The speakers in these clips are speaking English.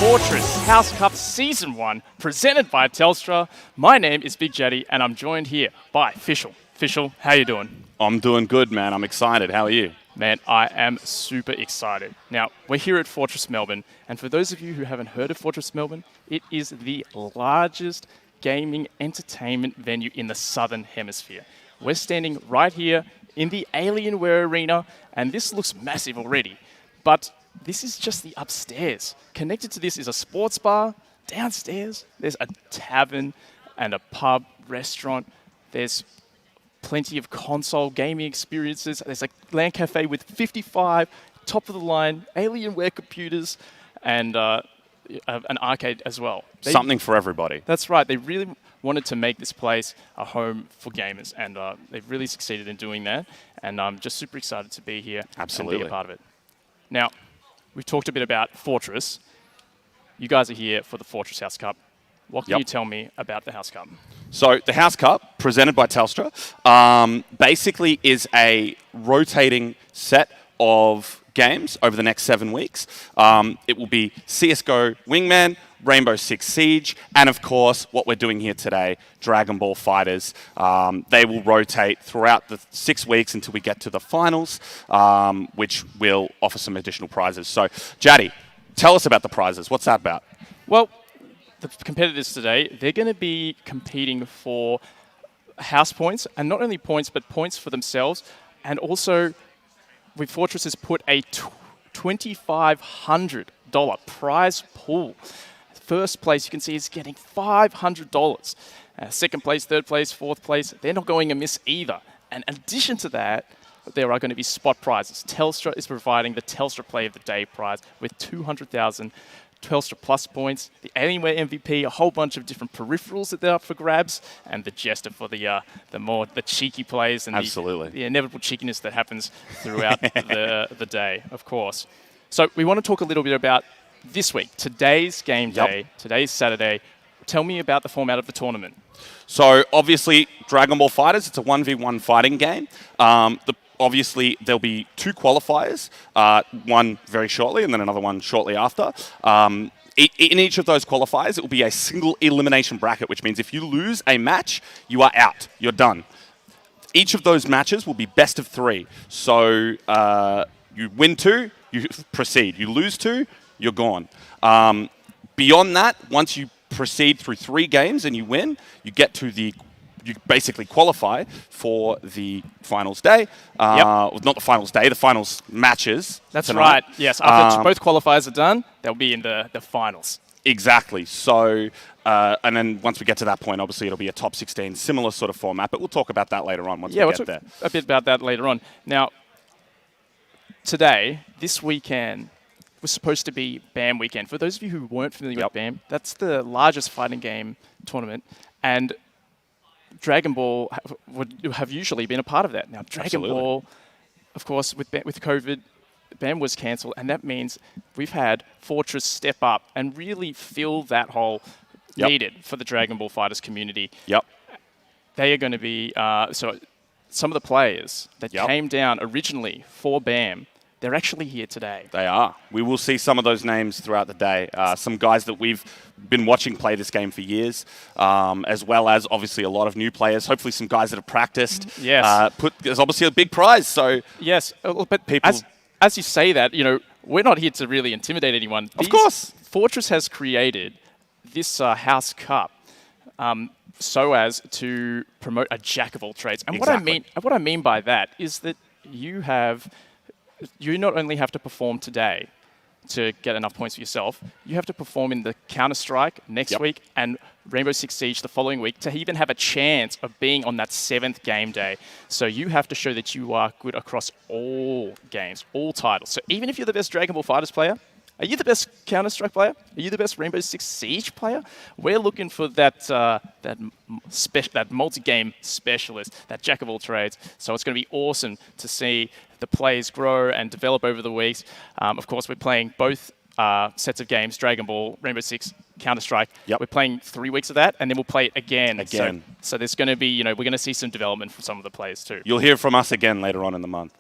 FighterZ House Cup Season 1, presented by Telstra. My name is Big Jetty, and I'm joined here by Fischl. Fischl, how you doing? I'm doing good, man. I'm excited. How are you? Man, I am super excited. Now, we're here at FighterZ Melbourne, and for those of you who haven't heard of FighterZ Melbourne, it is the largest gaming entertainment venue in the Southern Hemisphere. We're standing right here in the Alienware Arena, and this looks massive already, but this is just the upstairs. Connected to this is a sports bar. Downstairs, there's a tavern and a pub, restaurant. There's plenty of console gaming experiences. There's a LAN cafe with 55 top-of-the-line Alienware computers and an arcade as well. Something for everybody. That's right. They really wanted to make this place a home for gamers, and they've really succeeded in doing that. And I'm just super excited to be here Absolutely. and be a part of it. Now, we've talked a bit about FighterZ. You guys are here for the FighterZ House Cup. What can you tell me about the House Cup? So the House Cup, presented by Telstra, basically is a rotating set of games over the next 7 weeks. It will be CSGO Wingman, Rainbow Six Siege, and of course, what we're doing here today, Dragon Ball FighterZ. They will rotate throughout the 6 weeks until we get to the finals, which will offer some additional prizes. So, Jaddy, tell us about the prizes. What's that about? Well, the competitors today, they're going to be competing for house points, and not only points, but points for themselves. And also, FighterZ has put a $2,500 prize pool. First place, you can see, is getting $500. Second place, third place, fourth place, they're not going amiss either. And in addition to that, there are going to be spot prizes. Telstra is providing the Telstra Play of the Day prize with 200,000 Telstra Plus points, the Alienware MVP, a whole bunch of different peripherals that they're up for grabs, and the Jester for the cheeky plays and the inevitable cheekiness that happens throughout the day, of course. So we want to talk a little bit about this week, today's game day, today's Saturday. Tell me about the format of the tournament. So obviously, Dragon Ball FighterZ, it's a 1v1 fighting game. Obviously, there'll be 2 qualifiers, one very shortly and then another one shortly after. In each of those qualifiers, it will be a single elimination bracket, which means if you lose a match, you are out. You're done. Each of those matches will be best of 3. So you win 2, you proceed. You lose 2, you're gone. Beyond that, once you proceed through 3 games and you win, you get to you basically qualify for the finals day. Not the finals day, the finals matches. That's tonight. right. Yes, after both qualifiers are done, they'll be in the finals. Exactly. So, and then once we get to that point, obviously it'll be a top 16, similar sort of format, but we'll talk about that later on once we get there. A bit about that later on. Now, today, this weekend, was supposed to be BAM weekend. For those of you who weren't familiar with BAM, that's the largest fighting game tournament, and Dragon Ball would have usually been a part of that. Now, Dragon Ball, of course, with COVID, BAM was cancelled, and that means we've had FighterZ step up and really fill that hole needed for the Dragon Ball FighterZ community. They are going to be, so some of the players that came down originally for BAM, they're actually here today. They are. We will see some of those names throughout the day. Some guys that we've been watching play this game for years, as well as obviously a lot of new players. Hopefully some guys that have practiced. Yes. There's obviously a big prize. So yes, but people, as you say that, we're not here to really intimidate anyone. Of course. FighterZ has created this House Cup so as to promote a jack of all trades. And what I mean by that is that you not only have to perform today to get enough points for yourself, you have to perform in the Counter-Strike next week and Rainbow Six Siege the following week to even have a chance of being on that 7th game day. So you have to show that you are good across all games, all titles. So even if you're the best Dragon Ball FighterZ player, are you the best Counter-Strike player? Are you the best Rainbow Six Siege player? We're looking for that multi-game specialist, that jack of all trades. So it's going to be awesome to see the plays grow and develop over the weeks. Of course, we're playing both sets of games, Dragon Ball, Rainbow Six, Counter-Strike. We're playing 3 weeks of that, and then we'll play it again. So there's going to be, we're going to see some development from some of the players too. You'll hear from us again later on in the month.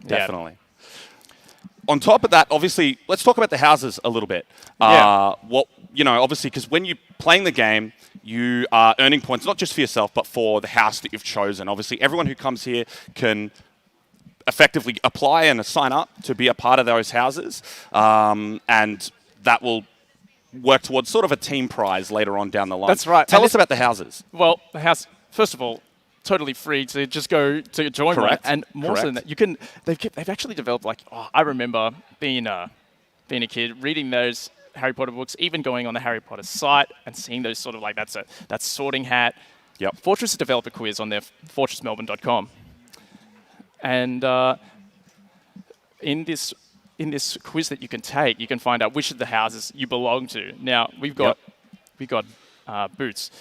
Definitely. on top of that, obviously, let's talk about the houses a little bit. Yeah. Obviously, because when you're playing the game, you are earning points not just for yourself, but for the house that you've chosen. Obviously, everyone who comes here can effectively apply and sign up to be a part of those houses, and that will work towards sort of a team prize later on down the line. That's right. Tell us about the houses. Well, the house, first of all, totally free to just go to join one. Correct. And more so than that, you can. They've actually developed I remember being a kid reading those Harry Potter books, even going on the Harry Potter site and seeing those sort of that's Sorting Hat. Yep. Fortress developed a quiz on their fortressmelbourne.com, and in this quiz that you can take, you can find out which of the houses you belong to. Now we've got Boots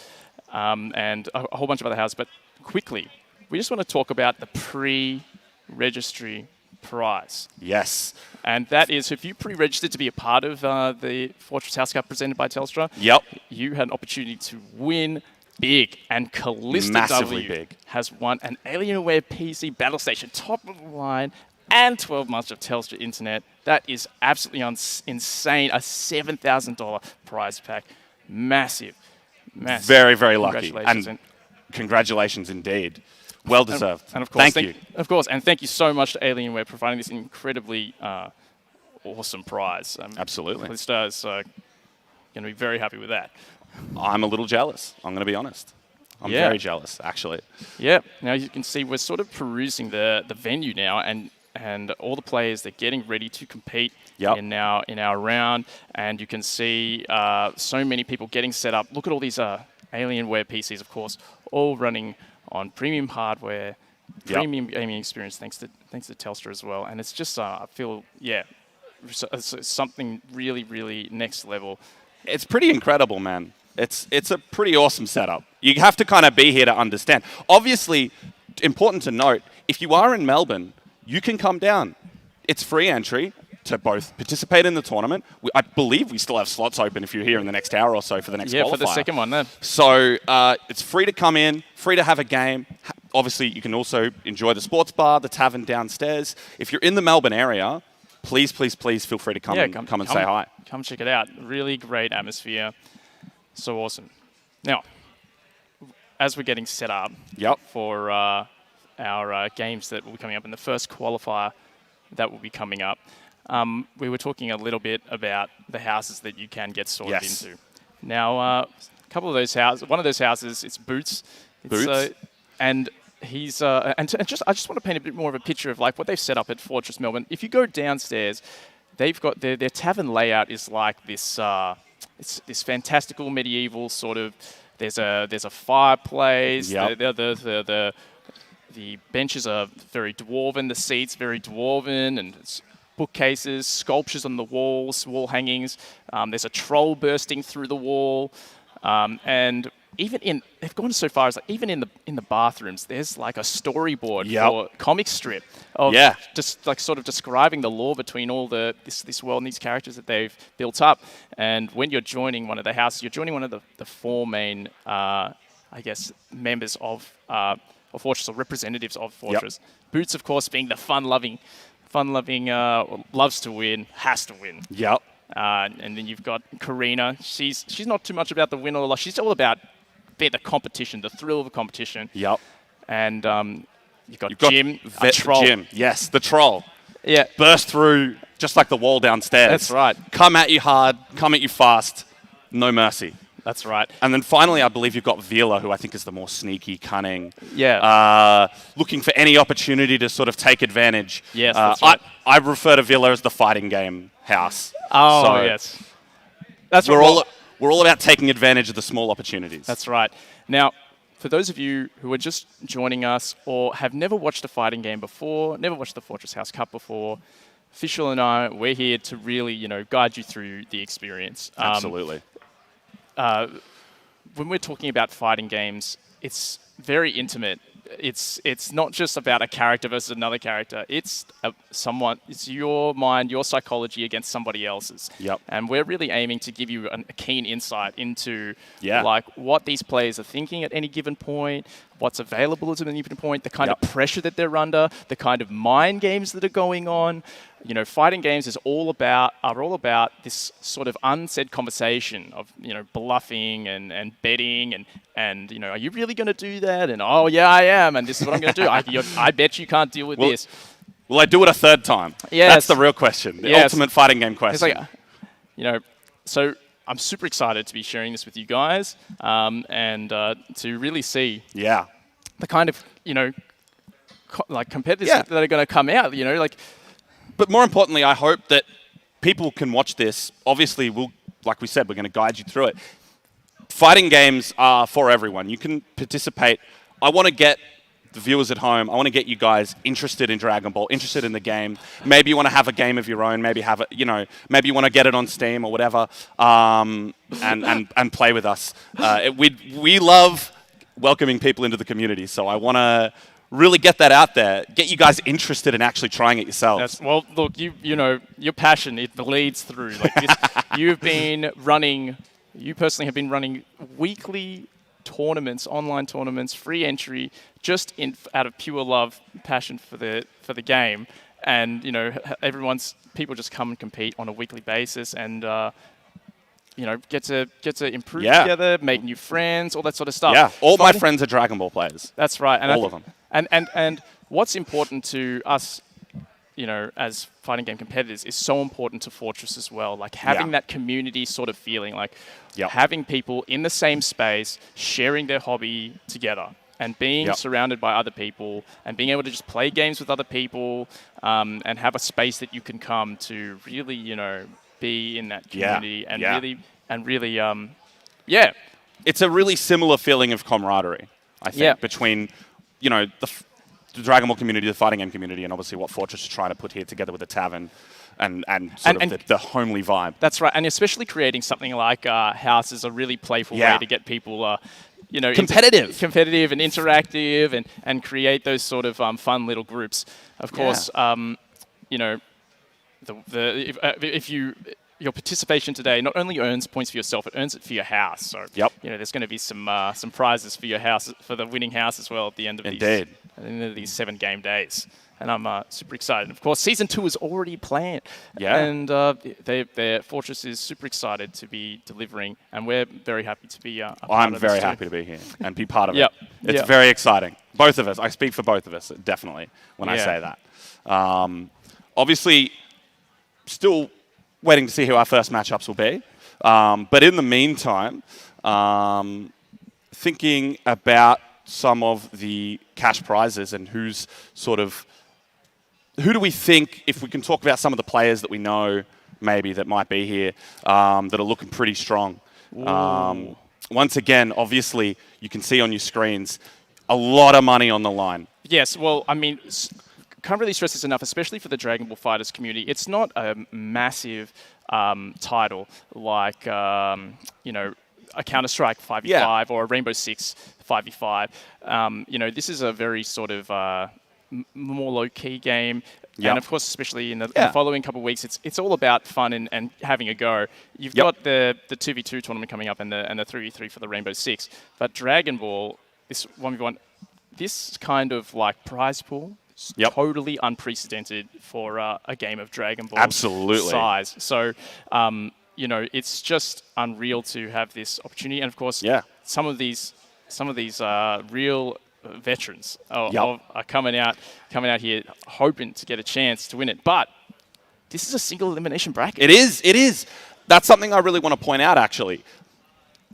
and a whole bunch of other houses, but quickly, we just want to talk about the pre-registry prize. Yes. And that is, if you pre-registered to be a part of the Fortress House Cup presented by Telstra, Yep. you had an opportunity to win big. And Callista Massively W big. has won an Alienware PC Battle Station, top of the line, and 12 months of Telstra Internet. That is absolutely insane. A $7,000 prize pack. Massive. Very, very lucky. Congratulations. And congratulations indeed. Well deserved. And of course, thank you. Of course, and thank you so much to Alienware for providing this incredibly awesome prize. Absolutely. Callista is going to be very happy with that. I'm a little jealous. I'm going to be honest. I'm very jealous, actually. Yeah. Now you can see we're sort of perusing the venue now, and all the players, they're getting ready to compete in our round, and you can see so many people getting set up. Look at all these Alienware PCs, of course, all running on premium hardware, premium gaming experience, thanks to Telstra as well. And it's just, I feel, it's something really, really next level. It's pretty incredible, man. It's a pretty awesome setup. You have to kind of be here to understand. Obviously, important to note, if you are in Melbourne, you can come down. It's free entry to both participate in the tournament. I believe we still have slots open if you're here in the next hour or so for the next qualifier. Yeah, for the second one then. So it's free to come in, free to have a game. Obviously, you can also enjoy the sports bar, the tavern downstairs. If you're in the Melbourne area, please, please, please feel free to come and say hi. Come check it out. Really great atmosphere. So awesome. Now, as we're getting set up for our games that will be coming up in the first qualifier that will be coming up, we were talking a little bit about the houses that you can get sorted into. Now, a couple of those houses, one of those houses, it's Boots. And he's I just want to paint a bit more of a picture of like what they've set up at Fortress Melbourne. If you go downstairs, they've got their tavern layout is like this. It's this fantastical medieval sort of. There's a fireplace. The benches are very dwarven. The seats very dwarven, and it's bookcases, sculptures on the walls, wall hangings. There's a troll bursting through the wall, and they've gone so far as like even in the bathrooms, there's like a storyboard for comic strip of just like sort of describing the lore between all this world and these characters that they've built up. And when you're joining one of the houses, you're joining one of the four main, members of Fortress or representatives of Fortress. Boots, of course, being the fun-loving, loves to win, has to win. Yep. And then you've got Karina. She's not too much about the win or the loss. She's all about the competition, the thrill of the competition. Yep. And you've got Jim, a troll. Jim, yes, the troll. Yeah. Burst through just like the wall downstairs. That's right. Come at you hard, come at you fast, no mercy. That's right. And then finally, I believe you've got Vila, who I think is the more sneaky, cunning. Yeah. Looking for any opportunity to sort of take advantage. Yes, that's right. I refer to Vila as the fighting game house. Oh, so yes. That's we're all about taking advantage of the small opportunities. That's right. Now, for those of you who are just joining us or have never watched a fighting game before, never watched the Fortress House Cup before, Fischl and I, we're here to really, guide you through the experience. Absolutely. When we're talking about fighting games, it's very intimate. It's not just about a character versus another character. It's it's your mind, your psychology against somebody else's. Yep. And we're really aiming to give you a keen insight into like what these players are thinking at any given point, what's available as a menu point, the kind of pressure that they're under, the kind of mind games that are going on. You know, fighting games are all about this sort of unsaid conversation of, you know, bluffing and betting and you know, are you really going to do that? And oh yeah, I am, and this is what I'm going to do. I bet you can't deal with this. Will I do it a third time? Yes. That's the real question. The ultimate fighting game question. It's like, you know, so I'm super excited to be sharing this with you guys and to really see the kind of, you know, like competitors that are going to come out, you know, like. But more importantly, I hope that people can watch this. Obviously, like we said, we're going to guide you through it. Fighting games are for everyone. You can participate. I want to get the viewers at home, I want to get you guys interested in Dragon Ball, interested in the game. Maybe you want to have a game of your own. Maybe have it, you know, maybe you want to get it on Steam or whatever, and play with us. We love welcoming people into the community, so I want to really get that out there, get you guys interested in actually trying it yourselves. Well, look, you know, your passion, it bleeds through. Like this, you personally have been running weekly tournaments, online tournaments, free entry, just out of pure love, passion for the game, and you know, people just come and compete on a weekly basis, and you know, get to improve together, make new friends, all that sort of stuff. Yeah, all my friends are Dragon Ball players. That's right, and all of them. And what's important to us, you know, as fighting game competitors, is so important to Fortress as well. Like having that community sort of feeling, like having people in the same space, sharing their hobby together, and being surrounded by other people, and being able to just play games with other people, and have a space that you can come to really, you know, be in that community and really, It's a really similar feeling of camaraderie, I think, between, you know, the Dragon Ball community, the fighting game community, and obviously what Fortress is trying to put here together with the tavern and the homely vibe. That's right, and especially creating something like House is a really playful way to get people, you know, competitive and interactive, and create those sort of fun little groups. Of course, you know, your participation today not only earns points for yourself, it earns it for your house. So, you know, there's going to be some prizes for your house, for the winning house as well at the end of these 7 game days. And I'm super excited. Of course, Season 2 is already planned. And Fortress is super excited to be delivering, and we're very happy to be a part of I'm this very too. happy to be here and be part of it. It's very exciting. Both of us. I speak for both of us, definitely, when I say that. Obviously, still waiting to see who our first matchups will be. But in the meantime, thinking about some of the cash prizes and who do we think, if we can talk about some of the players that we know maybe that might be here, that are looking pretty strong. Once again, obviously, you can see on your screens a lot of money on the line. Yes, well, I mean, can't really stress this enough, especially for the Dragon Ball FighterZ community. It's not a massive title like, you know, a Counter-Strike 5v5 or a Rainbow Six 5v5. You know, this is a very sort of more low-key game. And of course, especially in the following couple of weeks, it's all about fun and having a go. You've got the 2v2 tournament coming up and the 3v3 for the Rainbow Six. But Dragon Ball, this 1v1, this kind of like prize pool, totally unprecedented for a game of Dragon Ball size. So, you know, it's just unreal to have this opportunity. And of course, some of these real veterans are coming out here hoping to get a chance to win it. But this is a single elimination bracket. It is. That's something I really want to point out, actually.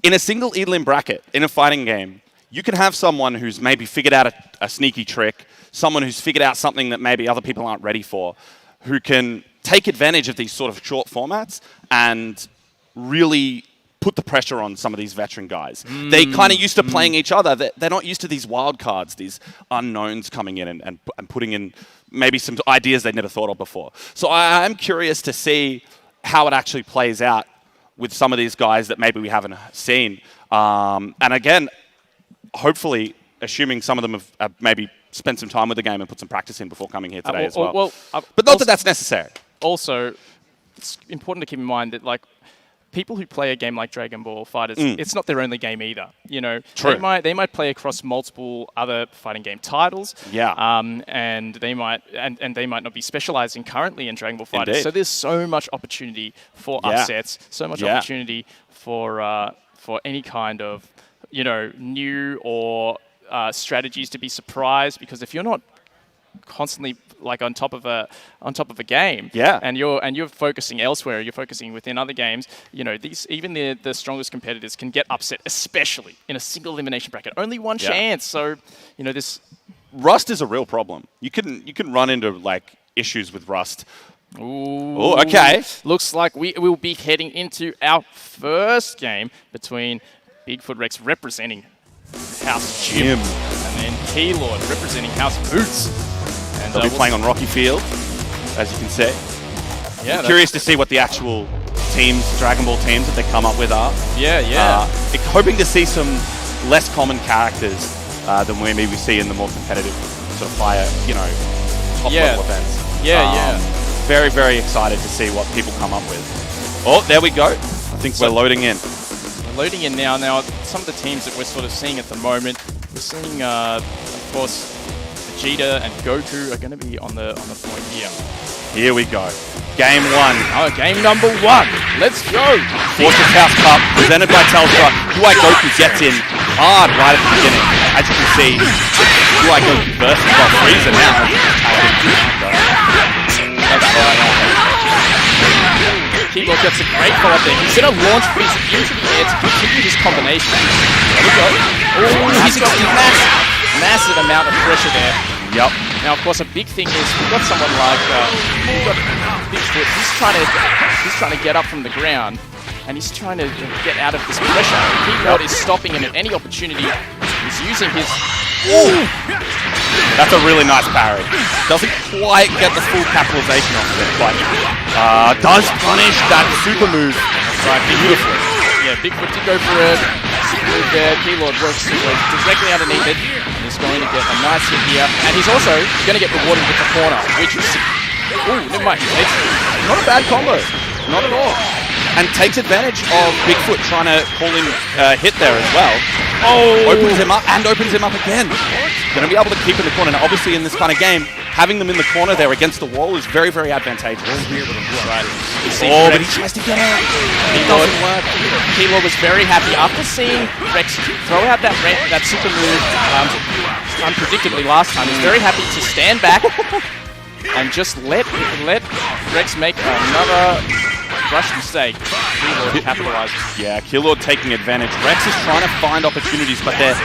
In a single elim bracket, in a fighting game, you can have someone who's maybe figured out a sneaky trick, someone who's figured out something that maybe other people aren't ready for, who can take advantage of these sort of short formats and really put the pressure on some of these veteran guys. They kind of used to playing each other. They're not used to these wild cards, these unknowns coming in and putting in maybe some ideas they'd never thought of before. So I'm curious to see how it actually plays out with some of these guys that maybe we haven't seen. And again, hopefully, assuming some of them have maybe spent some time with the game and put some practice in before coming here today as well. But not that that's necessary. Also, it's important to keep in mind that, like, people who play a game like Dragon Ball FighterZ, it's not their only game either. You know, True. They might play across multiple other fighting game titles. Yeah. And they might not be specializing currently in Dragon Ball FighterZ. Indeed. So there's so much opportunity for upsets, so much opportunity for any kind of new or strategies to be surprised, because if you're not constantly like on top of a game, and you're focusing elsewhere, you're focusing within other games, even the strongest competitors can get upset, especially in a single elimination bracket. Only one chance, so this Rust is a real problem. You can run into like issues with Rust. Ooh, okay. Looks like we will be heading into our first game between Bigfoot Rex representing House Jim, and then Keylord representing House Boots. And they'll be playing on Rocky Field, as you can see. Yeah, I'm curious to see what the actual Dragon Ball teams that they come up with are. Yeah. Hoping to see some less common characters than we maybe see in the more competitive sort of fire, top level events. Very, very excited to see what people come up with. Oh, there we go. I think we're loading in. We're loading in now. Now, some of the teams that we're sort of seeing at the moment, we're seeing, of course, Vegeta and Goku are going to be on the point here. Here we go. Game 1. Oh, game number 1. Let's go. Fortress House Cup, presented by Telstra. UI Goku gets in hard right at the beginning. As you can see, UI Goku versus Frieza now. Keylord gets a great follow-up there. He's going to launch Frieza into the air to continue his combination. There we go. Oh, he's got a massive amount of pressure there. Yep. Now, of course, a big thing is we've got someone like Bigfoot. He's trying to get up from the ground, and he's trying to get out of this pressure. Keylord is stopping him at any opportunity. He's using his... Ooh. That's a really nice parry. Doesn't quite get the full capitalization off of it, but does punish that super move. Right, beautifully. Yeah, Bigfoot did go for a super move there. Keylord works directly underneath it. He's going to get a nice hit here, and he's also going to get rewarded with the corner, which is... Ooh, never mind. It's not a bad combo. Not at all. And takes advantage of Bigfoot trying to call him hit there as well. Oh! Opens him up and opens him up again. Going to be able to keep in the corner. Now, obviously, in this kind of game, having them in the corner there against the wall is very, very advantageous. Right. Oh, but he tries to get out. It doesn't work. Keylord was very happy after seeing Rex throw out that super move unpredictably last time. He's very happy to stand back and just let Rex make another rush mistake. Keylord capitalizes. Yeah, Keylord taking advantage. Rex is trying to find opportunities, but they're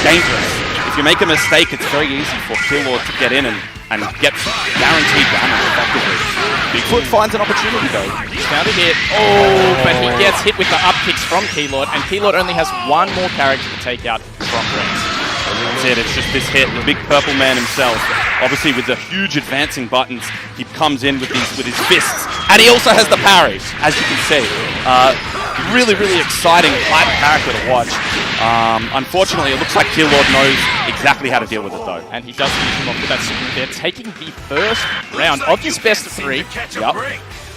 dangerous. If you make a mistake, it's very easy for Keylord to get in and get guaranteed damage effectively. Bigfoot finds an opportunity though. He's found a hit. Oh, but he gets hit with the up kicks from Keylord, and Keylord only has one more character to take out from Rex. That's it, it's just this hit, the big purple man himself. Obviously with the huge advancing buttons, he comes in with his fists. And he also has the parry, as you can see. Really, really exciting, hype character to watch. Unfortunately, it looks like Keylord knows exactly how to deal with it though. And he does finish him off with that super there, taking the first round of this best of 3. Yep.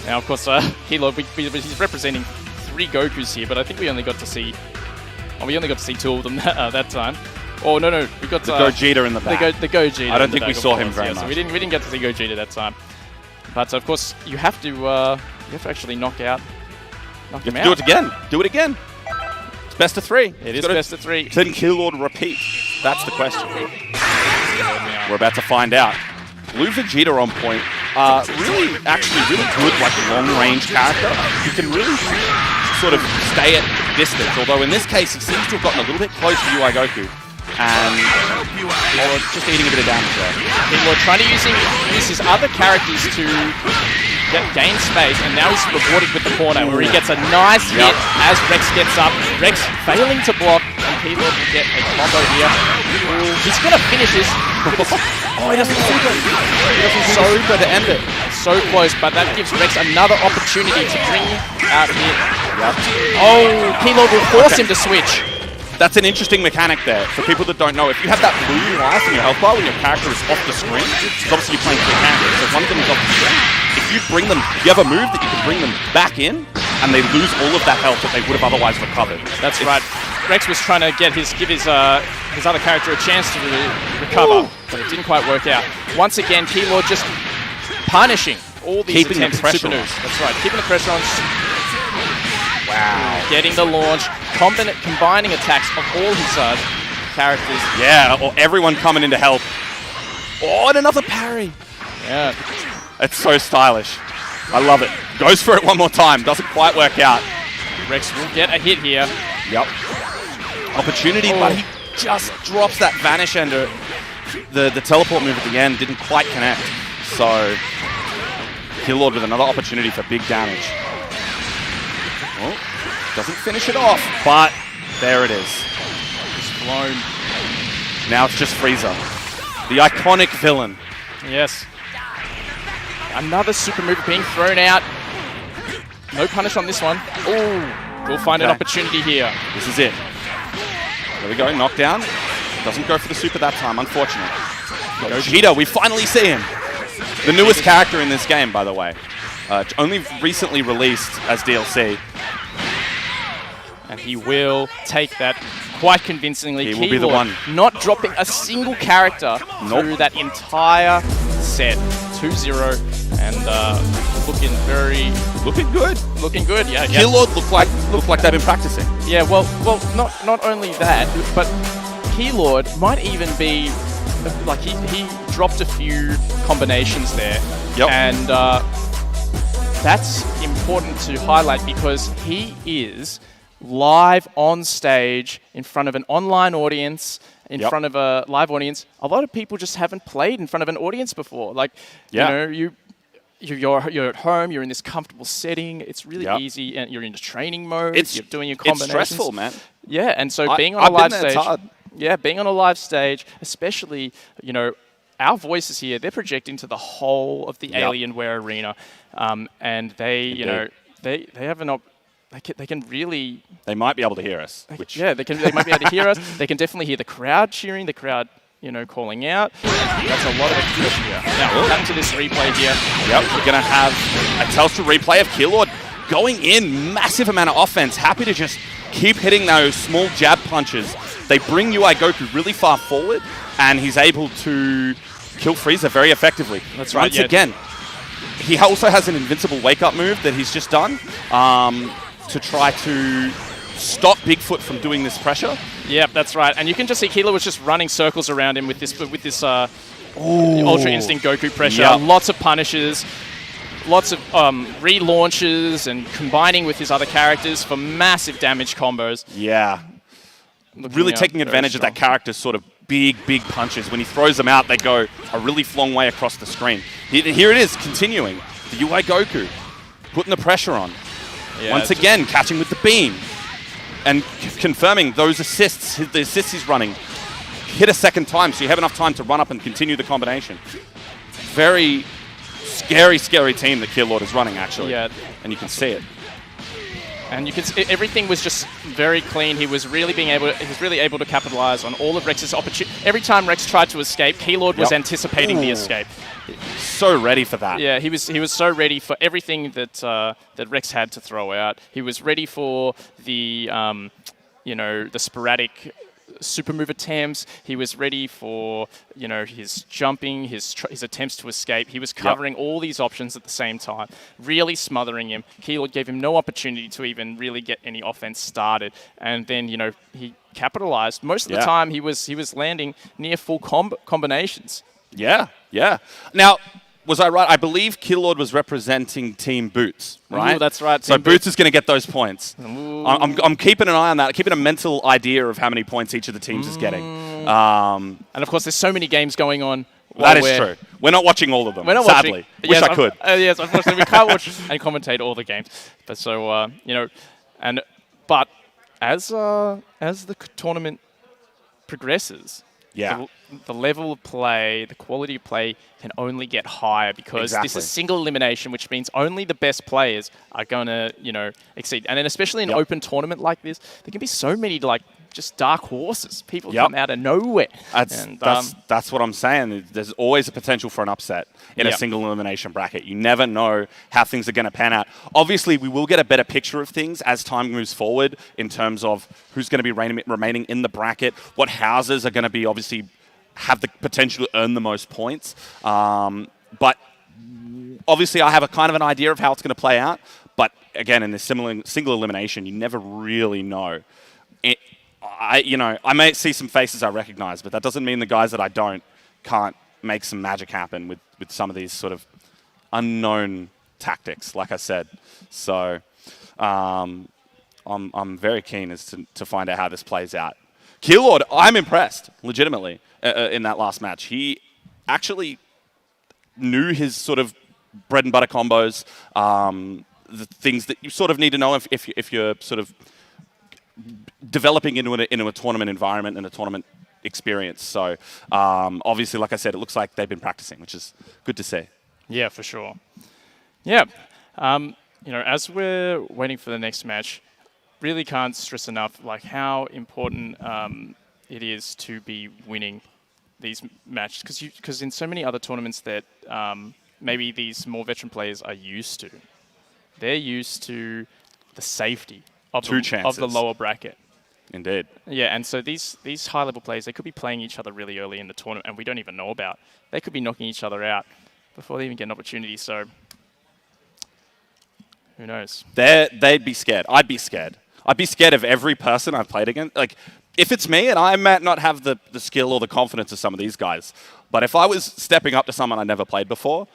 Now, of course, Keylord, he's representing 3 Gokus here, but I think we only got to see 2 of them that time. Oh, no, we got the Gogeta in the back. The Gogeta. I don't think we saw him very much. So we didn't get to see Gogeta that time. But of course, you have to actually knock him out. Do it again. Do it again. It's best of 3. It is best of 3. Can Keylord repeat? That's the question. We're about to find out. Blue Vegeta on point. Really good, like long-range character. He can really sort of stay at distance. Although in this case, he seems to have gotten a little bit close to UI Goku. And just eating a bit of damage there. Keylord trying to use his other characters to gain space, and now he's rewarded with the corner where he gets a nice hit as Rex gets up. Rex failing to block, and Keylord will get a combo here. Ooh, he's going to finish this. Oh, he doesn't super. He doesn't super to end it. So close, but that gives Rex another opportunity to bring out here. Oh, Keylord will force him to switch. That's an interesting mechanic there. For people that don't know, if you have that blue life in your health bar when your character is off the screen, because obviously you're playing 3 characters, so one of them is off the screen. If you have a move that you can bring them back in, and they lose all of that health that they would have otherwise recovered. That's right. Rex was trying to give his other character a chance to recover, but it didn't quite work out. Once again, Keylord just punishing all these attempts at super moves. That's right, keeping the pressure on. Wow. Getting the launch, combining attacks of all his characters. Yeah, or everyone coming in to help. Oh, and another parry. Yeah. It's so stylish. I love it. Goes for it one more time. Doesn't quite work out. Rex will get a hit here. Yep. Opportunity, but he just drops that vanish ender. The teleport move at the end didn't quite connect. So, Keylord with another opportunity for big damage. Well, doesn't finish it off, but there it is. Just blown. Now it's just Frieza. The iconic villain. Yes. Another super move being thrown out. No punish on this one. Oh, we'll find an opportunity here. This is it. There we go, knockdown. Doesn't go for the super that time, unfortunate. Vegeta, we finally see him. The newest character in this game, by the way. Only recently released as DLC. And he will take that quite convincingly. He will be the one. Not dropping a single character through that entire set. 2-0 and looking good. Looking good, yeah. Keylord look like they've been practicing. Yeah, well, not only that, but Keylord might even be like he dropped a few combinations there. Yep. And that's important to highlight because he is live on stage in front of an online audience, in front of a live audience. A lot of people just haven't played in front of an audience before. Like, you know, you're at home, you're in this comfortable setting. It's really easy, and you're in training mode. You're doing your combinations. It's stressful, man. Yeah, and so being on a live stage, being on a live stage, especially, you know, our voices here, they're projecting to the whole of the Alienware arena, and they, you know, they have an they can really... They might be able to hear us. They might be able to hear us. They can definitely hear the crowd cheering, the crowd, you know, calling out. That's a lot of expression here. Now, we'll come to this replay here. Yep, we're going to have a Telstra replay of Keylord going in, massive amount of offense, happy to just keep hitting those small jab punches. They bring UI Goku really far forward, and he's able to kill Frieza very effectively. That's right. Once again, he also has an invincible wake-up move that he's just done. To try to stop Bigfoot from doing this pressure. Yep, that's right. And you can just see Keylord was just running circles around him with this Ultra Instinct Goku pressure. Yep. Lots of punishes, lots of relaunches, and combining with his other characters for massive damage combos. Yeah. Really taking advantage of that character's sort of big punches. When he throws them out, they go a really long way across the screen. Here it is, continuing. The UI Goku, putting the pressure on. Yeah, once again, catching with the beam and confirming those assists, the assists he's running, hit a second time so you have enough time to run up and continue the combination. Very scary team that Keylord is running, actually. Yeah. And you can see it. And you can see everything was just very clean. He was really able to capitalize on all of Rex's opportunity. Every time Rex tried to escape, Keylord was anticipating the escape. So ready for that. Yeah, he was so ready for everything that that Rex had to throw out. He was ready for the you know, the sporadic super move attempts. He was ready for, you know, his jumping, his attempts to escape. He was covering all these options at the same time, really smothering him. Keylord gave him no opportunity to even really get any offense started. And then, you know, he capitalized. Most of the time, he was landing near full combinations. Yeah. Now, was I right? I believe Keylord was representing Team Boots, right? Ooh, that's right. So Boots is going to get those points. I'm keeping an eye on that, keeping a mental idea of how many points each of the teams is getting. And of course, there's so many games going on. That is true. We're not watching all of them, sadly. Wish I could. Yes, unfortunately, we can't watch and commentate all the games. But so, you know, but as the tournament progresses, the level of play, the quality of play can only get higher because this is single elimination, which means only the best players are going to, you know, exceed. And then especially in an open tournament like this, there can be so many like just dark horses. People Yep. come out of nowhere. That's what I'm saying. There's always a potential for an upset in a single elimination bracket. You never know how things are going to pan out. Obviously, we will get a better picture of things as time moves forward in terms of who's going to be remaining in the bracket, what houses are going to be obviously have the potential to earn the most points. But obviously, I have a kind of an idea of how it's going to play out. But again, in this single elimination, you never really know. I may see some faces I recognize, but that doesn't mean the guys that I don't can't make some magic happen with some of these sort of unknown tactics, like I said. So I'm very keen as to find out how this plays out. Keylord, I'm impressed, legitimately, in that last match. He actually knew his sort of bread and butter combos, the things that you sort of need to know if you're sort of developing into a tournament environment and a tournament experience. So obviously, like I said, it looks like they've been practicing, which is good to see. Yeah, for sure. Yeah. As we're waiting for the next match, really can't stress enough like how important it is to be winning these matches, because in so many other tournaments that maybe these more veteran players are used to, they're used to the safety of the lower bracket. Indeed. Yeah, and so these high-level players, they could be playing each other really early in the tournament, and we don't even know about. They could be knocking each other out before they even get an opportunity, so who knows? They'd be scared. I'd be scared. I'd be scared of every person I've played against. Like, if it's me, and I might not have the skill or the confidence of some of these guys, but if I was stepping up to someone I never played before,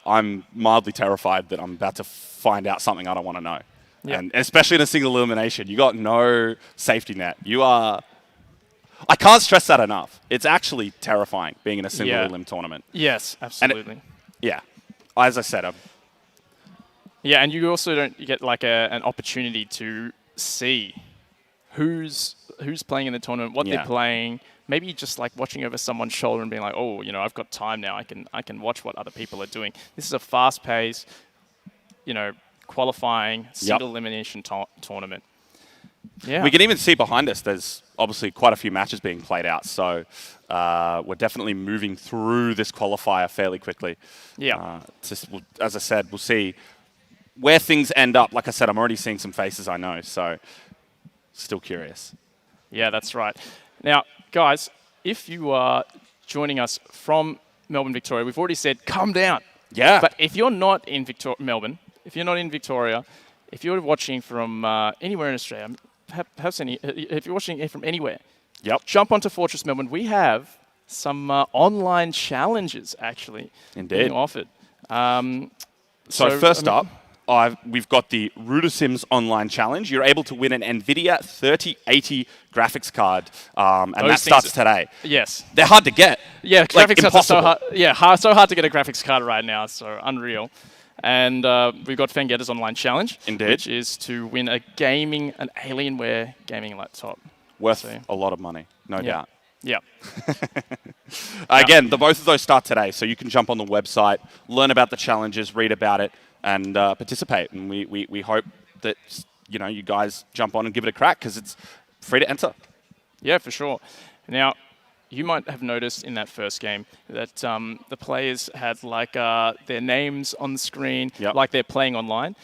I'm mildly terrified that I'm about to find out something I don't want to know. Yep. And especially in a single elimination, you got no safety net. I can't stress that enough. It's actually terrifying being in a single elim tournament. Yes, absolutely. As I said, and you also don't get like an opportunity to see who's playing in the tournament, what they're playing. Maybe just like watching over someone's shoulder and being like, oh, I've got time now. I can watch what other people are doing. This is a fast pace, qualifying single elimination tournament. Yeah. We can even see behind us there's obviously quite a few matches being played out, so we're definitely moving through this qualifier fairly quickly. Yeah. As I said, we'll see where things end up. Like I said, I'm already seeing some faces I know, so still curious. Yeah, that's right. Now, guys, if you are joining us from Melbourne, Victoria, we've already said come down. Yeah. But if you're not in Melbourne, if you're not in Victoria, if you're watching from anywhere in Australia, if you're watching from anywhere, jump onto Fortress Melbourne. We have some online challenges actually being offered. So first up, we've got the Rudasims online challenge. You're able to win an NVIDIA 3080 graphics card, and that starts today. Yes. They're hard to get. Yeah, graphics cards are so hard. Yeah, so hard to get a graphics card right now. So unreal. And we've got Fengetta's online challenge, which is to win an Alienware gaming laptop. Worth a lot of money, no doubt. Yeah. Again, both of those start today, so you can jump on the website, learn about the challenges, read about it, and participate. And we hope that you guys jump on and give it a crack, because it's free to enter. Yeah, for sure. Now, you might have noticed in that first game that the players had like their names on the screen, like they're playing online.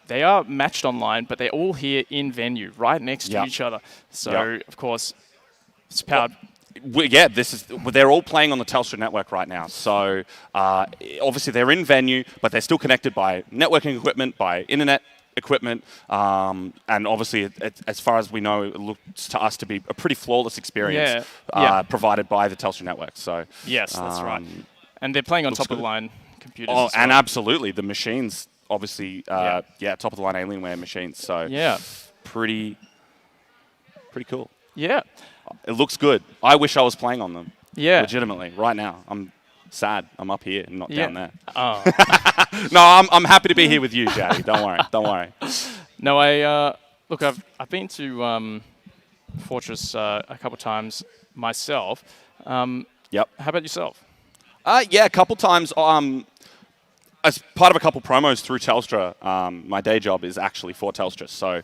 They are matched online, but they're all here in venue, right next to each other. So, of course, it's powered. They're all playing on the Telstra network right now. So, obviously, they're in venue, but they're still connected by networking equipment, by internet equipment, and obviously, as far as we know, it looks to us to be a pretty flawless experience provided by the Telstra network. So yes, that's right. And they're playing on top-of-the-line computers. Oh, and absolutely, the machines, obviously, top-of-the-line Alienware machines. So pretty cool. Yeah, it looks good. I wish I was playing on them. Yeah, legitimately, right now. I'm sad I'm up here and not down there. Oh. No, I'm happy to be here with you, Jay. Don't worry. No, I've been to Fortress a couple of times myself. Yep. How about yourself? Yeah, a couple times. As part of a couple promos through Telstra, my day job is actually for Telstra. So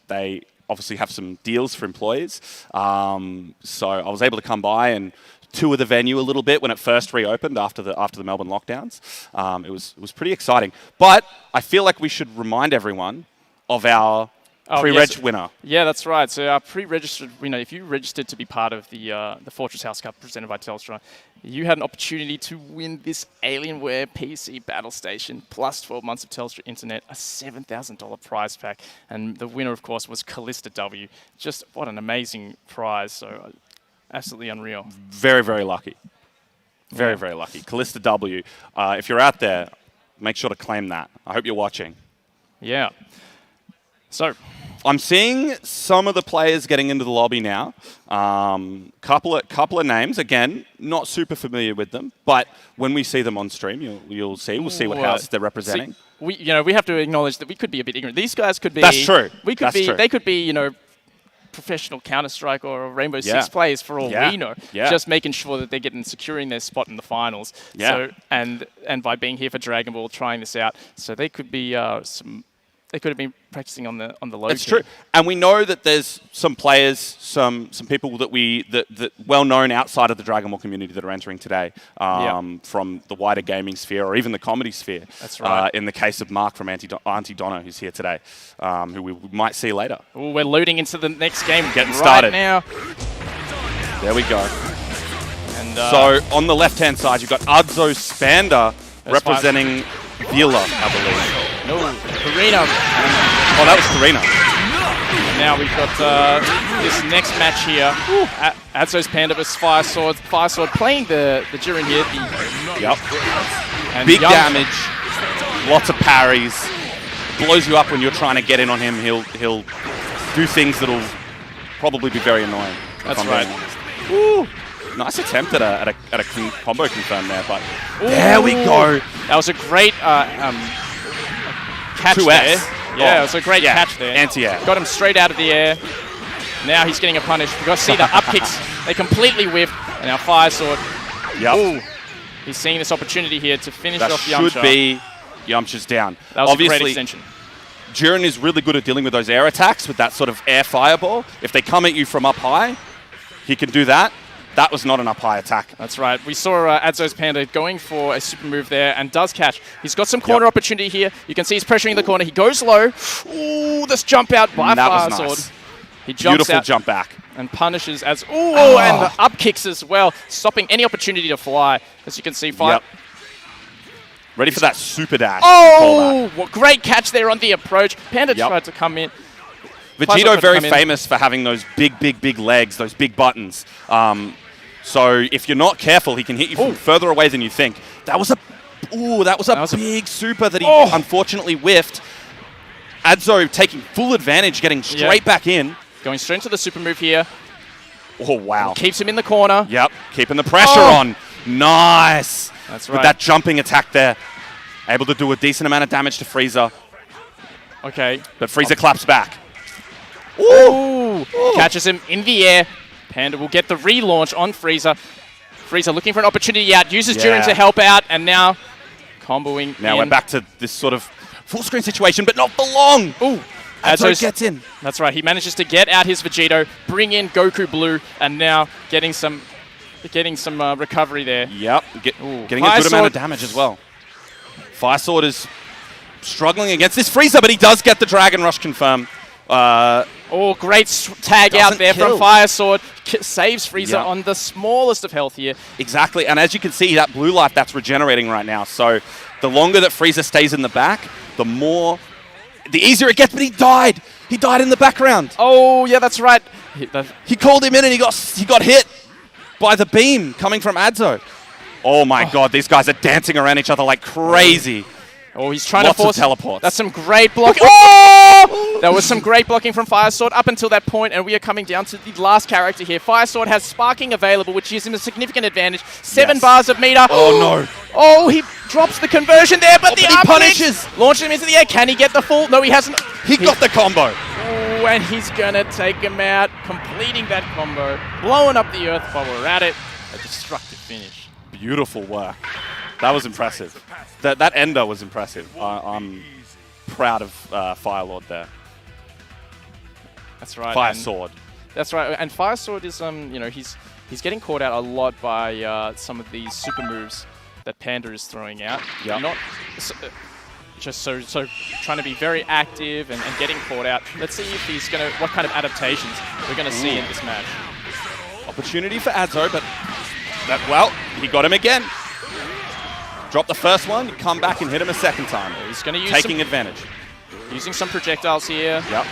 they obviously have some deals for employees. So I was able to come by and tour the venue a little bit when it first reopened after the Melbourne lockdowns. It was pretty exciting. But I feel like we should remind everyone of our pre-reg winner. Yeah, that's right. So our pre-registered winner, if you registered to be part of the Fortress House Cup presented by Telstra, you had an opportunity to win this Alienware PC Battle Station plus 12 months of Telstra Internet, a $7,000 prize pack. And the winner, of course, was Callista W. Just what an amazing prize. So absolutely unreal. Very, very lucky. Very, very lucky. Callista W. If you're out there, make sure to claim that. I hope you're watching. Yeah. So I'm seeing some of the players getting into the lobby now. Couple of names. Again, not super familiar with them, but when we see them on stream, we'll see what house they're representing. See, we have to acknowledge that we could be a bit ignorant. These guys could be. That's true. They could be, professional Counter-Strike or Rainbow Six players for all we know. Yeah. Just making sure that they're securing their spot in the finals. Yeah. So and by being here for Dragon Ball, trying this out, so they could be They could have been practicing on the low. It's true, and we know that there's some players, some people that well known outside of the Dragon Ball community that are entering today, from the wider gaming sphere or even the comedy sphere. That's right. In the case of Mark from Auntie Donna, who's here today, who we might see later. Ooh, we're loading into the next game. Getting started now. There we go. And so on the left-hand side, you've got Adzo Spander representing Vila, I believe. No, Karina. Oh, that was Karina. And now we've got this next match here. Adzo's Panda vs FighterZ. FighterZ playing the Jiren here. Yep. And big damage, lots of parries. Blows you up when you're trying to get in on him. He'll do things that'll probably be very annoying. That's right. Woo. Nice attempt at a combo confirm there, but there we go. That was a great catch 2S. there. Yeah, it was a great catch there. Anti-air. Got him straight out of the air. Now he's getting a punish. You've got to see the up kicks. They completely whiffed. And now FighterZ. Yep. Ooh. He's seeing this opportunity here to finish off Yamcha. That should be Yamcha's down. That was Obviously, a great extension. Jiren is really good at dealing with those air attacks, with that sort of air fireball. If they come at you from up high, he can do that. That was not an up high attack. That's right. We saw Adzo's Panda going for a super move there and does catch. He's got some corner opportunity here. You can see he's pressuring the corner. He goes low. Ooh, this jump out by FighterZ. Nice. He jumps Beautiful out jump back. and punishes as and the up kicks as well, stopping any opportunity to fly. As you can see, Ready for that super dash. Oh, what great catch there on the approach. Panda tried to come in. Vegito very famous for having those big legs, those big buttons. So if you're not careful, he can hit you from further away than you think. That was a big super that he unfortunately whiffed. Adzo taking full advantage, getting straight back in. Going straight into the super move here. Oh, wow. And keeps him in the corner. Yep, keeping the pressure on. Nice. That's right. With that jumping attack there. Able to do a decent amount of damage to Frieza. Okay. But Frieza claps back. Ooh. Catches him in the air. Panda will get the relaunch on Frieza. Frieza looking for an opportunity out. Uses Jiren to help out. And now comboing Now we're back to this sort of full screen situation, but not for long. Ooh. Adzo gets in. That's right. He manages to get out his Vegito, bring in Goku Blue, and now getting some recovery there. Yep. Getting a good amount of damage as well. FighterZ is struggling against this Frieza, but he does get the Dragon Rush confirm. Great tag out there from FighterZ. Saves Frieza on the smallest of health here. Exactly, and as you can see, that blue life, that's regenerating right now. So the longer that Frieza stays in the back, the easier it gets, but he died. He died in the background. Oh, yeah, that's right. He called him in and he got hit by the beam coming from Adzo. Oh my god, these guys are dancing around each other like crazy. Oh, he's trying Lots to force of teleports. That's some great blocking. Oh! That was some great blocking from FighterZ up until that point, and we are coming down to the last character here. FighterZ has sparking available, which gives him a significant advantage. 7 bars of meter. Oh no. Oh, he drops the conversion there, but the he punishes. Launches him into the air. Can he get the full? No, he hasn't. He got the combo. Oh, and he's gonna take him out, completing that combo, blowing up the earth while we're at it. A destructive finish. Beautiful work. That was impressive. That ender was impressive. I'm proud of Firelord there. That's right. Fire and Sword. That's right. And Fire Sword is, you know, he's getting caught out a lot by some of these super moves that Panda is throwing out. Yep. Not just so trying to be very active and getting caught out. Let's see if he's gonna what kind of adaptations we're gonna see in this match. Opportunity for Adzo, but well, he got him again. Drop the first one, come back and hit him a second time. He's gonna use taking advantage. Using some projectiles here. Yep.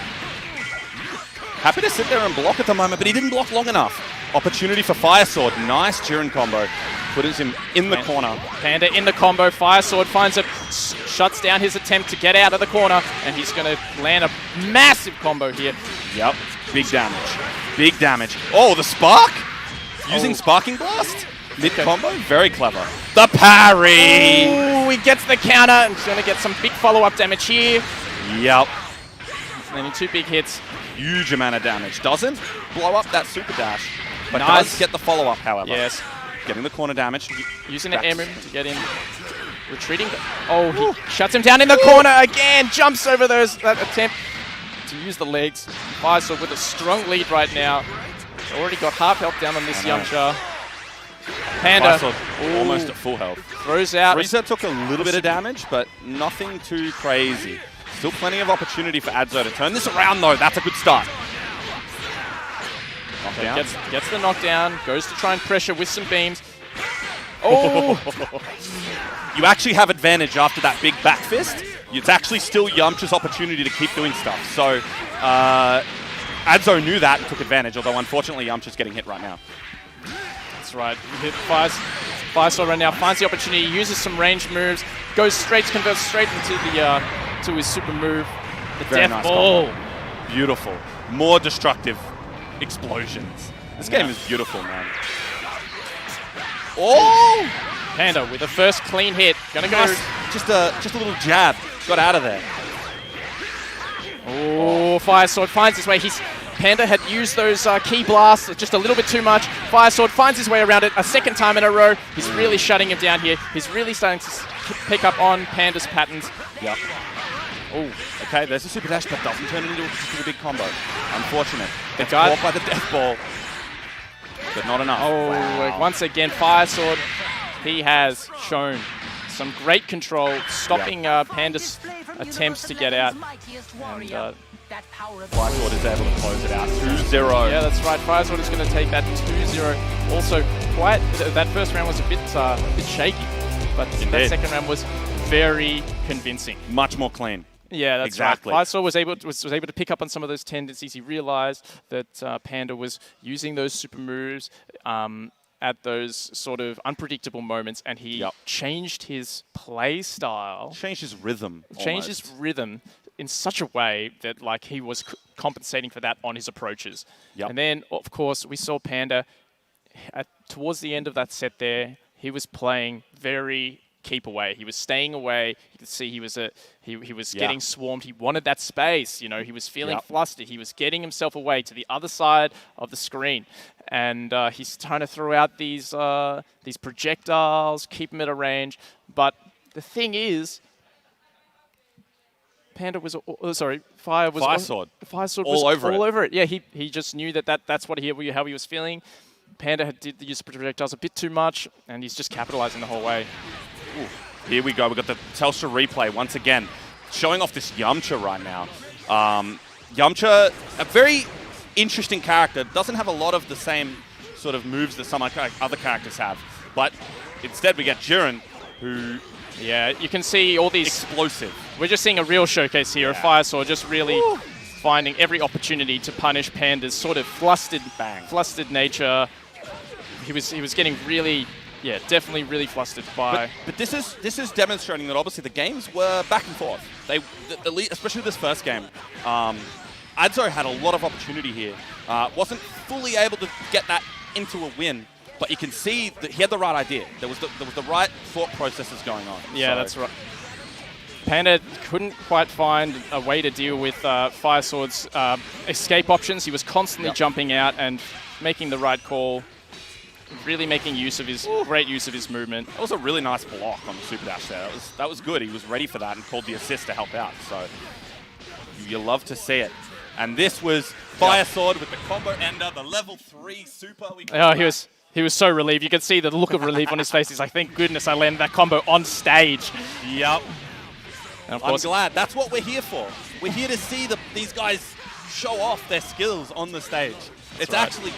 Happy to sit there and block at the moment, but he didn't block long enough. Opportunity for Fire Sword. Nice Jiren combo. Puts him in the corner. Panda in the combo. Fire Sword finds it, shuts down his attempt to get out of the corner, and he's going to land a massive combo here. Yep. Big damage. Big damage. Oh, the spark? Using Sparking Blast? Mid-combo? Very clever. The parry! Ooh, he gets the counter, and he's going to get some big follow-up damage here. Yep. Landing 2 big hits. Huge amount of damage. Doesn't blow up that super dash, but Nice. does get the follow-up, however. Yes. Getting the corner damage. Using the air rim to get in. Retreating. Oh, he shuts him down in the corner again. Jumps over that attempt to use the legs. Fire Sword with a strong lead right now. Already got half health down on this Yamcha. Panda. Fire Sword almost at full health. Throws out. Frieza took a little bit of damage, but nothing too crazy. Still plenty of opportunity for Adzo to turn this around, though. That's a good start. Knockdown. Gets the knockdown. Goes to try and pressure with some beams. Oh! You actually have advantage after that big back fist. It's actually still Yamcha's opportunity to keep doing stuff. So Adzo knew that and took advantage, although unfortunately Yamcha's getting hit right now. That's right. Fire Sword right now finds the opportunity, uses some range moves, converts straight into the to his super move. The Very death nice ball. combo. Beautiful. More destructive explosions. This game is beautiful, man. Oh! Panda with the first clean hit. Gonna go. Just a little jab. Got out of there. Oh, Fire Sword finds his way. Panda had used those key blasts just a little bit too much. Fire Sword finds his way around it a second time in a row. He's really shutting him down here. He's really starting to pick up on Panda's patterns. Yep. Oh, okay, there's a super dash, but doesn't turn it into a particularly big combo. Unfortunate. Gets caught by the death ball, but not enough. Oh, wow. Once again, Fire Sword, he has shown some great control, stopping Panda's attempts to get out. And Fire Sword is able to close it out. 2-0. Yeah, that's right. Fire Sword is going to take that 2-0. Also, that first round was a bit shaky, but that second round was very convincing. Much more clean. Yeah, that's exactly. right. Fire Sword was able to pick up on some of those tendencies. He realized that Panda was using those super moves at those sort of unpredictable moments, and he changed his play style. Changed his rhythm. Changed his rhythm in such a way that like he was compensating for that on his approaches. Yep. And then, of course, we saw Panda towards the end of that set there, he was playing very keep away. He was staying away. You could see he was getting swarmed. He wanted that space. You know, he was feeling flustered. He was getting himself away to the other side of the screen, and he's trying to throw out these projectiles, keep him at a range. But the thing is, Fire Sword was all over it. Yeah, he just knew that's how he was feeling. Panda did use the projectiles a bit too much, and he's just capitalizing the whole way. Ooh. Here we go. We've got the Telstra replay once again, showing off this Yamcha right now. Yamcha, a very interesting character, doesn't have a lot of the same sort of moves that some other characters have, but instead we get Jiren, who... Yeah, you can see all these... Explosive. We're just seeing a real showcase here of Fire Sword just really finding every opportunity to punish Panda's sort of flustered nature. He was getting really... Yeah, definitely really flustered by... But this is demonstrating that obviously the games were back and forth. Especially this first game. Adzo had a lot of opportunity here. Wasn't fully able to get that into a win, but you can see that he had the right idea. There was the right thought processes going on. Yeah, that's right. Panda couldn't quite find a way to deal with Fire Sword's escape options. He was constantly jumping out and making the right call. Really making great use of his movement. That was a really nice block on the super dash there. That was good. He was ready for that and called the assist to help out. So you love to see it. And this was Fire Sword with the combo ender, the level 3 super. Oh, he was so relieved. You could see the look of relief on his face. He's like, thank goodness I landed that combo on stage. Yep. And of I'm course, glad. That's what we're here for. We're here to see these guys show off their skills on the stage. It's right. actually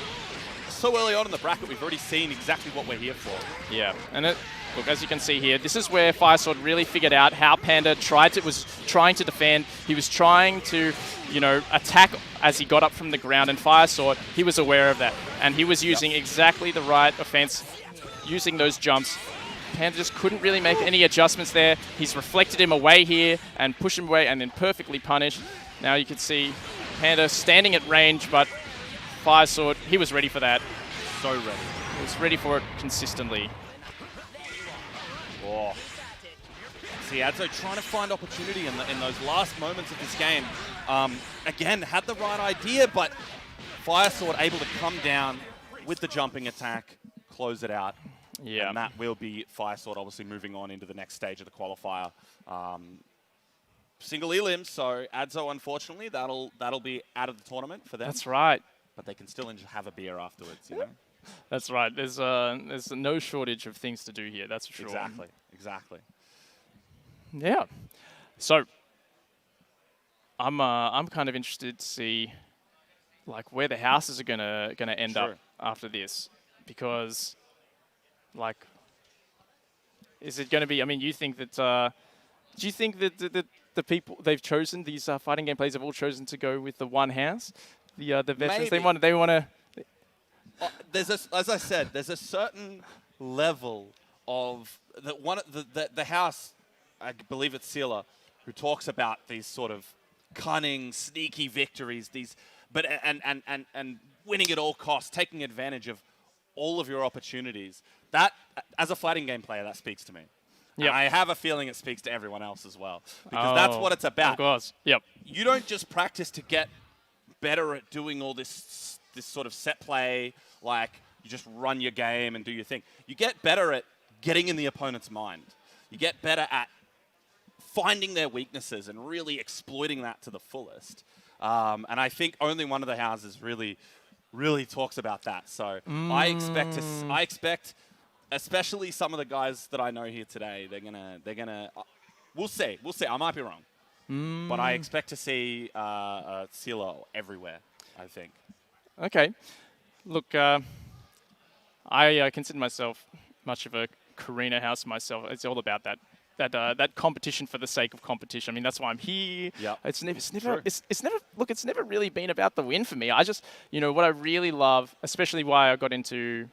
so early on in the bracket, we've already seen exactly what we're here for. Yeah, and look, as you can see here, this is where FighterZ really figured out how Panda was trying to defend. He was trying to, attack as he got up from the ground, and FighterZ, he was aware of that. And he was using exactly the right offense, using those jumps. Panda just couldn't really make any adjustments there. He's reflected him away here and pushed him away and then perfectly punished. Now you can see Panda standing at range, but FighterZ, he was ready for that. So ready. He was ready for it consistently. Oh. See, FighterZ trying to find opportunity in those last moments of this game. Again, had the right idea, but FighterZ able to come down with the jumping attack, close it out. Yeah. And that will be FighterZ obviously moving on into the next stage of the qualifier. Single elims, so FighterZ, unfortunately, that'll be out of the tournament for them. That's right. But they can still have a beer afterwards, you know? That's right. There's no shortage of things to do here. That's for sure. Exactly. Exactly. Yeah. So I'm kind of interested to see like where the houses are gonna end up after this, because like, is it gonna be? I mean, you think that? Do you think that the people they've chosen, these fighting game players, have all chosen to go with the one house, the veterans? Maybe. They want to. As I said, there's a certain level of the house. I believe it's Sela, who talks about these sort of cunning, sneaky victories. And winning at all costs, taking advantage of all of your opportunities. That, as a fighting game player, that speaks to me. Yeah. I have a feeling it speaks to everyone else as well, because that's what it's about. Of course. Yep. You don't just practice to get better at doing all this sort of set play, like you just run your game and do your thing. You get better at getting in the opponent's mind. You get better at finding their weaknesses and really exploiting that to the fullest. And I think only one of the houses really talks about that. So I expect, especially some of the guys that I know here today, they're gonna. We'll see. I might be wrong, but I expect to see Silo everywhere, I think. Okay. Look, I consider myself much of a Karina house myself. It's all about that competition for the sake of competition. I mean, that's why I'm here. Yeah. It's never really been about the win for me. I just, what I really love, especially why I got into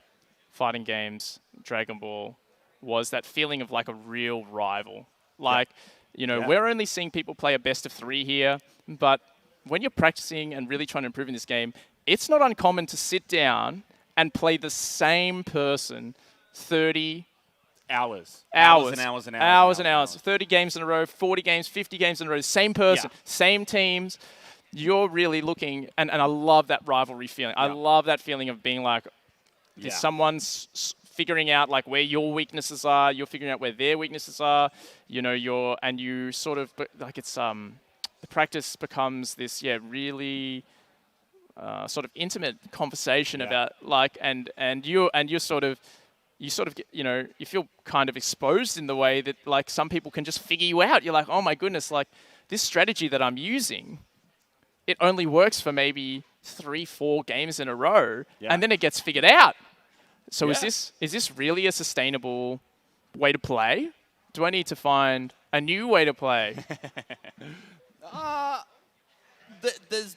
fighting games, Dragon Ball, was that feeling of like a real rival. Like, we're only seeing people play a best of 3 here, but when you're practicing and really trying to improve in this game, it's not uncommon to sit down and play the same person 30 hours. 30 games in a row, 40 games, 50 games in a row, same person, same teams. You're really looking, and I love that rivalry feeling. I love that feeling of being like, someone's figuring out like where your weaknesses are, you're figuring out where their weaknesses are, you sort of, like it's, the practice becomes this, really sort of intimate conversation about like, and you're sort of, you get, you feel kind of exposed in the way that like some people can just figure you out. You're like, oh my goodness, like this strategy that I'm using, it only works for maybe 3-4 games in a row, and then it gets figured out. So is this really a sustainable way to play? Do I need to find a new way to play?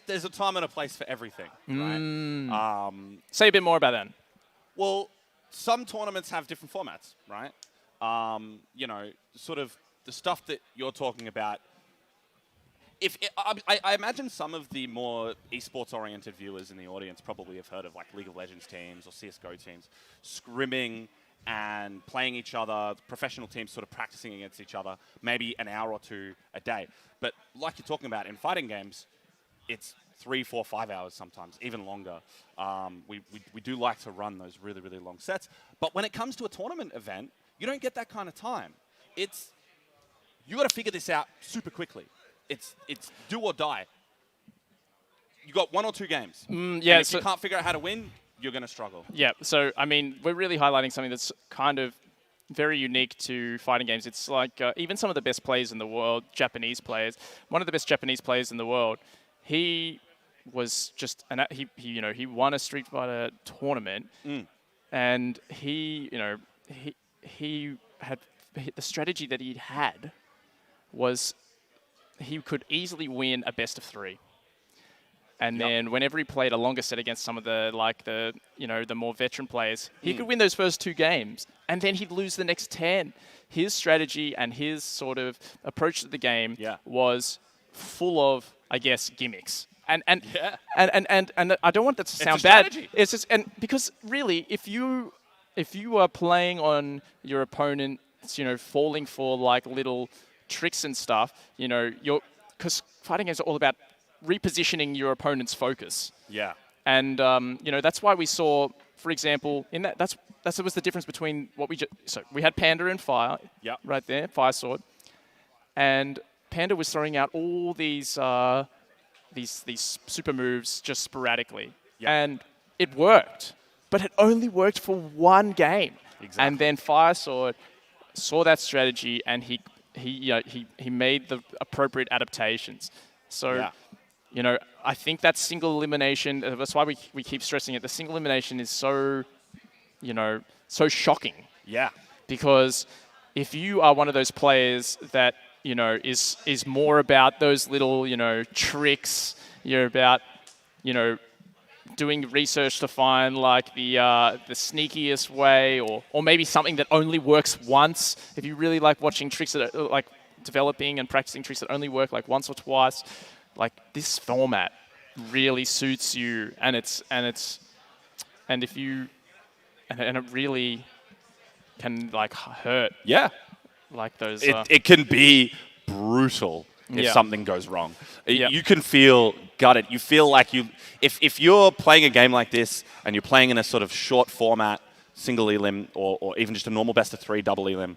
There's a time and a place for everything, right? Say a bit more about that. Well, some tournaments have different formats, right? Sort of the stuff that you're talking about. I imagine some of the more esports-oriented viewers in the audience probably have heard of like League of Legends teams or CSGO teams scrimming and playing each other, professional teams sort of practicing against each other, maybe an hour or 2 a day. But like you're talking about in fighting games, it's 3, 4, 5 hours sometimes, even longer. We do like to run those really, really long sets. But when it comes to a tournament event, you don't get that kind of time. You got to figure this out super quickly. It's do or die. you got 1 or 2 games. Yeah, And if so you can't figure out how to win, you're going to struggle. yeah, so I mean, we're really highlighting something that's kind of very unique to fighting games. It's like even some of the best players in the world, Japanese players. One of the best Japanese players in the world, he was just he won a Street Fighter tournament, and he had the strategy that he had was he could easily win a best of 3. And then whenever he played a longer set against some of the the more veteran players, he could win those first 2 games, and then he'd lose the next 10. His strategy and his sort of approach to the game was full of, I guess, gimmicks. And I don't want that to sound bad. It's just because really, if you are playing on your opponent, falling for like little tricks and stuff, because fighting games are all about repositioning your opponent's focus. Yeah. And that's why we saw, for example, in that was the difference between what so we had Panda and Fire, right there, Fire Sword, and Panda was throwing out all these super moves just sporadically, and it worked, but it only worked for 1 game. Exactly. And then Fire Sword saw that strategy, and he made the appropriate adaptations. So. I think that single elimination, that's why we keep stressing it. The single elimination is so shocking. Yeah. Because if you are one of those players that, is more about those little, tricks, you're about, doing research to find like the sneakiest way or maybe something that only works once. If you really like watching tricks that are like developing and practicing tricks that only work like once or twice, like this format really suits you, and it really can like hurt. Yeah, like those. It can be brutal if something goes wrong. You can feel gutted. You feel like if you're playing a game like this and you're playing in a sort of short format, single elim or even just a normal best of 3 double elim,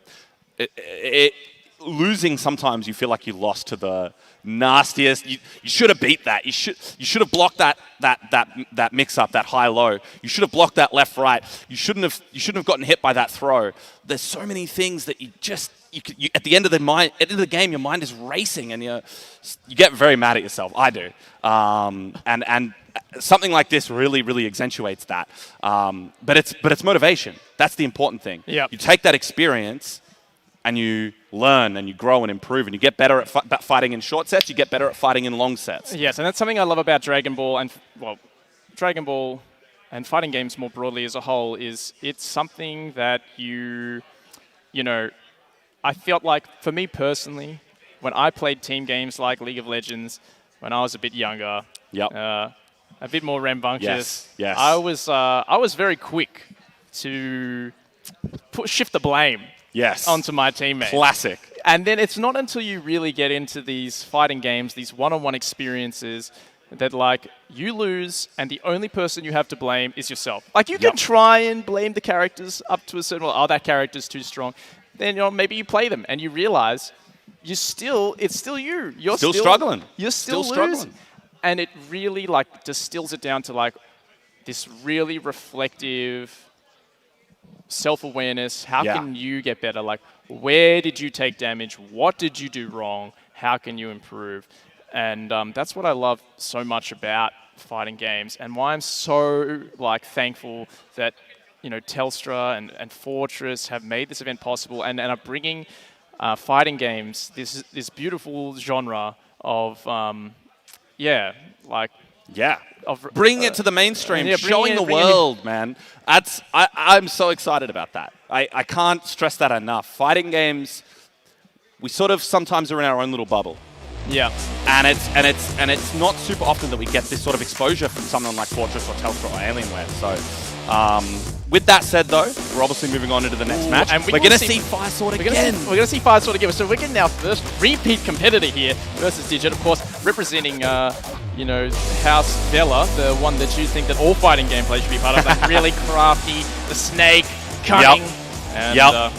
losing sometimes you feel like you lost to the nastiest. You should have beat that. You should have blocked that mix up, that high low. You should have blocked that left right. You shouldn't have gotten hit by that throw. There's so many things that you at the end of the game, your mind is racing and you get very mad at yourself. I do, and something like this really accentuates that. But it's motivation. That's the important thing. Yep. You take that experience and you learn and you grow and improve and you get better at fighting in short sets, you get better at fighting in long sets. Yes, and that's something I love about Dragon Ball Dragon Ball and fighting games more broadly as a whole is it's something that I felt like, for me personally, when I played team games like League of Legends, when I was a bit younger, a bit more rambunctious, yes. I was very quick to shift the blame onto my teammates. Classic. And then it's not until you really get into these fighting games, these one-on-one experiences, that like you lose and the only person you have to blame is yourself. Like you can try and blame the characters up to a certain level. Oh, that character's too strong. Then maybe you play them and you realize it's still you. You're still struggling. You're still struggling. And it really like distills it down to like this really reflective self-awareness. How can you get better? Like, where did you take damage? What did you do wrong? How can you improve? And that's what I love so much about fighting games, and why I'm so like thankful that Telstra and Fortress have made this event possible, and are bringing fighting games, this beautiful genre of bringing it to the mainstream, showing the world, man. I'm so excited about that. I can't stress that enough. Fighting games, we sort of sometimes are in our own little bubble. Yeah. And it's not super often that we get this sort of exposure from someone like Fortress or Telstra or Alienware. So, with that said, though, we're obviously moving on into the next match. And we're going to see Fire Sword again. We're going to see Fire Sword again. So we're getting our first repeat competitor here versus Digit, of course, representing, House Bella, the one that you think that all fighting gameplay should be part of. That really crafty, the snake, cunning. And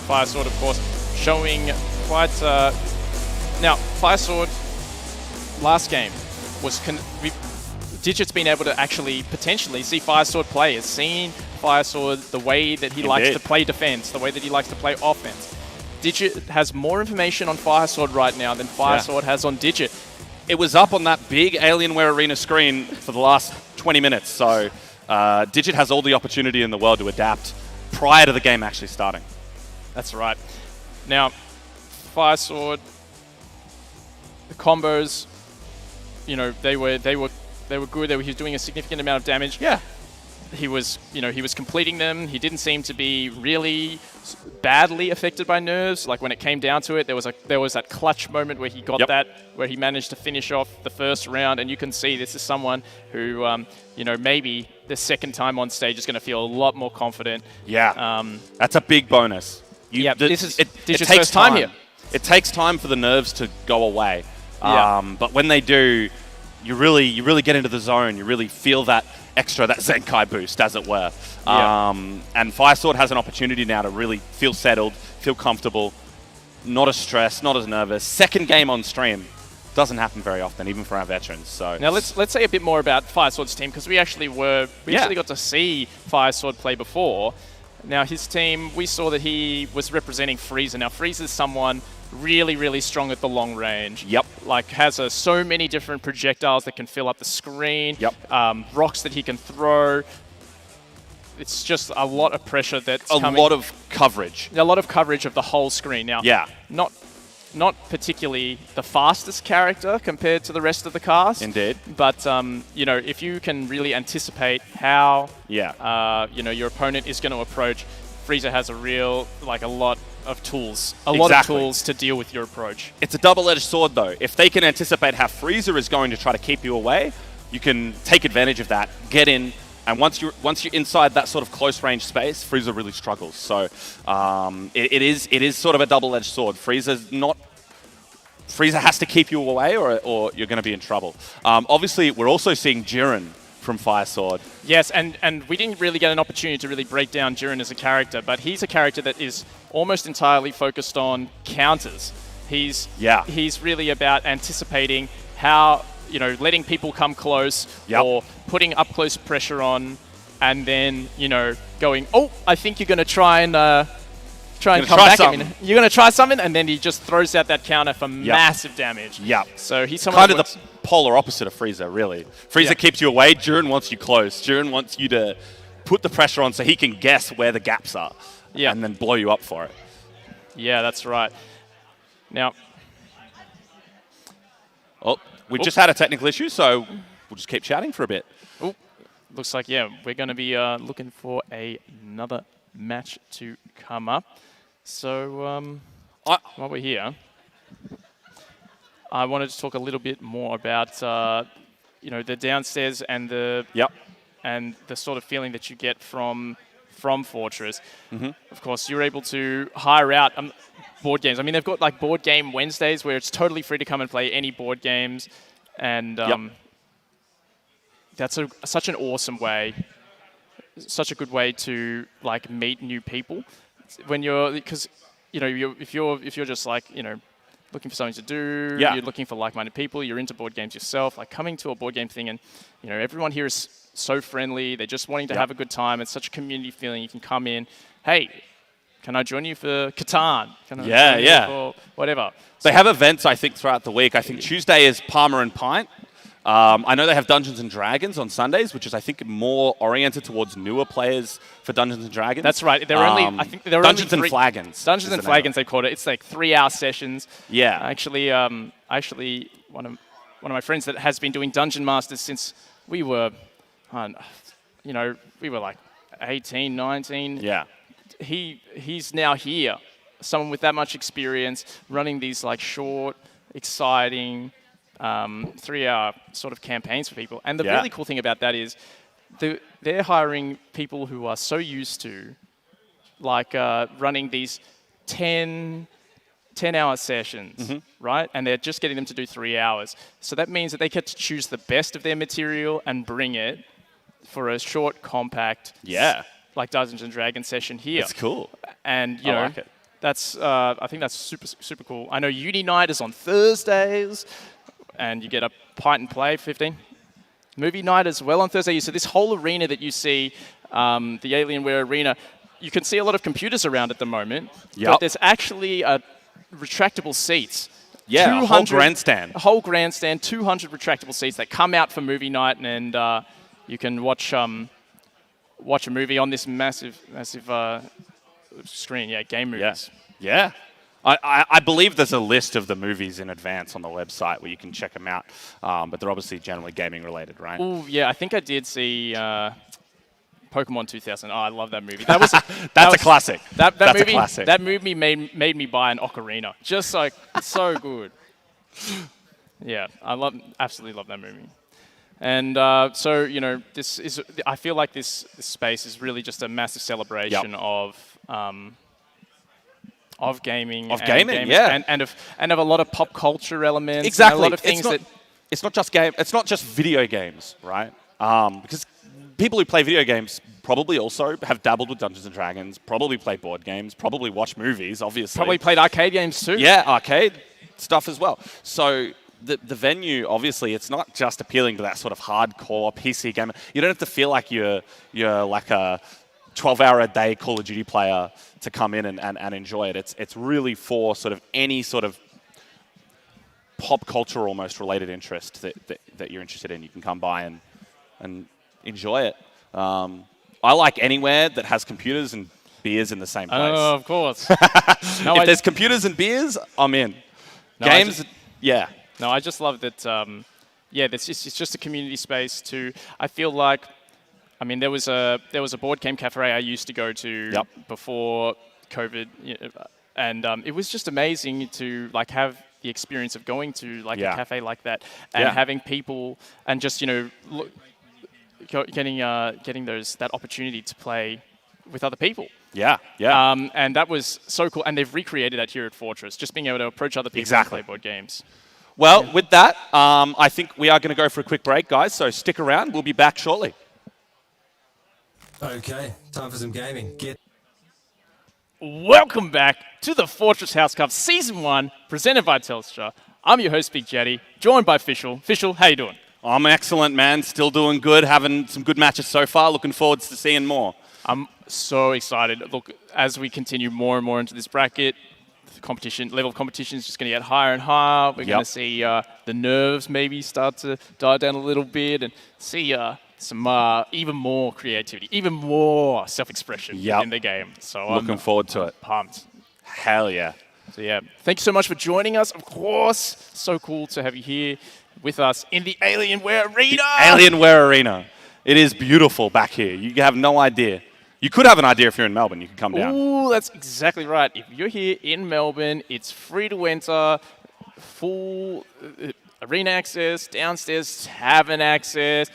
Fire Sword, of course, showing quite... Now, Fire Sword, last game, Digit's been able to actually potentially see FighterZ play. Has seen FighterZ the way that he likes to play defense, the way that he likes to play offense. Digit has more information on FighterZ right now than FighterZ has on Digit. It was up on that big Alienware Arena screen for the last 20 minutes, so Digit has all the opportunity in the world to adapt prior to the game actually starting. That's right. Now, FighterZ, the combos, you know, they were good. He was doing a significant amount of damage. Yeah. He was completing them. He didn't seem to be really badly affected by nerves. Like when it came down to it, there was that clutch moment where he got where he managed to finish off the first round. And you can see this is someone who, maybe the second time on stage is going to feel a lot more confident. Yeah. That's a big bonus. This is it takes first time here. It takes time for the nerves to go away. Yeah. But when they do, you really get into the zone. You really feel that Zenkai boost, as it were. And FighterZ has an opportunity now to really feel settled, feel comfortable, not as stressed, not as nervous. Second game on stream doesn't happen very often, even for our veterans. So now let's say a bit more about FighterZ's team, because we actually got to see FighterZ play before. Now his team, we saw that he was representing FighterZ. Now FighterZ is someone really, really strong at the long range. Yep. Like has so many different projectiles that can fill up the screen. Yep. Rocks that he can throw. It's just a lot of pressure that's coming. A lot of coverage. A lot of coverage of the whole screen. Now, not particularly the fastest character compared to the rest of the cast. Indeed. But, if you can really anticipate how, your opponent is going to approach, FighterZ has a lot of tools. A lot of tools to deal with your approach. It's a double-edged sword, though. If they can anticipate how FighterZ is going to try to keep you away, you can take advantage of that, get in, and once you're inside that sort of close-range space, FighterZ really struggles. So it is sort of a double-edged sword. FighterZ has to keep you away, or you're going to be in trouble. Obviously, we're also seeing Jiren from FighterZ. Yes, and we didn't really get an opportunity to really break down Jiren as a character, but he's a character that is almost entirely focused on counters. He's really about anticipating how, letting people come close or putting up close pressure on, and then, going, oh, I think you're going to try and come back at me. You're going to try something, and then he just throws out that counter for massive damage. Yeah. So he's someone kind of the polar opposite of FighterZ, really. FighterZ keeps you away. Jiren wants you close. Jiren wants you to put the pressure on so he can guess where the gaps are and then blow you up for it. Yeah, that's right. Now, we just had a technical issue, so we'll just keep chatting for a bit. Looks like, we're going to be looking for another match to come up. So, while we're here, I wanted to talk a little bit more about, the downstairs and the sort of feeling that you get from FighterZ. Mm-hmm. Of course, you're able to hire out board games. I mean, they've got like board game Wednesdays where it's totally free to come and play any board games, and that's such an awesome way, such a good way to like meet new people. When if you're just like looking for something to do, you're looking for like-minded people, you're into board games yourself, like coming to a board game thing, and everyone here is so friendly. They're just wanting to have a good time. It's such a community feeling. You can come in, hey, can I join you for Catan? Can I join you for whatever? They have events, I think, throughout the week. I think Tuesday is Palmer and Pint. I know they have Dungeons and Dragons on Sundays, which is, I think, more oriented towards newer players for Dungeons and Dragons. That's right. They're only Dungeons and Flagons. Dungeons and Flagons, they called it. It's like 3-hour sessions. Yeah. Actually, one of my friends that has been doing Dungeon Masters since we were, we were like 18, 19. Yeah. He's now here. Someone with that much experience running these like short, exciting 3-hour sort of campaigns for people. And the really cool thing about that is they're hiring people who are so used to like running these 10-hour sessions, right? And they're just getting them to do 3 hours. So that means that they get to choose the best of their material and bring it for a short, compact, like Dungeons and Dragons session here. It's cool. And I like it. That's I think that's super cool. I know Uni Night is on Thursdays, and you get up Pint and Play, 15. Movie night as well on Thursday. So this whole arena that you see, the Alienware Arena, you can see a lot of computers around at the moment. Yep. But there's actually retractable seats. Yeah, a whole grandstand. A whole grandstand, 200 retractable seats that come out for movie night, and you can watch a movie on this massive screen. Yeah, game movies. Yeah. I believe there's a list of the movies in advance on the website where you can check them out, but they're obviously generally gaming related, right? Oh, yeah, I think I did see Pokemon 2000. Oh, I love that movie. That was a classic. That's a classic. That movie made me buy an Ocarina. Just like so good. Yeah, absolutely love that movie. And so I feel like this space is really just a massive celebration of gaming, and of a lot of pop culture elements. Exactly. And a lot of things it's not just video games, right? Because people who play video games probably also have dabbled with Dungeons and Dragons, probably play board games, probably watch movies, obviously. Probably played arcade games too. Yeah, arcade stuff as well. So the venue, obviously, it's not just appealing to that sort of hardcore PC gamer. You don't have to feel like you're like a 12-hour-a-day Call of Duty player to come in and enjoy it. It's really for sort of any sort of pop culture almost related interest that you're interested in. You can come by and enjoy it. I like anywhere that has computers and beers in the same place. Oh, of course. If there's computers and beers, I'm in. Games, yeah. No, I just love that. It's just a community space too. I feel like, there was a board game cafe I used to go to before COVID, and it was just amazing to have the experience of going to a cafe like that and having people and just getting that opportunity to play with other people. Yeah. And that was so cool. And they've recreated that here at Fortress, just being able to approach other people and play board games. Well, with that, I think we are going to go for a quick break, guys. So stick around. We'll be back shortly. Okay, time for some gaming. Welcome back to the Fortress House Cup Season 1, presented by Telstra. I'm your host, Big Jetty, joined by Fischl. Fischl, how you doing? I'm excellent, man. Still doing good. Having some good matches so far. Looking forward to seeing more. I'm so excited. Look, as we continue more and more into this bracket, the level of competition is just going to get higher and higher. We're going to see the nerves maybe start to die down a little bit and see some even more creativity, even more self-expression in the game. So I'm looking forward to it. Pumped. Hell yeah. So thank you so much for joining us. Of course, so cool to have you here with us in the Alienware Arena. Alienware Arena. It is beautiful back here. You have no idea. You could have an idea if you're in Melbourne. You could come down. Ooh, that's exactly right. If you're here in Melbourne, it's free to enter, full arena access, downstairs tavern access,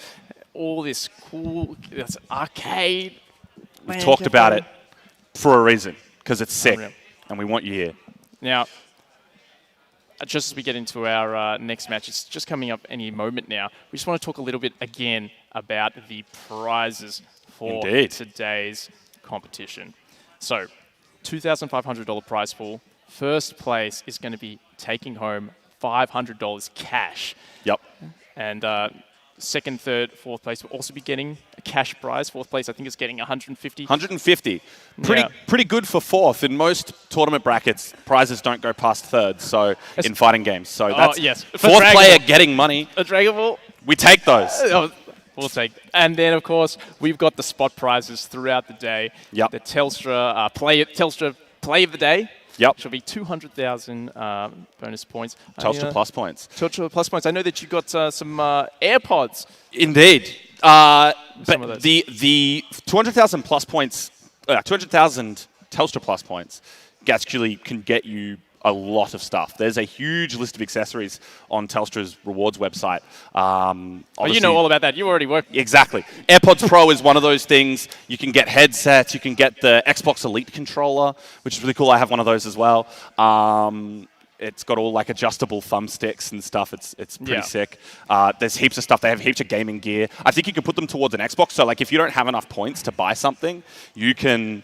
all this cool arcade. We've talked about it for a reason, because it's sick, and we want you here. Now, just as we get into our next match, it's just coming up any moment now. We just want to talk a little bit again about the prizes for today's competition. So, $2,500 prize pool. First place is going to be taking home $500 cash. Yep. And second, third, fourth place will also be getting a cash prize. Fourth place, I think, is getting $150. $150. Pretty good for fourth. In most tournament brackets, prizes don't go past third. So in fighting games, so that's fourth player getting money. A Dragon Ball. We take those. We'll take. And then, of course, we've got the spot prizes throughout the day. Yep. The Telstra Play of the Day. Yep. Which will be 200,000 bonus points. Telstra Plus points. Telstra Plus points. I know that you got some AirPods. Indeed. But the 200,000 plus points, 200,000 Telstra Plus points actually can get you a lot of stuff. There's a huge list of accessories on Telstra's rewards website. You know all about that. You already work. Exactly. AirPods Pro is one of those things. You can get headsets. You can get the Xbox Elite controller, which is really cool. I have one of those as well. It's got all adjustable thumbsticks and stuff. It's pretty sick. There's heaps of stuff. They have heaps of gaming gear. I think you can put them towards an Xbox. So if you don't have enough points to buy something, you can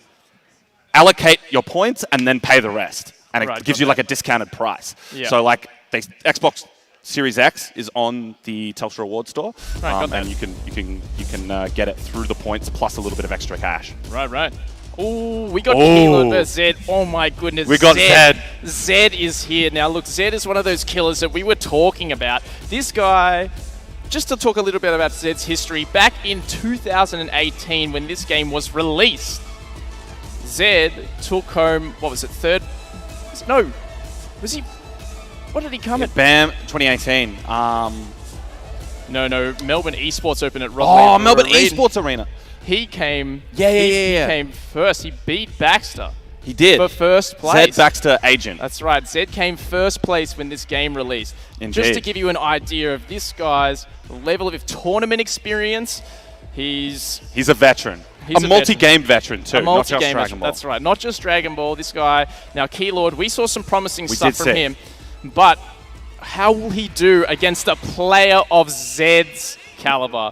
allocate your points and then pay the rest. And it gives you a discounted price. Yeah. So the Xbox Series X is on the Telstra Reward Store, Right, and you can get it through the points plus a little bit of extra cash. Right. Oh, we got Kilo versus Zed. Oh my goodness. We got Zed. Zed is here. Now look, Zed is one of those killers that we were talking about. This guy, just to talk a little bit about Zed's history, back in 2018 when this game was released, Zed took home, what was it, third? No. Was he? What did he come at? BAM 2018. No, Melbourne Esports Open at Rockley. Oh, Melbourne Esports Arena. He came. Yeah. He came first. He beat Baxter. He did. For first place. Zed Baxter Agent. That's right. Zed came first place when this game released. Indeed. Just to give you an idea of this guy's level of tournament experience, he's a veteran. He's a multi-game veteran too, not just Dragon veteran. Ball. That's right. Not just Dragon Ball. This guy. Now, Keylord, we saw some promising stuff from see. him, but how will he do against a player of Zed's caliber?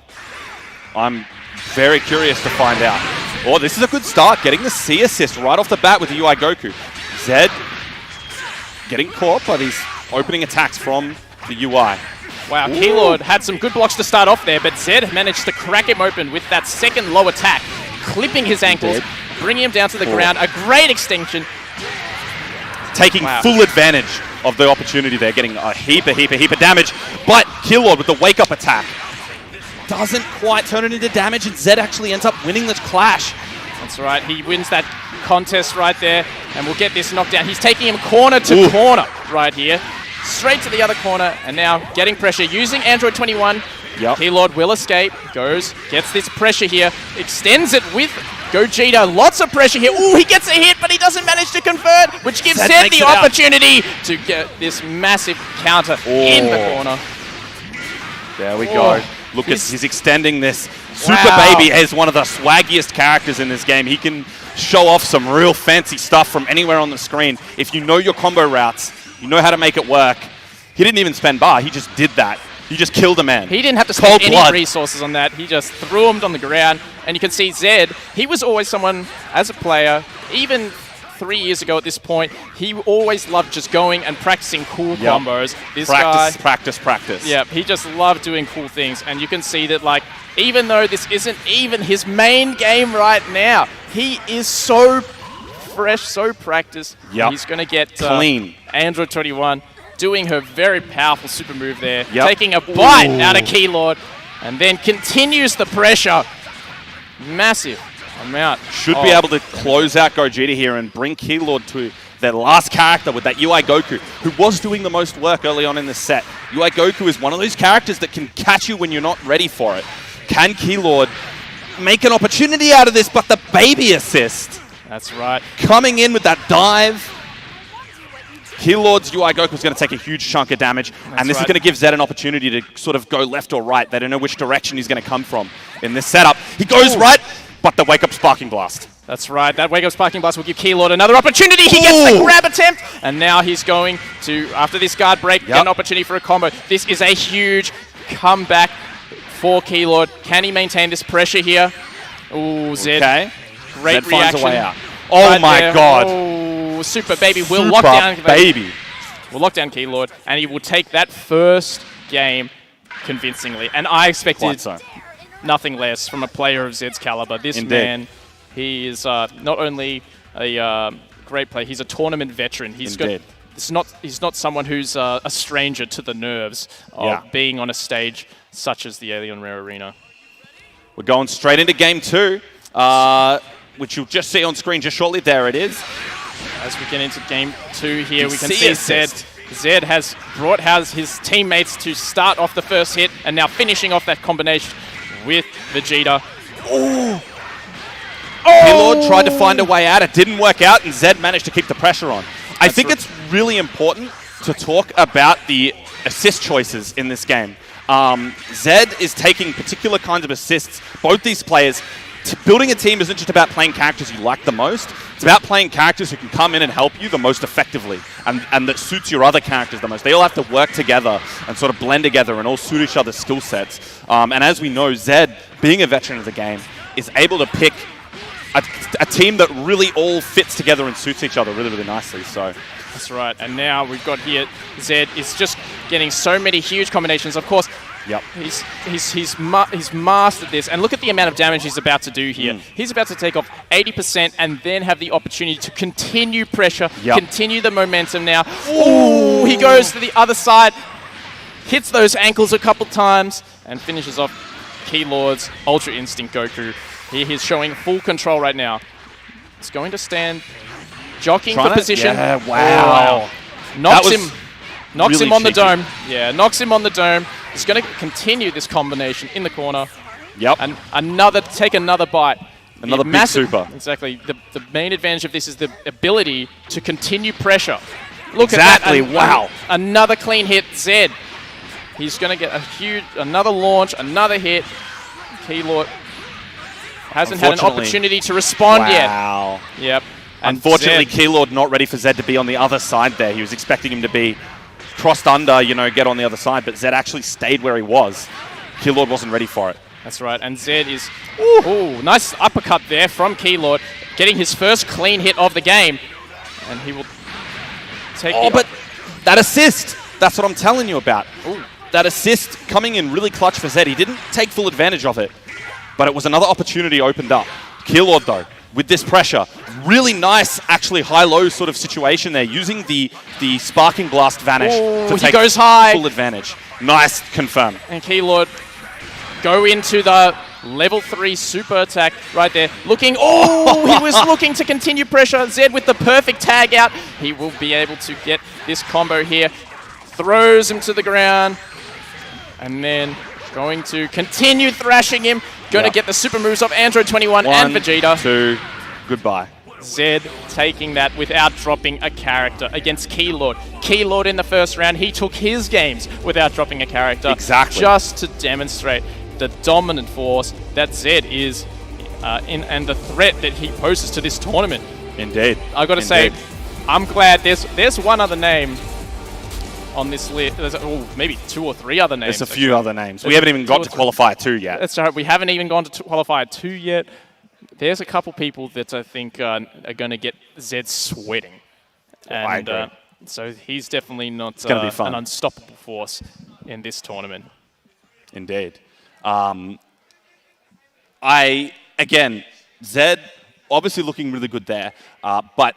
I'm very curious to find out. Oh, this is a good start, getting the C assist right off the bat with the UI Goku. Zed getting caught by these opening attacks from the UI. Wow, Keylord had some good blocks to start off there, but Zed managed to crack him open with that second low attack, clipping his ankles, bringing him down to the ground. A great extension. Taking full advantage of the opportunity there, getting a heap of damage. But Keylord with the wake-up attack doesn't quite turn it into damage, and Zed actually ends up winning this clash. That's right. He wins that contest right there, and we'll get this knockdown. He's taking him corner to corner right here. Straight to the other corner, and now getting pressure using Android 21. Yep. Keylord will escape, gets this pressure here, extends it with Gogeta. Lots of pressure here. Ooh, he gets a hit, but he doesn't manage to convert, which gives Zed the opportunity to get this massive counter in the corner. There we go. Look, he's extending this. Super Baby is one of the swaggiest characters in this game. He can show off some real fancy stuff from anywhere on the screen. If you know your combo routes, you know how to make it work. He didn't even spend bar. He just did that. He just killed a man. He didn't have to spend any resources on that. He just threw him on the ground. And you can see Zed, he was always someone, as a player, even 3 years ago at this point, he always loved just going and practicing cool combos. This guy, practice. Yeah, he just loved doing cool things. And you can see that, like, even though this isn't even his main game right now, he is so fresh, so practiced. Yep. He's going to get clean. Android 21 doing her very powerful super move there, taking a bite out of Keylord, and then continues the pressure. Massive amount. Should be able to close out Gogeta here and bring Keylord to their last character with that UI Goku, who was doing the most work early on in the set. UI Goku is one of those characters that can catch you when you're not ready for it. Can Keylord make an opportunity out of this, but the baby assist? That's right. Coming in with that dive. Keylord's UI Goku is going to take a huge chunk of damage, and this is going to give Zed an opportunity to sort of go left or right. They don't know which direction he's going to come from in this setup. He goes right, but the wake-up Sparking Blast. That's right. That wake-up Sparking Blast will give Keylord another opportunity. He gets the grab attempt, and now he's going to, after this guard break, get an opportunity for a combo. This is a huge comeback for Keylord. Can he maintain this pressure here? Ooh, Zed. Okay. Great Zed reaction. finds a way out. Oh my god. Oh, Super Baby will lock down. Will lock down Keylord, and he will take that first game convincingly. And I expected nothing less from a player of Zed's caliber. This man, he is not only a great player, he's a tournament veteran. He's not someone who's a stranger to the nerves of being on a stage such as the Alien Rare Arena. We're going straight into game 2, which you'll just see on screen just shortly. There it is. As we get into game 2 here, we can see Zed has brought his teammates to start off the first hit, and now finishing off that combination with Vegeta. Keylord tried to find a way out. It didn't work out, and Zed managed to keep the pressure on. I think it's really important to talk about the assist choices in this game. Zed is taking particular kinds of assists. Both these players, building a team isn't just about playing characters you like the most. It's about playing characters who can come in and help you the most effectively, and that suits your other characters the most. They all have to work together and sort of blend together and all suit each other's skill sets. And as we know, Zed, being a veteran of the game, is able to pick a team that really all fits together and suits each other really, really nicely. So that's right. And now we've got here, Zed is just getting so many huge combinations. Of course, yep. He's mastered this. And look at the amount of damage he's about to do here. He's about to take off 80% and then have the opportunity to continue pressure, continue the momentum now. Ooh, he goes to the other side, hits those ankles a couple times, and finishes off Keylord's Ultra Instinct Goku. He's showing full control right now. He's going to stand, jockeying for position. Yeah, wow. Knocks him on the dome. Yeah, knocks him on the dome. He's going to continue this combination in the corner. Yep. And take another bite. Another big super. Exactly. The main advantage of this is the ability to continue pressure. Look exactly. at that. Wow. Another clean hit, Zed. He's going to get another launch, another hit. Keylord hasn't had an opportunity to respond yet. Wow. Yep. And unfortunately, Keylord not ready for Zed to be on the other side there. He was expecting him to be crossed under, get on the other side, but Zed actually stayed where he was. Keylord wasn't ready for it. That's right, and Zed is... Ooh, nice uppercut there from Keylord, getting his first clean hit of the game. And he will take... Oh, but that assist! That's what I'm telling you about. Ooh. That assist coming in really clutch for Zed. He didn't take full advantage of it, but it was another opportunity opened up. Keylord, though, with this pressure, really nice, actually high-low sort of situation there, using the Sparking Blast Vanish to take goes high. Full advantage. Nice confirm. And Keylord go into the level 3 super attack right there. Looking, he was looking to continue pressure. Zed with the perfect tag out. He will be able to get this combo here. Throws him to the ground. And then going to continue thrashing him. Going to get the super moves of Android 21 and Vegeta. 1, 2, goodbye. Zed taking that without dropping a character against Keylord. Keylord in the first round, he took his games without dropping a character. Exactly. Just to demonstrate the dominant force that Zed is and the threat that he poses to this tournament. Indeed. I've got to say, I'm glad there's one other name on this list. There's maybe 2 or 3 other names. There's a few other names. We haven't even got to Qualifier 2 yet. That's right. We haven't even gone to Qualifier 2 yet. There's a couple people that I think are going to get Zed sweating. And, I agree. So he's definitely not an unstoppable force in this tournament. Indeed. Again, Zed obviously looking really good there, but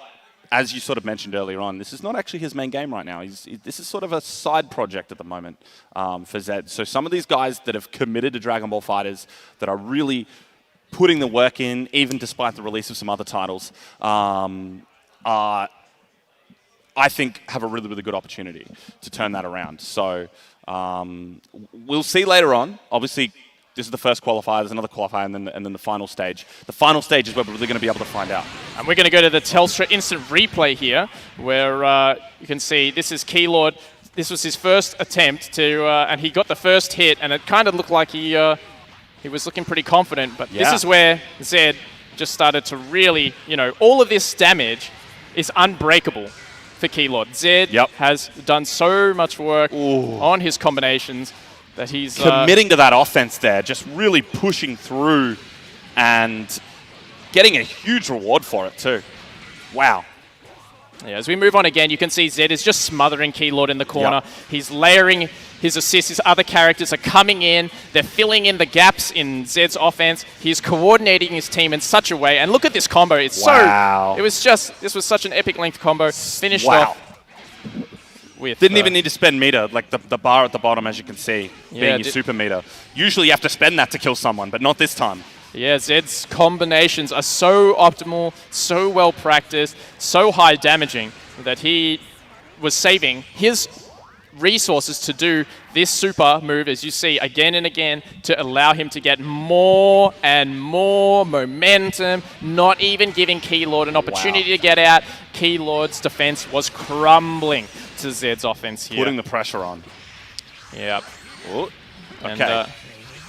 as you sort of mentioned earlier on, this is not actually his main game right now. This is sort of a side project at the moment for Zed. So some of these guys that have committed to Dragon Ball FighterZ, that are really putting the work in, even despite the release of some other titles, I think have a really, really good opportunity to turn that around. So we'll see later on. Obviously, this is the first qualifier. There's another qualifier, and then the final stage. The final stage is where we're really going to be able to find out. And we're going to go to the Telstra instant replay here, where you can see this is Keylord. This was his first attempt to, and he got the first hit, and it kind of looked like he was looking pretty confident. But this is where Zed just started to really, all of this damage is unbreakable for Keylord. Zed has done so much work on his combinations that he's committing to that offense there, just really pushing through and getting a huge reward for it too. Wow. Yeah, as we move on again, you can see Zed is just smothering Keylord in the corner. He's layering his assists. His other characters are coming in. They're filling in the gaps in Zed's offense. He's coordinating his team in such a way. And look at this combo. It's this was such an epic length combo. Finished off with... Didn't even need to spend meter, like the bar at the bottom, as you can see, being your super meter. Usually you have to spend that to kill someone, but not this time. Yeah, Zed's combinations are so optimal, so well practiced, so high damaging that he was saving his resources to do this super move, as you see again and again, to allow him to get more and more momentum, not even giving Keylord an opportunity to get out. Keylord's defense was crumbling to Zed's offense here. Putting the pressure on. Yeah. Ooh, okay.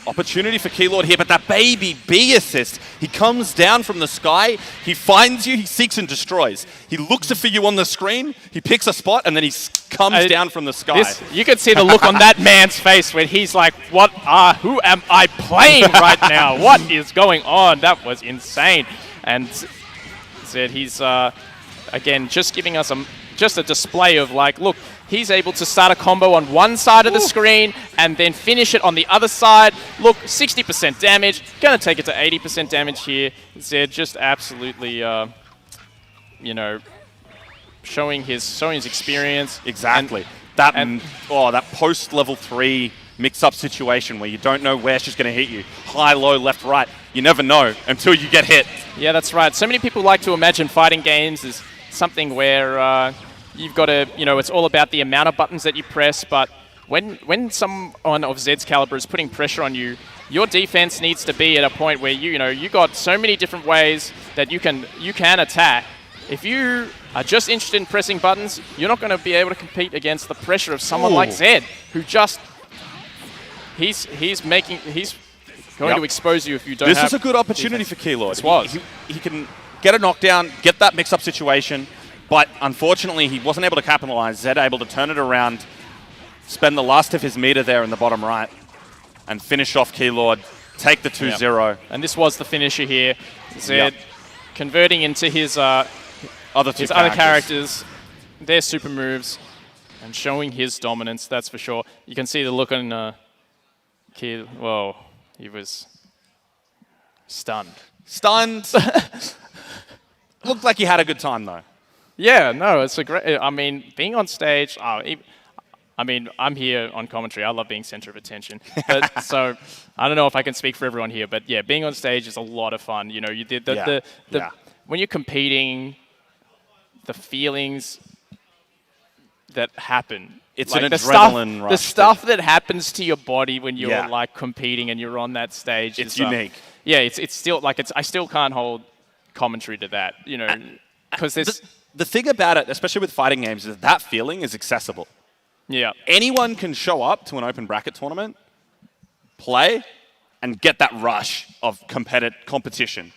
Opportunity for Keylord here, but that baby B assist. He comes down from the sky, he finds you, he seeks and destroys. He looks for you on the screen, he picks a spot, and then he comes down from the sky. You can see the look on that man's face when he's like, who am I playing right now? What is going on? That was insane. And said he's, again, just giving us just a display of like, look, he's able to start a combo on one side of the screen and then finish it on the other side. Look, 60% damage. Going to take it to 80% damage here. Zed just absolutely, you know, showing his experience. Exactly. That post level 3 mix-up situation where you don't know where she's going to hit you. High, low, left, right. You never know until you get hit. Yeah, that's right. So many people like to imagine fighting games as something where you've got to, you know, it's all about the amount of buttons that you press, but when someone of Zed's caliber is putting pressure on you, your defense needs to be at a point where you got so many different ways that you can attack. If you are just interested in pressing buttons, you're not going to be able to compete against the pressure of someone like Zed, who just he's going to expose you if you don't. This is a good opportunity for Keylord. He can get a knockdown, get that mix-up situation. But unfortunately, he wasn't able to capitalize. Zed able to turn it around, spend the last of his meter there in the bottom right, and finish off Keylord, take the 2-0. Yep. And this was the finisher here. Zed converting into his other characters, their super moves, and showing his dominance, that's for sure. You can see the look on Keel. Whoa, he was stunned. Stunned. Looked like he had a good time, though. Yeah, no, it's a great. I mean, being on stage. I mean, I'm here on commentary. I love being center of attention. But, so I don't know if I can speak for everyone here, but yeah, being on stage is a lot of fun. You know, you did when you're competing, the feelings that happen. It's like an adrenaline rush. The stuff that happens to your body when you're like competing and you're on that stage. It's unique. Yeah, it's still like I still can't hold commentary to that. You know, because there's. The thing about it, especially with fighting games, is that feeling is accessible. Yeah. Anyone can show up to an open bracket tournament, play, and get that rush of competition.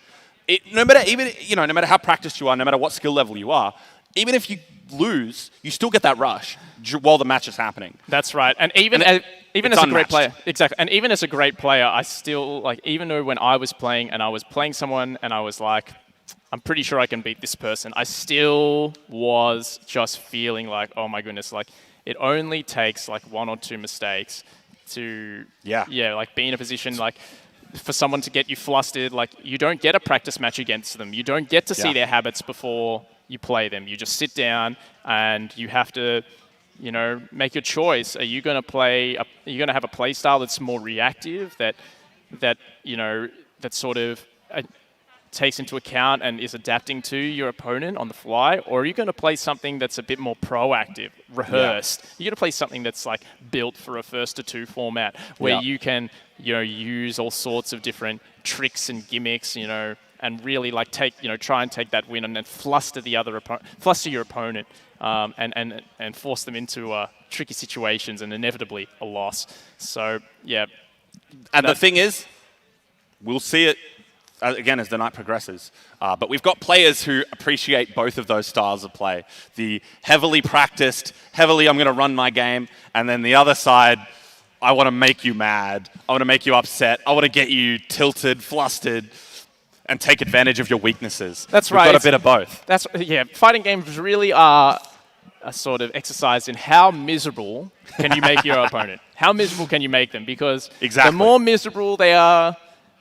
No matter how practiced you are, no matter what skill level you are, even if you lose, you still get that rush while the match is happening. That's right. And even as a great player, exactly. And even as a great player, I still like, even though when I was playing and I was playing someone and I was like, I'm pretty sure I can beat this person, I still was just feeling like, oh my goodness, like it only takes like 1 or 2 mistakes to like be in a position like for someone to get you flustered. Like you don't get a practice match against them. You don't get to see their habits before you play them. You just sit down and you have to, you know, make your choice. Are you going to have a play style that's more reactive, that you know, that sort of takes into account and is adapting to your opponent on the fly, or are you going to play something that's a bit more proactive, rehearsed? You're going to play something that's like built for a 1-2 format where you can, you know, use all sorts of different tricks and gimmicks, you know, and really like try and take that win and then fluster your opponent, and force them into tricky situations and inevitably a loss. So yeah, and the thing is, we'll see it again as the night progresses. But we've got players who appreciate both of those styles of play. The heavily practiced, I'm going to run my game, and then the other side, I want to make you mad. I want to make you upset. I want to get you tilted, flustered, and take advantage of your weaknesses. That's right. We've got a bit of both. Fighting games really are a sort of exercise in how miserable can you make your opponent. How miserable can you make them? Because the more miserable they are,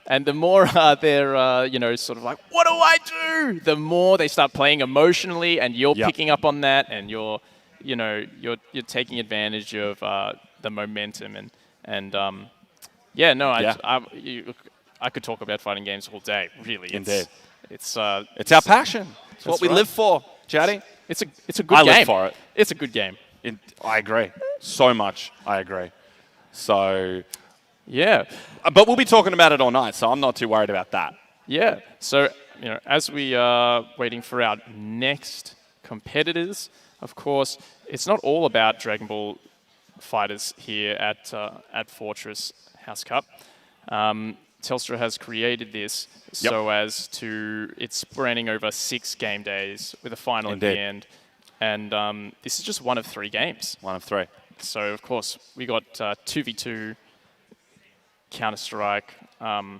and the more they're, you know, sort of like, what do I do? The more they start playing emotionally, and you're picking up on that, and you're taking advantage of the momentum, I could talk about fighting games all day. Really, indeed, it's our passion. It's what we live for, Chatty. It's a good game. I live for it. It's a good game. I agree so much. I agree. So. Yeah. But we'll be talking about it all night, so I'm not too worried about that. Yeah. So, you know, as we are waiting for our next competitors, of course, it's not all about Dragon Ball FighterZ here at FighterZ House Cup. Telstra has created this so as to, it's spreading over 6 game days with a final at the end. And this is just one of 3 games. One of 3. So, of course, we got 2v2, Counter-Strike, and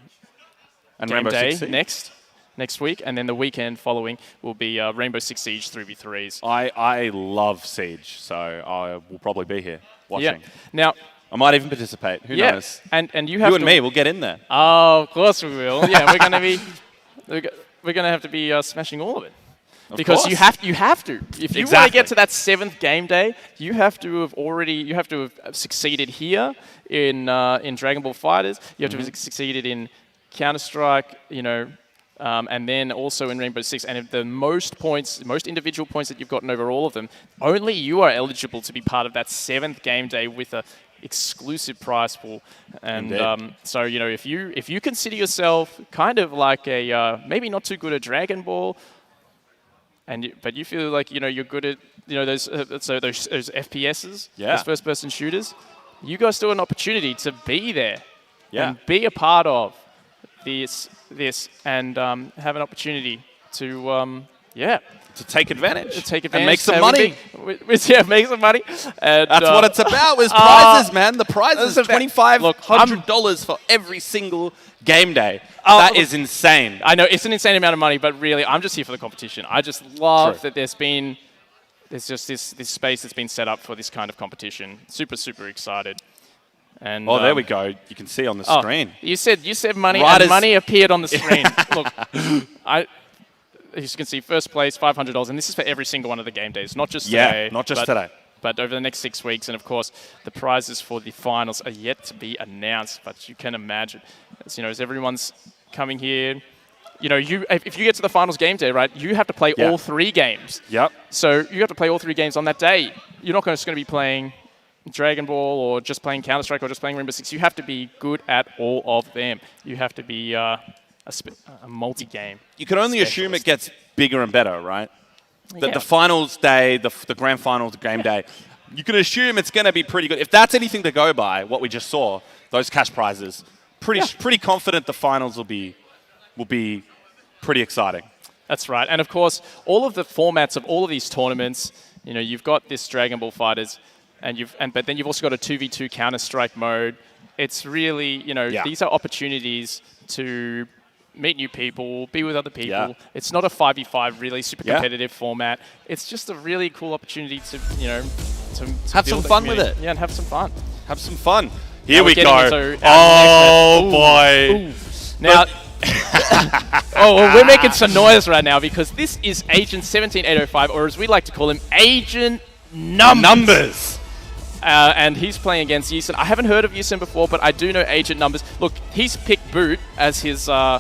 Game Rainbow Day Six Siege. next week. And then the weekend following will be Rainbow Six Siege 3v3s. I love Siege, so I will probably be here watching. Yeah. Now, I might even participate. Who knows? And you have you and me, we'll get in there. Oh, of course we will. Yeah, we're gonna have to be smashing all of it. Because you have to. If you want to get to that 7th game day, you have to have succeeded here in Dragon Ball FighterZ. You have to have succeeded in Counter-Strike, and then also in Rainbow Six. And if the most individual points that you've gotten over all of them, only you are eligible to be part of that 7th game day with a exclusive prize pool. And so if you consider yourself kind of like a maybe not too good at Dragon Ball, but you feel like you're good at those FPSs, those first-person shooters, you guys still have an opportunity to be there and be a part of this and have an opportunity to take advantage. And make some money. Make some money. And, that's what it's about. Is prizes, man. The prizes are $2,500 for every single game day. That is insane. I know it's an insane amount of money, but really, I'm just here for the competition. I just love that there's just this space that's been set up for this kind of competition. Super, super excited. And there we go. You can see on the screen. You said money, and money appeared on the screen. Look, as you can see, first place, $500, and this is for every single one of the game days, not just today. Not just today. But over the next 6 weeks, and of course, the prizes for the finals are yet to be announced. But you can imagine, as everyone's coming here, if you get to the finals game day, right, you have to play all 3 games. Yep. So you have to play all 3 games on that day. You're not just going to be playing Dragon Ball or just playing Counter-Strike or just playing Rainbow Six. You have to be good at all of them. You have to be a multi-game. You can only assume it gets bigger and better, right? The finals day, the grand finals game day, you can assume it's going to be pretty good. If that's anything to go by, what we just saw, those cash prizes, pretty confident the finals will be pretty exciting. That's right. And of course, all of the formats of all of these tournaments, you've got this Dragon Ball FighterZ, but then you've also got a 2v2 Counter-Strike mode. It's really, these are opportunities to meet new people, be with other people. Yeah. It's not a 5v5 really super competitive format. It's just a really cool opportunity to have some fun with it. Yeah, and have some fun. Have some fun. Here we go. Oh boy. Ooh. Now, we're making some noise right now because this is Agent 17805, or as we like to call him, Agent Numbers. And he's playing against Yeeson. I haven't heard of Yeeson before, but I do know Agent Numbers. Look, he's picked Boot as his house,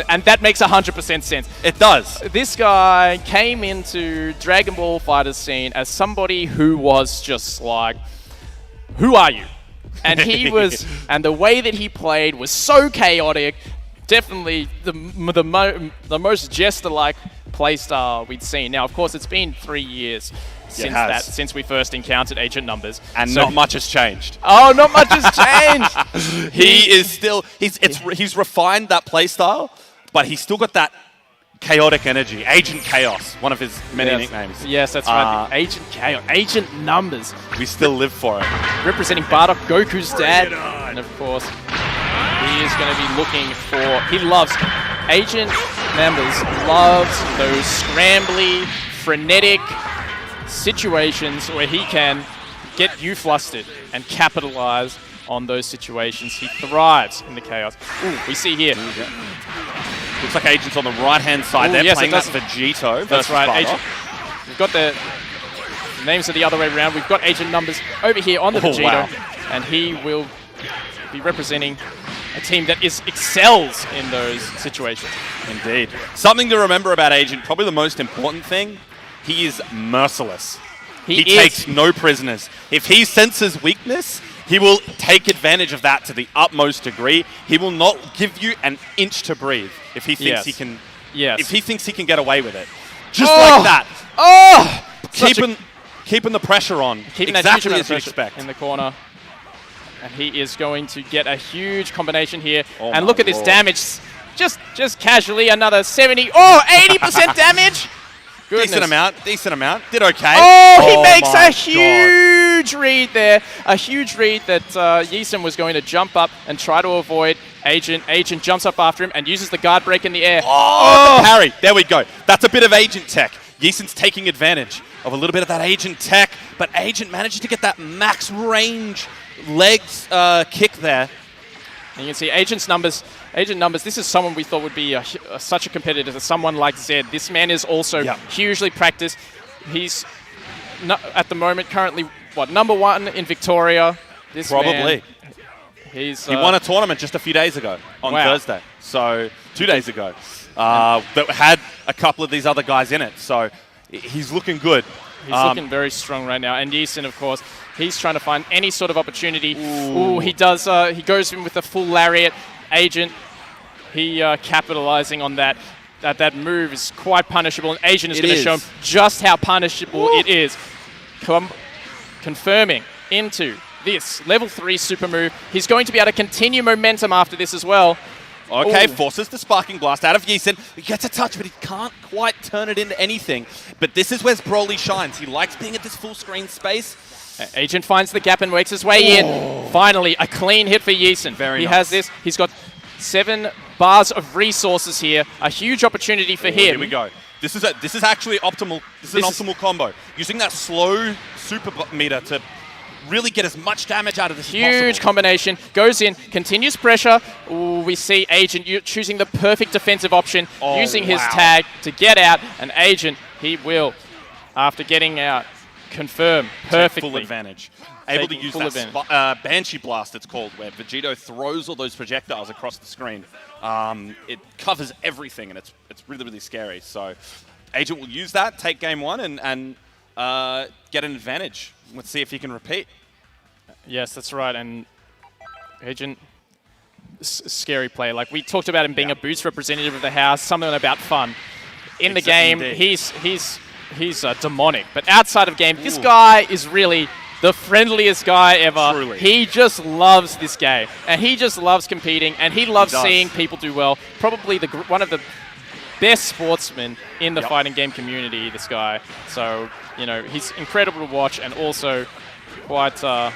and that makes 100% sense. It does. This guy came into Dragon Ball FighterZ scene as somebody who was just like, who are you? And he was, and the way that he played was so chaotic. Definitely the most Jester-like playstyle we'd seen. Now, of course, it's been 3 years since we first encountered Agent Numbers, and so not much has changed. Oh, not much has changed. He is still he's refined that playstyle, but he's still got that chaotic energy. Agent Chaos, one of his many nicknames. Yes, that's right. Agent Chaos, Agent Numbers. We still live for it. Representing Bardock, Goku's dad, and of course, he is going to be looking for. He loves Agent Numbers. Loves those scrambly, frenetic situations where he can get you flustered and capitalize on those situations. He thrives in the chaos. Ooh, we see here. Looks like Agent's on the right-hand side. They're playing that Vegito. That's right. Agent. We've got the names are the other way around. We've got Agent Numbers over here on the Vegito, and he will be representing a team that excels in those situations. Indeed. Something to remember about Agent, probably the most important thing, he is merciless. He takes no prisoners. If he senses weakness, he will take advantage of that to the utmost degree. He will not give you an inch to breathe if he thinks he can. Yes. If he thinks he can get away with it, just like that. Oh, keeping the pressure on, keeping exactly that as you expect in the corner. And he is going to get a huge combination here. Oh and my look at this lord. damage. Just casually, another 70. Oh, 80% damage! Goodness. Decent amount. Did okay. Oh, he makes my a huge read there. A huge read that Yeeson was going to jump up and try to avoid. Agent jumps up after him and uses the guard break in the air. Oh, the parry. There we go. That's a bit of Agent tech. Yeeson's taking advantage of a little bit of that Agent tech, but Agent managed to get that max range legs kick there. And you can see Agent numbers. This is someone we thought would be such a competitor to someone like Zed. This man is also hugely practiced. He's at the moment currently number 1 in Victoria. This Probably. Man, he won a tournament just a few days ago on Thursday. So 2 days ago. That had a couple of these other guys in it. So he's looking good. He's looking very strong right now. And Yeeson, of course, he's trying to find any sort of opportunity. Ooh, he does. He goes in with a full lariat. Agent, he capitalizing on that. That move is quite punishable. And Agent is going to show him just how punishable it is. Confirming into this level 3 super move. He's going to be able to continue momentum after this as well. Okay, Ooh. forces the Sparking Blast out of Yeeson. He gets a touch, but he can't quite turn it into anything. But this is where Broly shines. He likes being at this full screen space. Agent finds the gap and works his way in. Finally, a clean hit for Yeeson. Very nice. He has this. He's got 7 bars of resources here. A huge opportunity for him. Here we go. This is actually optimal. This is an optimal combo. Using that slow super meter to really get as much damage out of this as possible. Huge combination. Goes in, continues pressure. Ooh, we see Agent choosing the perfect defensive option, using his tag to get out. And Agent, he will, after getting out, confirm perfectly. Take full advantage. Able to use that Banshee Blast, it's called, where Vegito throws all those projectiles across the screen. It covers everything, and it's really, really scary. So Agent will use that, take game 1, and get an advantage. Let's see if he can repeat. Yes, that's right. And Agent, scary player. Like we talked about him being a boost representative of the house, something about fun. In the game, he's demonic. But outside of game, this guy is really the friendliest guy ever. Truly. He just loves this game. And he just loves competing. And he loves seeing people do well. Probably one of the best sportsmen in the fighting game community, this guy. So, you know, he's incredible to watch and also quite a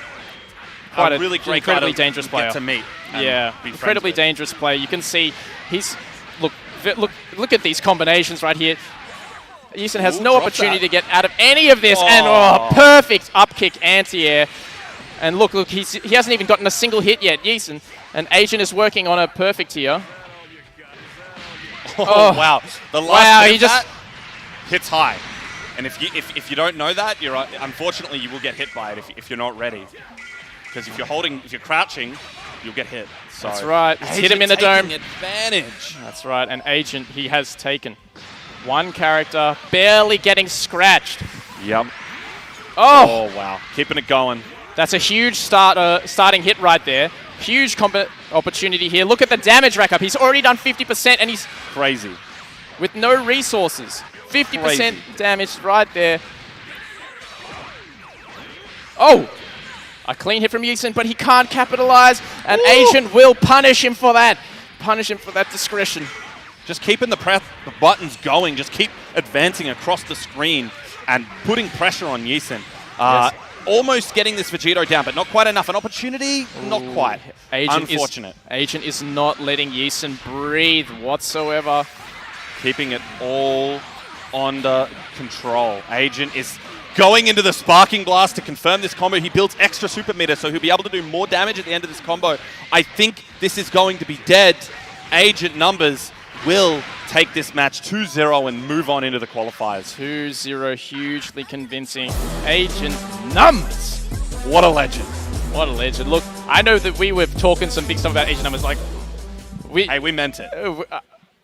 really great incredibly dangerous player. Get to meet. Yeah, incredibly dangerous player. You can see he's look at these combinations right here. Yeeson has no opportunity to get out of any of this, and perfect up kick anti-air. And look, he hasn't even gotten a single hit yet, Yeeson. And Agent is working on a perfect here. Oh, wow. The last he just hits high. And if you don't know that, unfortunately you will get hit by it if you're not ready. Because if you're crouching, you'll get hit. So that's right. It's hit him in the dome. Advantage. That's right. And Agent, he has taken one character, barely getting scratched. Yep. Oh wow. Keeping it going. That's a huge starting hit right there. Huge opportunity here. Look at the damage rack up. He's already done 50% and he's crazy. With no resources. 50% damage right there. Oh! A clean hit from Yeeson, but he can't capitalize. And Agent will punish him for that. Punish him for that discretion. Just keeping the buttons going. Just keep advancing across the screen and putting pressure on Yeeson. Almost getting this Vegito down, but not quite enough. An opportunity, not quite. Unfortunate. Agent is not letting Yeeson breathe whatsoever. Keeping it all under control. Agent is going into the Sparking Blast to confirm this combo. He builds extra super meter, so he'll be able to do more damage at the end of this combo. I think this is going to be dead. Agent numbers will take this match 2-0 and move on into the qualifiers. 2-0, hugely convincing. Agent numbers. What a legend. What a legend. Look, I know that we were talking some big stuff about Agent numbers. Like, we meant it.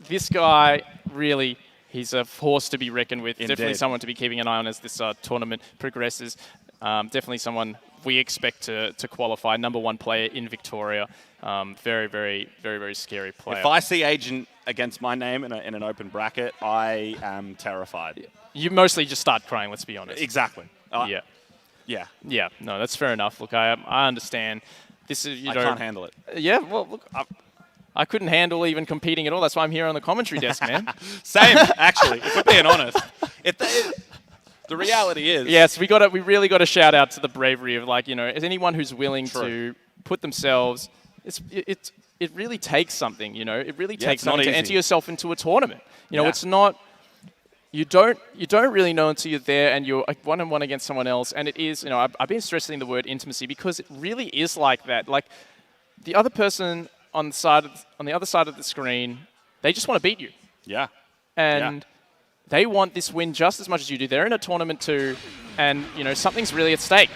This guy, really, he's a force to be reckoned with. Indeed. Definitely someone to be keeping an eye on as this tournament progresses. Definitely someone we expect to qualify. #1 player in Victoria. Very, very, very, very scary player. If I see Agent against my name in an open bracket, I am terrified. You mostly just start crying, let's be honest. Exactly. Yeah. No, that's fair enough. Look, I understand. this is, I can't handle it. Yeah, well, look, I couldn't handle even competing at all. That's why I'm here on the commentary desk, man. Same, actually, if we're being honest. The reality is... Yes, we really got to shout out to the bravery of, like, as anyone who's willing to put themselves... It really takes something, It really takes something to enter yourself into a tournament. It's not... You don't really know until you're there and you're one-on-one against someone else. And it is, I've been stressing the word intimacy because it really is like that. Like, the other person on the other side of the screen, they just want to beat you. Yeah. And they want this win just as much as you do. They're in a tournament too, and something's really at stake.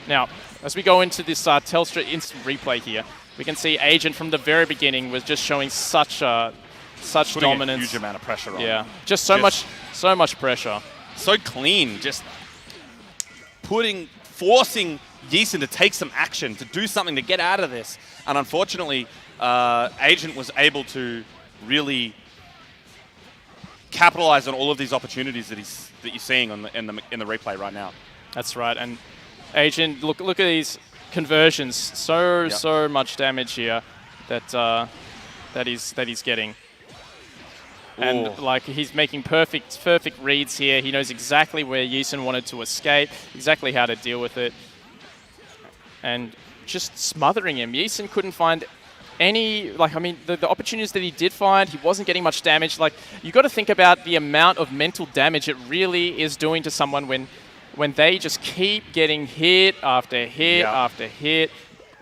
Now, as we go into this Telstra instant replay here, we can see Agent from the very beginning was just showing such Putting dominance. A huge amount of pressure on. Yeah, just so much pressure. So clean, just forcing Yeeson to take some action, to do something, to get out of this. And unfortunately, Agent was able to really capitalize on all of these opportunities that you're seeing in the replay right now. That's right. And Agent, look at these conversions. So much damage here that he's getting. And like he's making perfect reads here. He knows exactly where Yeeson wanted to escape, exactly how to deal with it, and just smothering him. Yeeson couldn't find any, the opportunities that he did find, he wasn't getting much damage. Like, you got to think about the amount of mental damage it really is doing to someone when they just keep getting hit after hit after hit.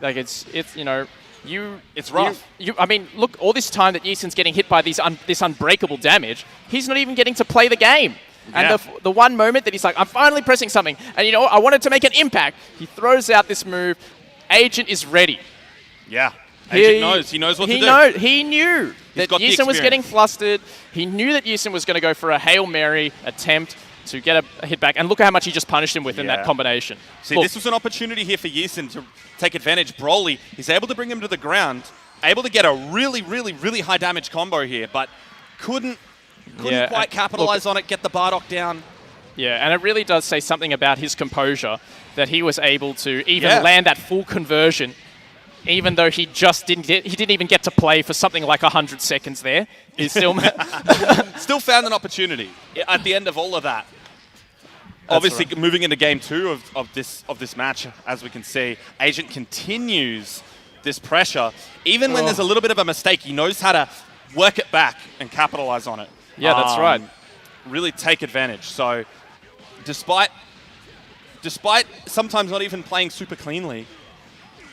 Like, it's rough. Look, all this time that Yeeson's getting hit by this unbreakable damage, he's not even getting to play the game. And the one moment that he's like, I'm finally pressing something, and I wanted to make an impact, he throws out this move. Agent is ready. Yeah. Agent knows. He knows what to do. He knew that Yeeson was getting flustered. He knew that Yeeson was going to go for a Hail Mary attempt to get a hit back. And look at how much he just punished him with in that combination. See, this was an opportunity here for Yeeson to take advantage. Broly, he's able to bring him to the ground, able to get a really, really, really high damage combo here, but couldn't quite capitalize on it, get the Bardock down. Yeah, and it really does say something about his composure that he was able to even land that full conversion, even though he didn't even get to play for something like 100 seconds there. He still still found an opportunity at the end of all of that. Obviously, moving into game 2 of this match, as we can see, Agent continues this pressure. Even when there's a little bit of a mistake, he knows how to work it back and capitalize on it. Yeah, that's right. Really take advantage. So, despite sometimes not even playing super cleanly,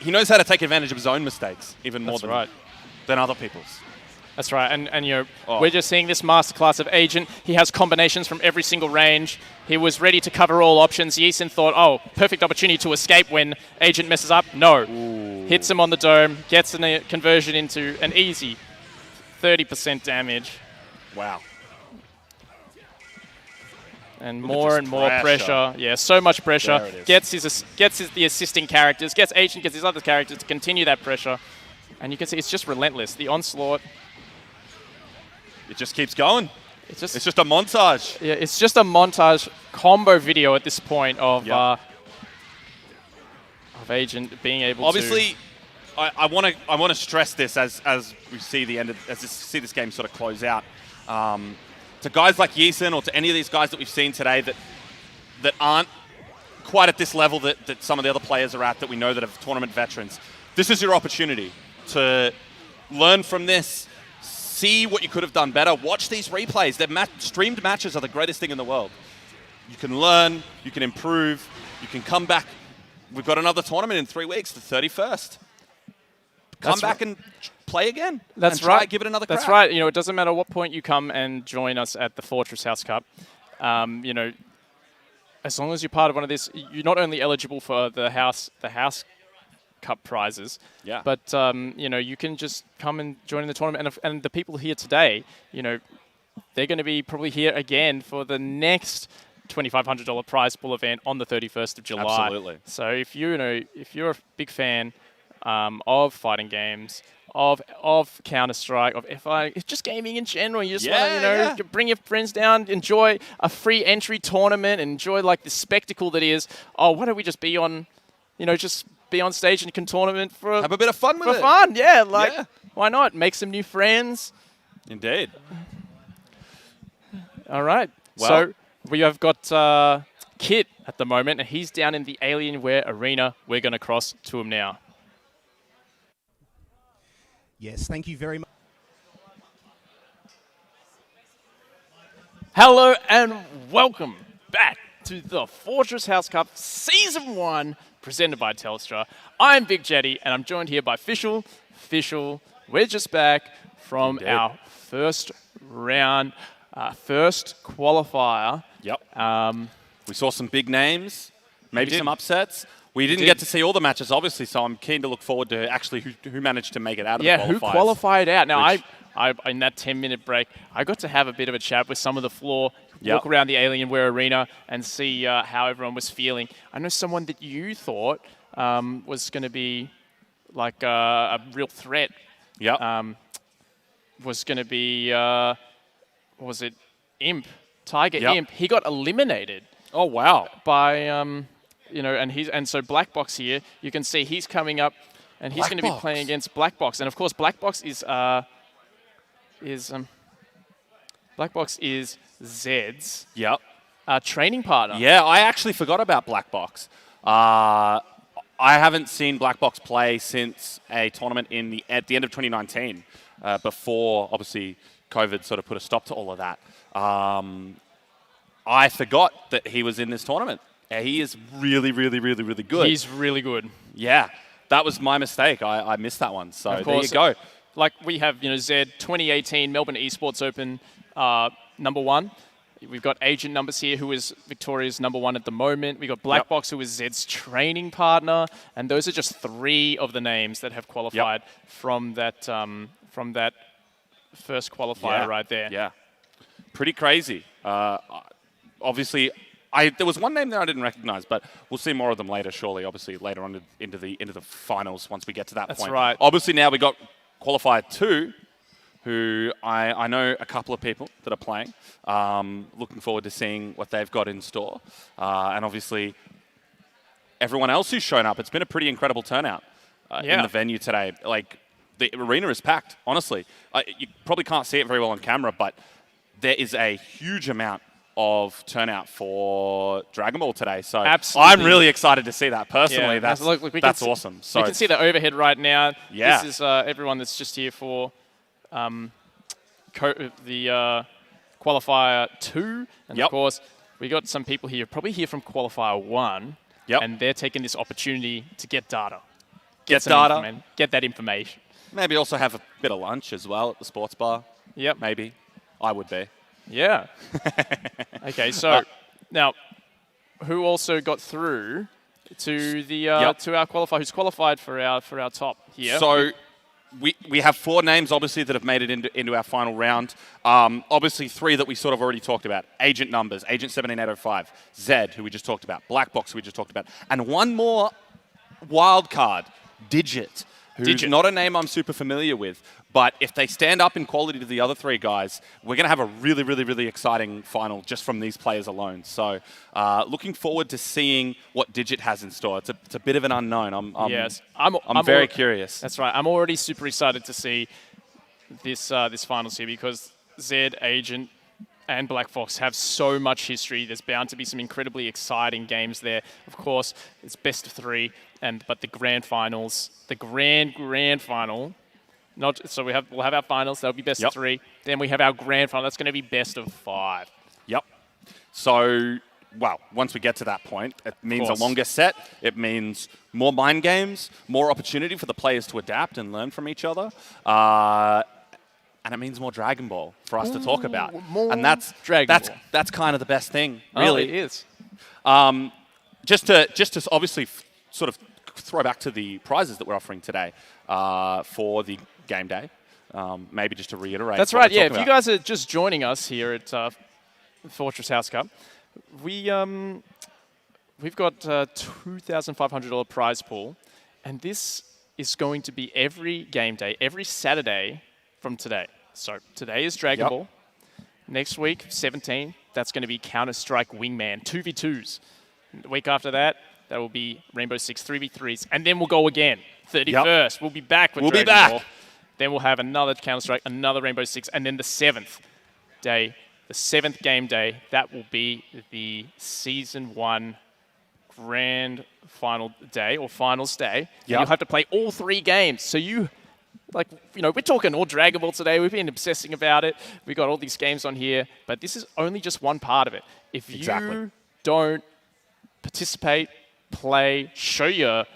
he knows how to take advantage of his own mistakes even more than other people's. That's right, and we're just seeing this masterclass of Agent. He has combinations from every single range. He was ready to cover all options. Yeeson thought, perfect opportunity to escape when Agent messes up. No. Ooh. Hits him on the dome, gets a conversion into an easy 30% damage. Wow. And more pressure. Yeah, so much pressure. Gets the assisting characters, gets his other characters to continue that pressure. And you can see it's just relentless. The onslaught. It just keeps going. It's just a montage. Yeah, it's just a montage combo video at this point of Agent being able Obviously, I want to stress this as we see see this game sort of close out. To guys like Yeeson or to any of these guys that we've seen today that aren't quite at this level that some of the other players are at, that we know that are tournament veterans, this is your opportunity to learn from this, see what you could have done better, watch these replays. Streamed matches are the greatest thing in the world. You can learn, you can improve, you can come back. We've got another tournament in 3 weeks, the 31st. Come back and play again. That's right. Give it another crack. That's right. It doesn't matter what point you come and join us at the Fortress House Cup. As long as you're part of one of this, you're not only eligible for the House Cup prizes, but you can just come and join in the tournament. And the people here today, they're going to be probably here again for the next $2,500 prize pool event on the 31st of July. Absolutely. So if you're a big fan of fighting games, of Counter-Strike, of FI, it's just gaming in general. You just want to, bring your friends down, enjoy a free entry tournament, enjoy like the spectacle that is. Why don't we just be on, just be on stage in a tournament for Have a bit of fun with it. fun, yeah. Like, Yeah. why not? Make some new friends. Indeed. All right. Well- So we have got Kit at the moment, and he's down in the Alienware Arena. We're going to cross to him now. Yes, thank you very much. Hello and welcome back to the Fortress House Cup Season 1, presented by Telstra. I'm Big Jetty, and I'm joined here by Fischl. Fischl, we're just back from Indeed. our first round, first qualifier. Yep. We saw some big names, maybe did. some upsets. We didn't did. get to see all the matches, obviously, so I'm keen to look forward to actually who managed to make it out of the qualifiers. Who qualified out? Now, Which- I in that 10-minute break, I got to have a bit of a chat with some of the floor, Yep. walk around the Alienware Arena and see how everyone was feeling. I know someone that you thought was going to be like a real threat Yep. was going to be, was it Imp? Tiger Yep. Imp. He got eliminated Oh, wow. by, and so Black Box here, you can see he's coming up and he's Black going to be Box. playing against Black Box. And of course, Black Box is Zed's Yep. training partner. Yeah, I actually forgot about Black Box. I haven't seen Black Box play since a tournament at the end of 2019, before, obviously, COVID sort of put a stop to all of that. I forgot that he was in this tournament. He is really, really, really, really good. He's really good. Yeah, that was my mistake. I missed that one. So Of there you course. go. Like we have, Zed 2018 Melbourne Esports Open #1. We've got Agent Numbers here, who is Victoria's #1 at the moment. We've got Black Yep. Box, who is Zed's training partner. And those are just 3 of the names that have qualified from that first qualifier right there. Yeah, pretty crazy. Obviously, there was one name there I didn't recognize, but we'll see more of them later. Surely, obviously, later on into the finals once we get to that That's point. right. Obviously, now we got qualifier 2, who I know a couple of people that are playing. Looking forward to seeing what they've got in store, and obviously everyone else who's shown up. It's been a pretty incredible turnout in the venue today. Like, the arena is packed, honestly. You probably can't see it very well on camera, but there is a huge amount of turnout for Dragon Ball today. So Absolutely. I'm really excited to see that personally. Yeah. That's Look, we can that's see- awesome. So You can see the overhead right now. Yeah. This is everyone that's just here for the qualifier 2. And Yep. of course, we got some people here, probably here from qualifier 1. Yep. And they're taking this opportunity to get data. get some data. Get that information. Maybe also have a bit of lunch as well at the sports bar. Yep. Maybe. I would be. Yeah. Okay, so now, who also got through to the to our qualifier? Who's qualified for our top here? So we have 4 names, obviously, that have made it into our final round. Obviously, 3 that we sort of already talked about. Agent Numbers, Agent 17805, Zed, who we just talked about, Black Box, who we just talked about, and one more wild card, Digit, who's Digit. not a name I'm super familiar with. But if they stand up in quality to the other 3 guys, we're going to have a really, really, really exciting final just from these players alone. So looking forward to seeing what Digit has in store. It's a bit of an unknown. I'm very curious. That's right. I'm already super excited to see this finals here because Zed, Agent, and Black Fox have so much history. There's bound to be some incredibly exciting games there. Of course, it's best of 3, but the grand finals, the grand final. So we'll have our finals. That'll be best of 3. Then we have our grand final. That's going to be best of 5. Yep. So, well, once we get to that point, it means a longer set. It means more mind games, more opportunity for the players to adapt and learn from each other. And it means more Dragon Ball for us to talk about. And that's kind of the best thing, really. Oh, it is. Just to obviously sort of throw back to the prizes that we're offering today for the game day. Maybe just to reiterate. That's right. Yeah. If you guys are just joining us here at Fortress House Cup, we've got $2,500 prize pool, and this is going to be every game day, every Saturday from today. So today is Dragon Ball. Next week, 17, that's going to be Counter-Strike Wingman 2v2s. The week after that, That will be Rainbow Six 3v3s. And then we'll go again. 31st. We'll be back with We'll Dragon be back. Ball. Then we'll have another Counter-Strike, another Rainbow Six, and then the 7th day, the 7th game day, that will be the Season 1 grand final day, or finals day. Yep. You'll have to play all 3 games. So you, like, you know, we're talking all Dragon Ball today. We've been obsessing about it. We've got all these games on here, but this is only just one part of it. If you don't participate, play, show your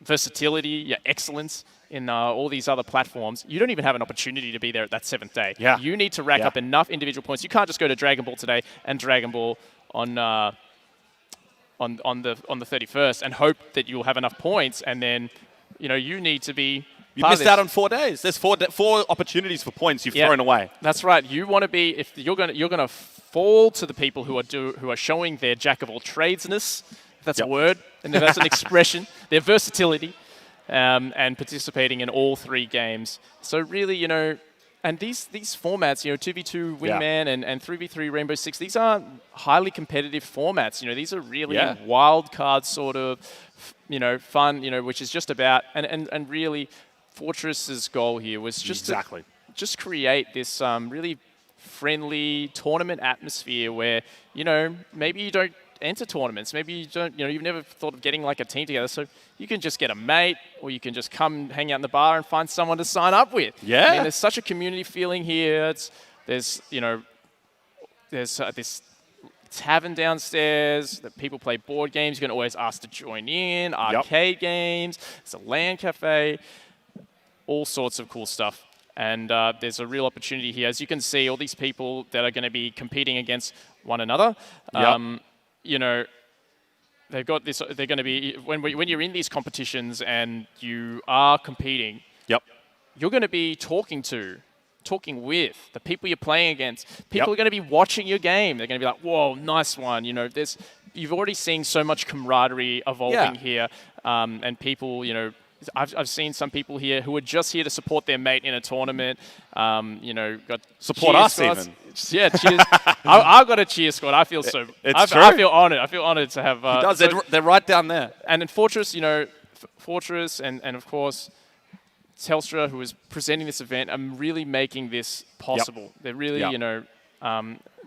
versatility, your excellence in all these other platforms, you don't even have an opportunity to be there at that 7th day. Yeah. You need to rack up enough individual points. You can't just go to Dragon Ball today and Dragon Ball on the 31st and hope that you'll have enough points, and then you need to be. You missed out on 4 days. There's four opportunities for points you've thrown away. That's right. You want to be, if you're gonna fall to the people who are showing their jack of all tradesness. If that's a word, and if that's an expression, their versatility, and participating in all 3 games. So really, and these formats, 2v2 Wingman and 3v3 Rainbow Six, these are highly competitive formats. These are really wild card sort of, fun. Which is just about and really, Fortress's goal here was just to just create this really friendly tournament atmosphere where maybe you don't enter tournaments. Maybe you don't, you've never thought of getting like a team together. So you can just get a mate, or you can just come hang out in the bar and find someone to sign up with. Yeah. I mean, there's such a community feeling here. There's this tavern downstairs that people play board games. You can always ask to join in, arcade games. It's a LAN cafe, all sorts of cool stuff. And there's a real opportunity here. As you can see, all these people that are going to be competing against one another. They've got this. They're going to be when you're in these competitions and you are competing. You're going to be talking with the people you're playing against. People are going to be watching your game. They're going to be like, "Whoa, nice one!" You've already seen so much camaraderie evolving here, and people, I've seen some people here who are just here to support their mate in a tournament. Got support us squads. Even. Yeah, cheers. I've got a cheer squad. I feel so. It's true. I feel honoured. I feel honoured to have. He does. They're right down there. And in Fortress, Fortress, and of course, Telstra, who is presenting this event, are really making this possible. They're really,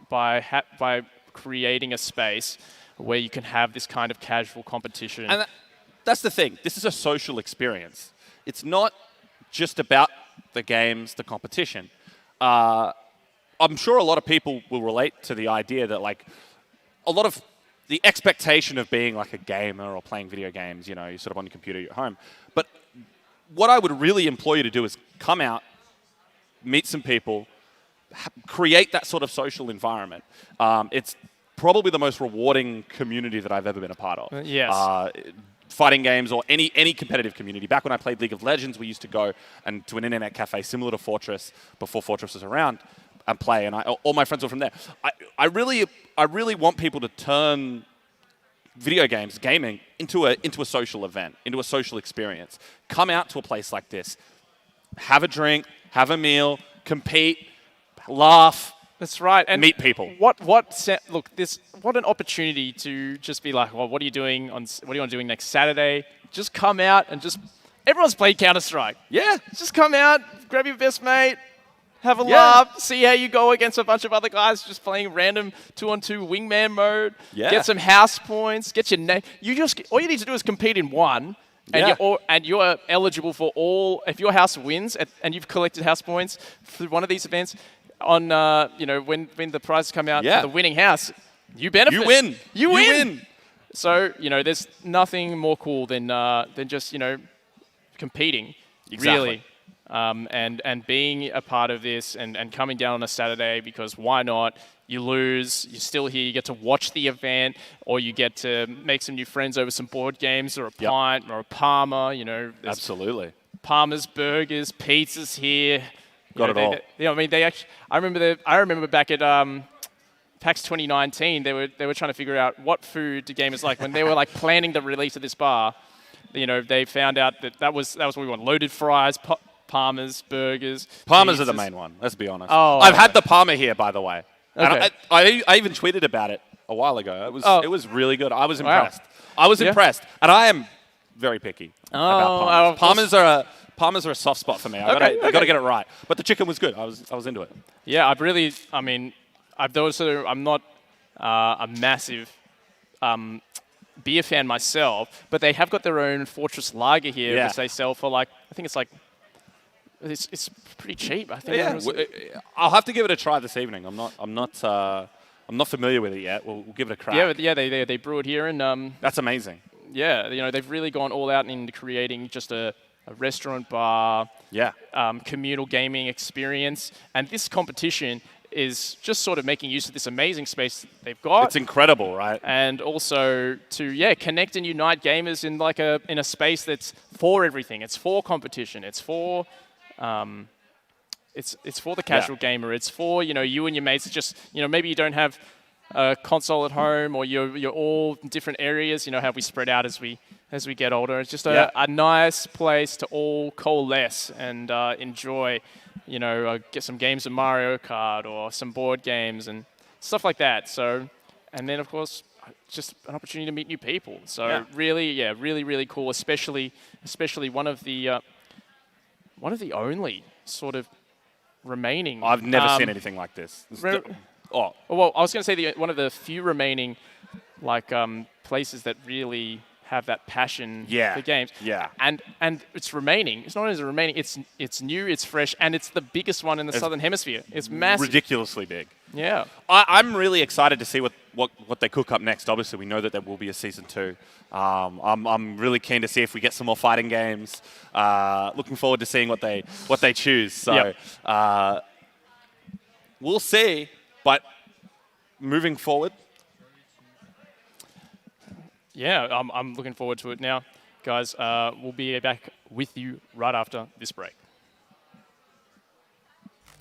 by creating a space where you can have this kind of casual competition. And that's the thing. This is a social experience. It's not just about the games, the competition. I'm sure a lot of people will relate to the idea that, like, a lot of the expectation of being like a gamer or playing video games, you're sort of on your computer at home. But what I would really implore you to do is come out, meet some people, create that sort of social environment. It's probably the most rewarding community that I've ever been a part of. Yes. Fighting games or any competitive community. Back when I played League of Legends, we used to go to an internet cafe similar to Fortress before Fortress was around and play, and all my friends were from there. I really want people to turn video games, gaming, into a social event, into a social experience. Come out to a place like this, have a drink, have a meal, compete, laugh. That's right. And meet people. What an opportunity to just be like, well, what are you doing doing next Saturday? Just come out and everyone's played Counter-Strike. Yeah. Just come out, grab your best mate, have a laugh, see how you go against a bunch of other guys just playing random 2-on-2 wingman mode. Yeah. Get some house points, get your name. All you need to do is compete in one. And you're eligible for all. If your house wins and you've collected house points through one of these events, on when the prizes come out for the winning house, you benefit. You win. You win. So there's nothing more cool than just competing. Exactly. Really, and being a part of this and coming down on a Saturday, because why not? You lose, you're still here, you get to watch the event, or you get to make some new friends over some board games or a pint or a Parma. Absolutely. Parma's burgers, pizzas here. Got it all. They actually. I remember back at PAX 2019, they were trying to figure out what food the gamers like when they were like planning the release of this bar. They found out that was what we want: loaded fries, Parmas, burgers. Parmas pizzas. are the main one. Let's be honest. Oh, I've had the Parma here, by the way. Okay. And I even tweeted about it a while ago. It was really good. I was impressed. I was Yeah. impressed, and I am very picky about of Palmers. Palmers are a soft spot for me. I got to get it right. But the chicken was good. I was into it. Yeah, I mean, I'm not a massive beer fan myself, but they have got their own Fortress Lager here, which they sell for like, I think it's pretty cheap. I think. Yeah, I'll have to give it a try this evening. I'm not familiar with it yet. We'll give it a crack. Yeah, they brew it here, and That's amazing. yeah, they've really gone all out into creating just a restaurant bar, communal gaming experience, and this competition is just sort of making use of this amazing space they've got. It's incredible, right? And also to connect and unite gamers in a space that's for everything. It's for competition. It's for it's for the casual gamer. It's for you and your mates. It's just maybe you don't have a console at home, or you're all in different areas. How we spread out as we get older. It's just a nice place to all coalesce and enjoy. Get some games of Mario Kart or some board games and stuff like that. So, and then of course, just an opportunity to meet new people. So really, really cool. Especially one of the only sort of remaining. I've never seen anything like this. Well, I was going to say one of the few remaining places that really have that passion for games. Yeah. And it's remaining. It's not only remaining, it's new, it's fresh, and it's the biggest one in the Southern Hemisphere. It's massive. Ridiculously big. Yeah. I'm really excited to see what they cook up next. Obviously, we know that there will be a season 2. I'm really keen to see if we get some more fighting games. Looking forward to seeing what they choose. So we'll see. But moving forward. Yeah, I'm looking forward to it now. Guys, we'll be back with you right after this break.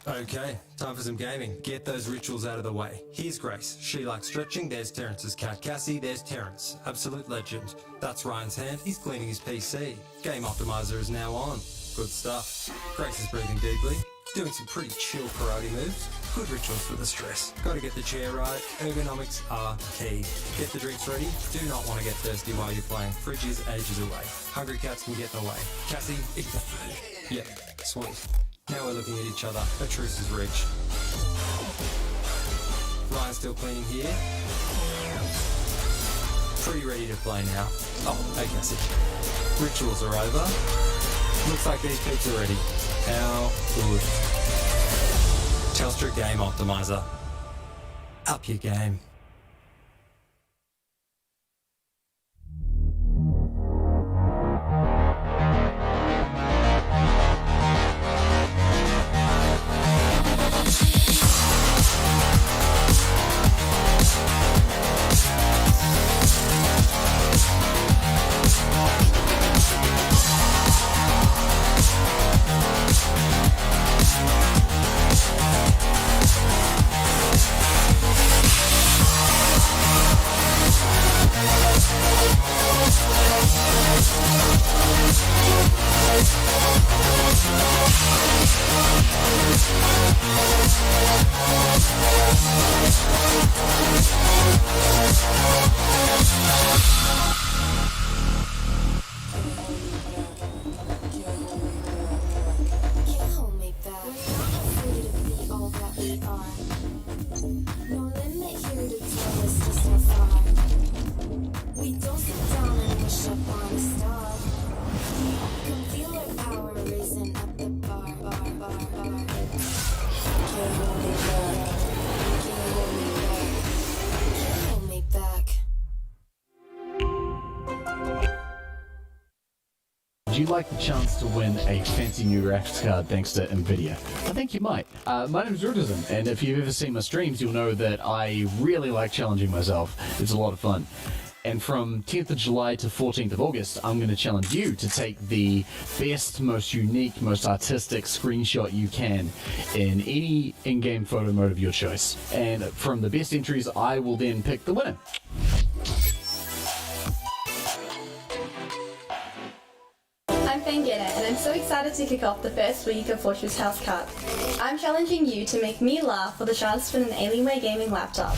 Okay, time for some gaming. Get those rituals out of the way. Here's Grace. She likes stretching. There's Terrence's cat Cassie. There's Terrence. Absolute legend. That's Ryan's hand. He's cleaning his PC. Game Optimizer is now on. Good stuff. Grace is breathing deeply. Doing some pretty chill karate moves. Good rituals for the stress. Gotta get the chair right. Ergonomics are key. Get the drinks ready. Do not want to get thirsty while you're playing. Fridge is ages away. Hungry cats can get in the way. Cassie, eat the food. Yep, sweet. Now we're looking at each other. A truce is reached. Ryan's still cleaning here. Pretty ready to play now. Oh, hey Cassie. Rituals are over. Looks like these peeps are ready. How good. Telstra Game Optimizer. Up your game. Would you like the chance to win a fancy new graphics card thanks to NVIDIA? I think you might. My name is FighterZ, and if you've ever seen my streams, you'll know that I really like challenging myself. It's a lot of fun. And from 10th of July to 14th of August, I'm going to challenge you to take the best, most unique, most artistic screenshot you can in any in-game photo mode of your choice. And from the best entries, I will then pick the winner. I'm Fangetta, and I'm so excited to kick off the first week of Fortress House Cup. I'm challenging you to make me laugh for the chance to win an Alienware gaming laptop.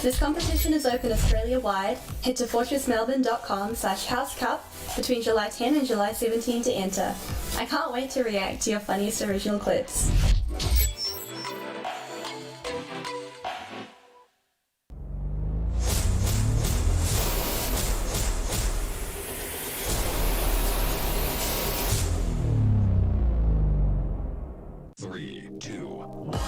This competition is open Australia-wide. Head to fortressmelbourne.com/housecup between July 10 and July 17 to enter. I can't wait to react to your funniest original clips. Three, two, check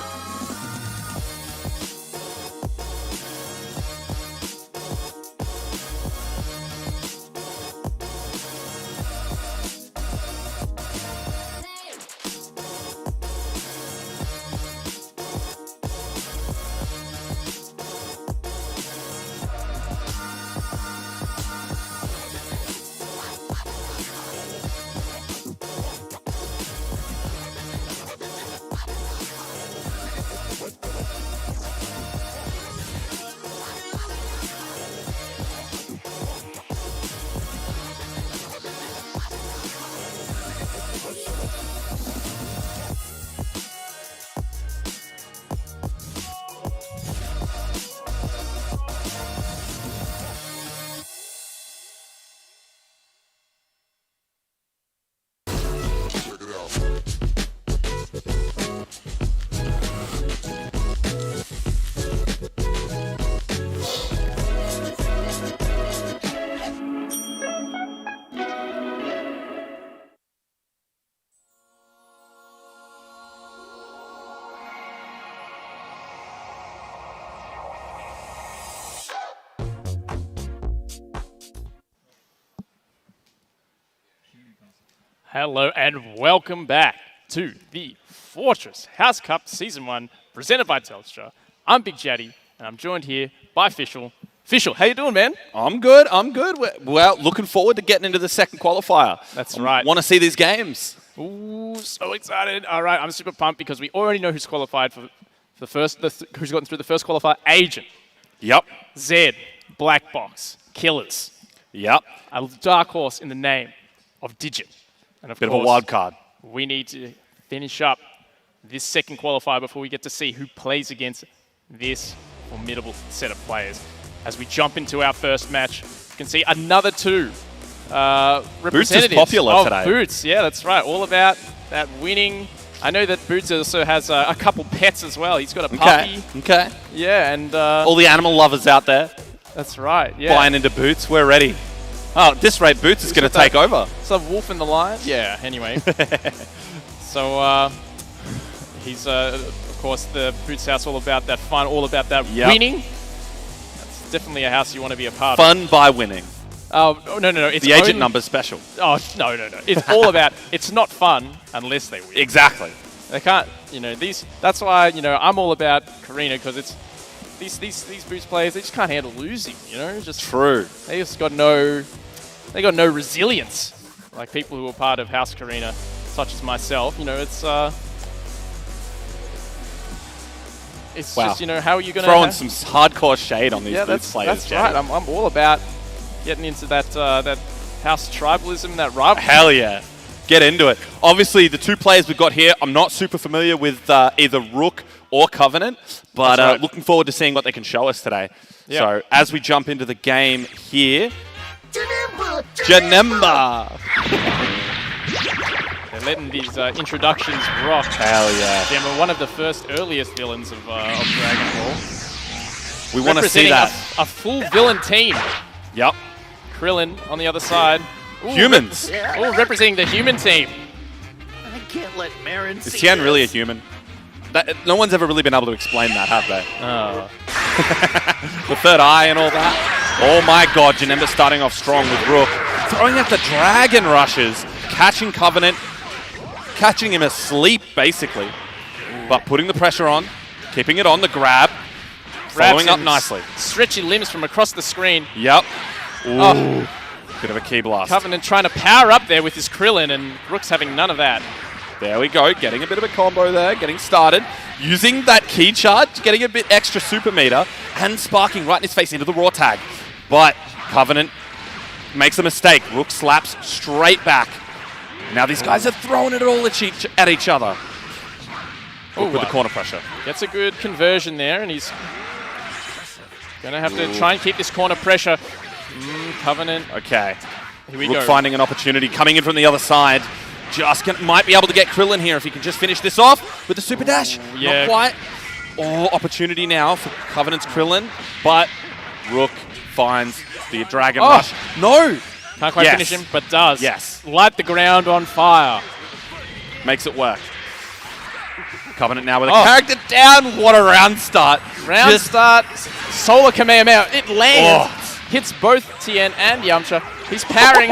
it out. Hello and welcome back to the Fortress House Cup Season 1 presented by Telstra. I'm Big Jaddy and I'm joined here by Fischl. Fischl, how you doing, man? I'm good. I'm good. Well, looking forward to getting into the second qualifier. That's right. Want to see these games. Ooh, so excited. All right, I'm super pumped because we already know who's qualified for the first, who's gotten through the first qualifier. Agent, Yep. Zed, Black Box, Killers. Yep. A dark horse in the name of Digit. And of Bit of course, a wild card. we need to finish up this second qualifier before we get to see who plays against this formidable set of players. As we jump into our first match, you can see another two representatives popular of today. Boots. Yeah, that's right. All about that winning. I know that Boots also has a couple pets as well. He's got a puppy. Okay. Yeah, and All the animal lovers out there that's right. Yeah. buying into Boots. We're ready. Oh, at this rate, Boots is going to got that- take over. So Wolf and the Lion? Yeah, anyway. So he's, of course, the Boots house, all about that fun, all about that Yep. winning. That's definitely a house you want to be a part of. Fun by winning. Oh, no. It's The agent only- number's special. Oh, no. It's all about, it's not fun unless they win. Exactly. They can't, that's why, I'm all about Karina because it's, these Boots players, they just can't handle losing, just True. They just got no resilience, like people who are part of House Karina, such as myself. It's Wow. just, how are you going to Throwing some hardcore shade on these Boots players. that's Jay. right. I'm all about getting into that House tribalism, that rivalry. Hell yeah. Get into it. Obviously, the two players we've got here, I'm not super familiar with either Rook or Covenant, but That's right. looking forward to seeing what they can show us today. Yeah. So, as we jump into the game here, Janemba. They're letting these introductions rock. Hell yeah. They're one of the first earliest villains of Dragon Ball. We want to see Representing that. a full villain team. Yep. Krillin on the other side. Ooh, Humans. Representing the human team. I can't let Marin Is Tian really a human? No one's ever really been able to explain that, have they? Oh. The third eye and all that. Oh my god, Janemba starting off strong with Rook. Throwing out the Dragon Rushes. Catching Covenant. Catching him asleep, basically. But putting the pressure on. Keeping it on the grab. Following up nicely. Stretchy limbs from across the screen. Yep. Ooh. Oh. Bit of a key blast. Covenant trying to power up there with his Krillin, and Rook's having none of that. There we go, getting a bit of a combo there, getting started. Using that key charge, getting a bit extra super meter, and sparking right in his face into the raw tag. But Covenant makes a mistake. Rook slaps straight back. Now these guys are throwing it all at each other. Rook with the corner pressure. Gets a good conversion there, and he's Gonna have to try and keep this corner pressure. Covenant. Okay. Here we Rook go. finding an opportunity, coming in from the other side. Might be able to get Krillin here if he can just finish this off with the super dash. yeah. Not quite. Oh, opportunity now for Covenant's Krillin, but Rook finds the Dragon Rush. No! Can't quite finish him, but does. Yes. Light the ground on fire. Makes it work. Covenant now with a character down. What a round start. Round start. Solar Kamehameha. It lands. Hits both Tien and Yamcha. He's powering.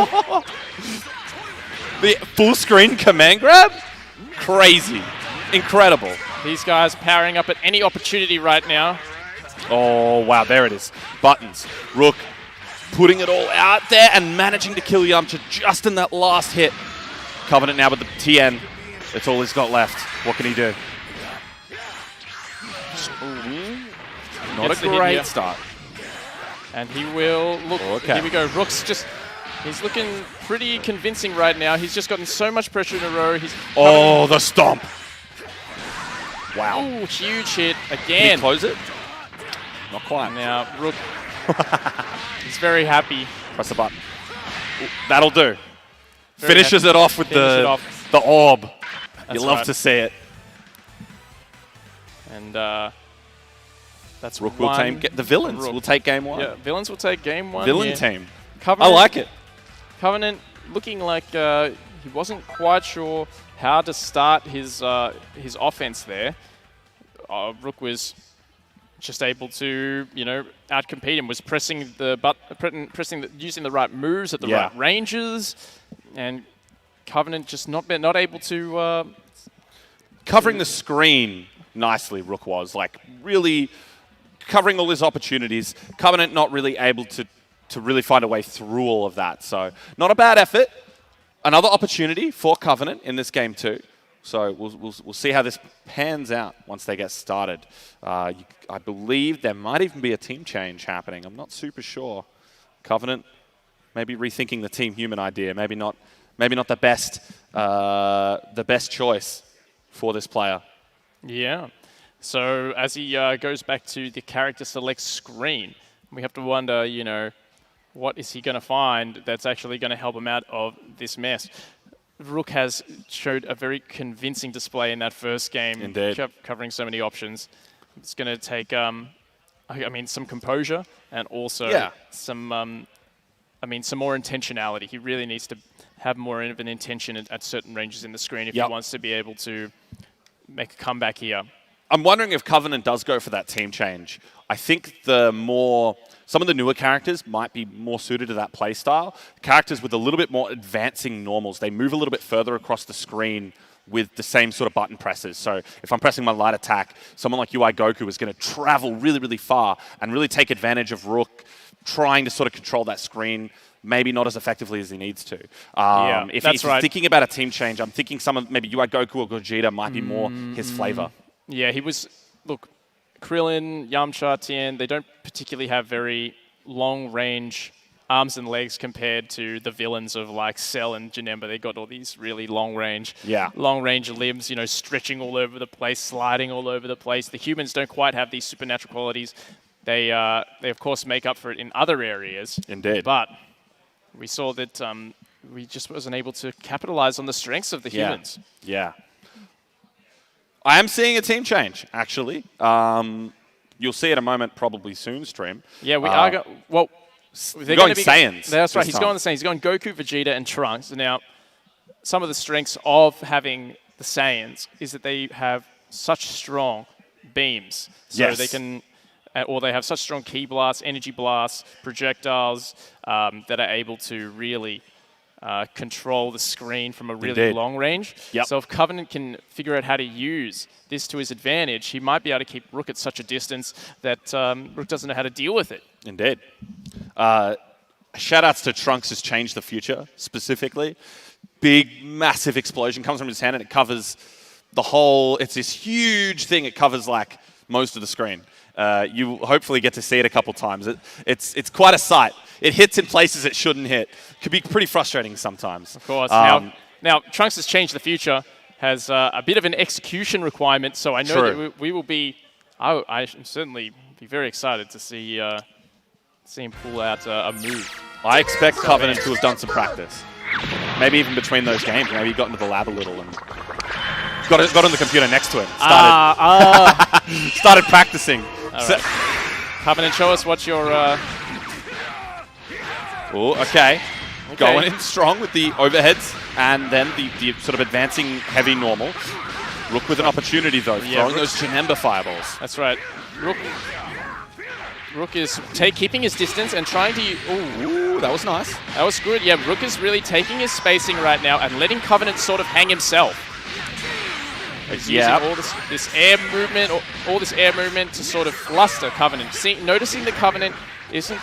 The full screen command grab? Crazy. Incredible. These guys powering up at any opportunity right now. Oh, wow. There it is. Buttons. Rook putting it all out there and managing to kill Yamcha just in that last hit. Covenant now with the Tien. That's all he's got left. What can he do? Not Gets a the hit great here. start. And he will look. Okay. Here we go. Rook's just. He's looking pretty convincing right now. He's just gotten so much pressure in a row. He's Oh, the stomp. Wow. Ooh, huge hit Can he again. close it? Not quite. Now Rook. He's very happy. Press the button. Ooh, that'll do. Very Finishes happy. it off with Finish it the off. the orb. That's You love right. to see it. And that's Rook will get the villains. Rook. Will take game one. Yeah, villains will take game one. Villain here. team. Covenant, I like it. Covenant looking like he wasn't quite sure how to start his offense there. Rook was just able to, outcompete him. Was pressing the using the right moves at the right ranges, and Covenant just not able to. Covering the screen nicely, Rook was. Like, really covering all his opportunities. Covenant not really able to really find a way through all of that. So, not a bad effort. Another opportunity for Covenant in this game too. So, we'll see how this pans out once they get started. I believe there might even be a team change happening. I'm not super sure. Covenant maybe rethinking the Team Human idea. Maybe not the best choice for this player. Yeah. So as he goes back to the character select screen, we have to wonder, what is he going to find that's actually going to help him out of this mess? Rook has showed a very convincing display in that first game. Indeed. Covering so many options. It's going to take, some composure and also some more intentionality. He really needs to have more of an intention at certain ranges in the screen if he wants to be able to make a comeback here. I'm wondering if Covenant does go for that team change. I think some of the newer characters might be more suited to that play style. Characters with a little bit more advancing normals, they move a little bit further across the screen with the same sort of button presses. So if I'm pressing my light attack, someone like UI Goku is going to travel really, really far and really take advantage of Rook trying to sort of control that screen, maybe not as effectively as he needs to. If he's thinking about a team change, I'm thinking maybe UI Goku or Gogeta might be more his flavor. Yeah, Krillin, Yamcha, Tien, they don't particularly have very long-range arms and legs compared to the villains of like Cell and Janemba. They got all these really long-range limbs, stretching all over the place, sliding all over the place. The humans don't quite have these supernatural qualities. They of course make up for it in other areas. Indeed. But we saw that we just wasn't able to capitalize on the strengths of the humans. Yeah. I am seeing a team change, actually. You'll see it a moment probably soon, stream. Yeah, we are going... Well, they're going Saiyans. That's right, he's going the Saiyans. He's going Goku, Vegeta, and Trunks. Now, some of the strengths of having the Saiyans is that they have such strong beams. So they can... Or they have such strong ki blasts, energy blasts, projectiles that are able to really control the screen from a really long range. Yep. So if Covenant can figure out how to use this to his advantage, he might be able to keep Rook at such a distance that Rook doesn't know how to deal with it. Indeed. Shout-outs to Trunks' Change the Future, specifically. Big, massive explosion comes from his hand and it covers the whole... It's this huge thing. It covers, like, most of the screen. You hopefully get to see it a couple times. It's quite a sight. It hits in places it shouldn't hit. Could be pretty frustrating sometimes. Of course. Now Trunks' Change the Future has a bit of an execution requirement, so I know that we will be... I am certainly be very excited to see him pull out a move. I expect Covenant to have done some practice. Maybe even between those games. Maybe he got into the lab a little and got on the computer next to him. Started practicing. Right. Covenant, show us what your... Oh, okay. Going in strong with the overheads and then the sort of advancing heavy normal. Rook with an opportunity, though, throwing those Janemba fireballs. That's right. Rook is keeping his distance and trying to... Ooh, that was nice. That was good. Yeah, Rook is really taking his spacing right now and letting Covenant sort of hang himself. He's using all this air movement, all this air movement to sort of fluster Covenant. Noticing the Covenant isn't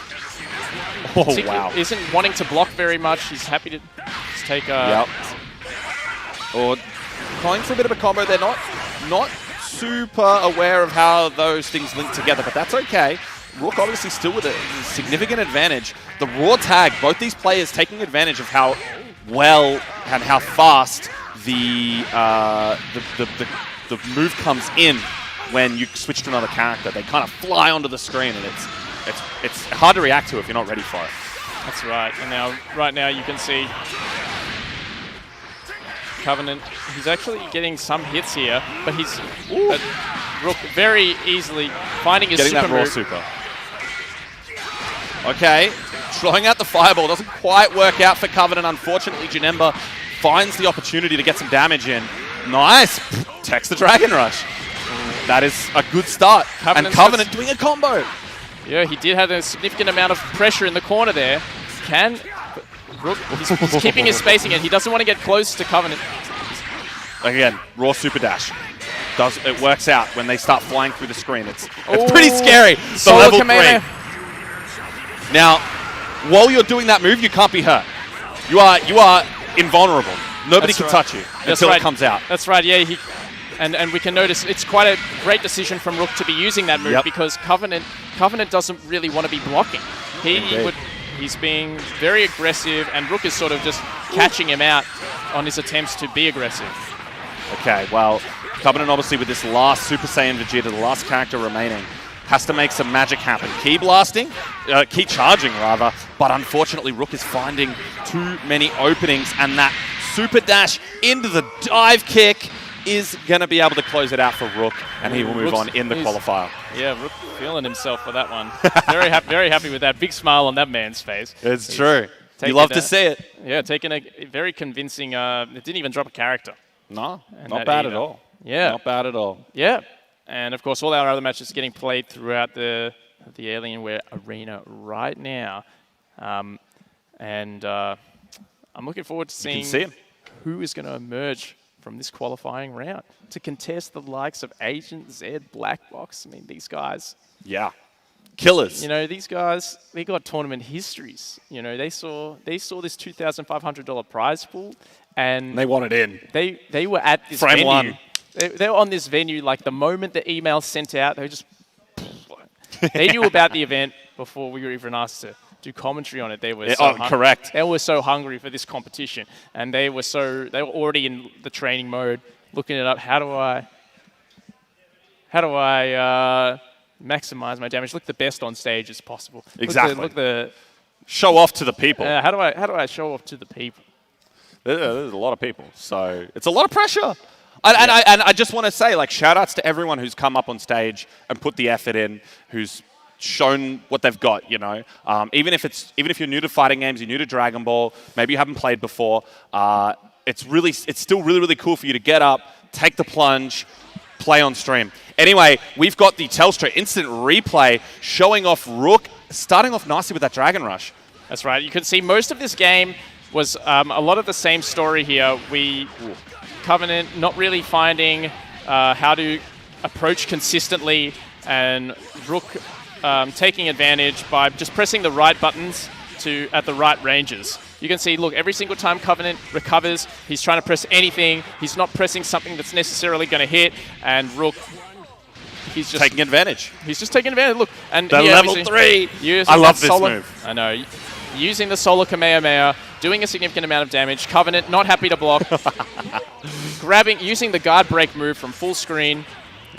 wanting to block very much. He's happy to just take a... Or going for a bit of a combo. They're not super aware of how those things link together, but that's okay. Rook obviously still with a significant advantage. The raw tag, both these players taking advantage of how well and how fast the move comes in when you switch to another character. They kind of fly onto the screen, and it's hard to react to if you're not ready for it. That's right. And right now you can see Covenant. He's actually getting some hits here, but he's Rook very easily finding his super move. Super. Okay, throwing out the fireball doesn't quite work out for Covenant. Unfortunately, Janemba finds the opportunity to get some damage in. Nice! Techs the Dragon Rush. That is a good start. And Covenant doing a combo. Yeah, he did have a significant amount of pressure in the corner there. Rook, he's keeping his spacing and he doesn't want to get close to Covenant. Again, raw super dash. It works out when they start flying through the screen. It's pretty scary. The level 3. Now, while you're doing that move, you can't be hurt. You are invulnerable. Nobody can touch you until it comes out. That's right. Yeah, and we can notice it's quite a great decision from Rook to be using that move because Covenant doesn't really want to be blocking. He's being very aggressive, and Rook is sort of just catching him out on his attempts to be aggressive. Okay, well, Covenant obviously with this last Super Saiyan Vegeta, the last character remaining, has to make some magic happen. Key charging rather, but unfortunately Rook is finding too many openings, and that super dash into the dive kick is going to be able to close it out for Rook, and he will move on in the qualifier. Yeah, Rook feeling himself for that one. Very happy with that. Big smile on that man's face. It's true. You love to see it. Yeah, taking a very convincing... it didn't even drop a character. No, not bad at all. Yeah. Not bad at all. Yeah. And, of course, all our other matches getting played throughout the Alienware arena right now. I'm looking forward to seeing who is going to emerge from this qualifying round to contest the likes of Agent Z, Black Box. I mean, these guys... Yeah. Killers. You know, these guys, they got tournament histories. You know, they saw this $2,500 prize pool, and they wanted in. They were at this Frame venue. one. They were on this venue like the moment the email sent out. They were just they knew about the event before we were even asked to do commentary on it. They were correct. They were so hungry for this competition, and they were already in the training mode, looking it up. How do I maximize my damage? Look the best on stage as possible. Exactly. Show off to the people. How do I show off to the people? There's a lot of people, so it's a lot of pressure. And I just want to say, like, shout outs to everyone who's come up on stage and put the effort in, who's shown what they've got, you know. Even if you're new to fighting games, you're new to Dragon Ball, maybe you haven't played before, it's still really, really cool for you to get up, take the plunge, play on stream. Anyway, we've got the Telstra instant replay showing off Rook, starting off nicely with that Dragon Rush. That's right. You can see most of this game was a lot of the same story here. Covenant not really finding how to approach consistently, and Rook taking advantage by just pressing the right buttons at the right ranges. You can see, look, every single time Covenant recovers, he's trying to press anything. He's not pressing something that's necessarily going to hit, and Rook, he's just taking advantage. He's just taking advantage. Look, and the level 3. I love this move. I know. Using the Solar Kamehameha, doing a significant amount of damage. Covenant not happy to block. Using the guard break move from full screen.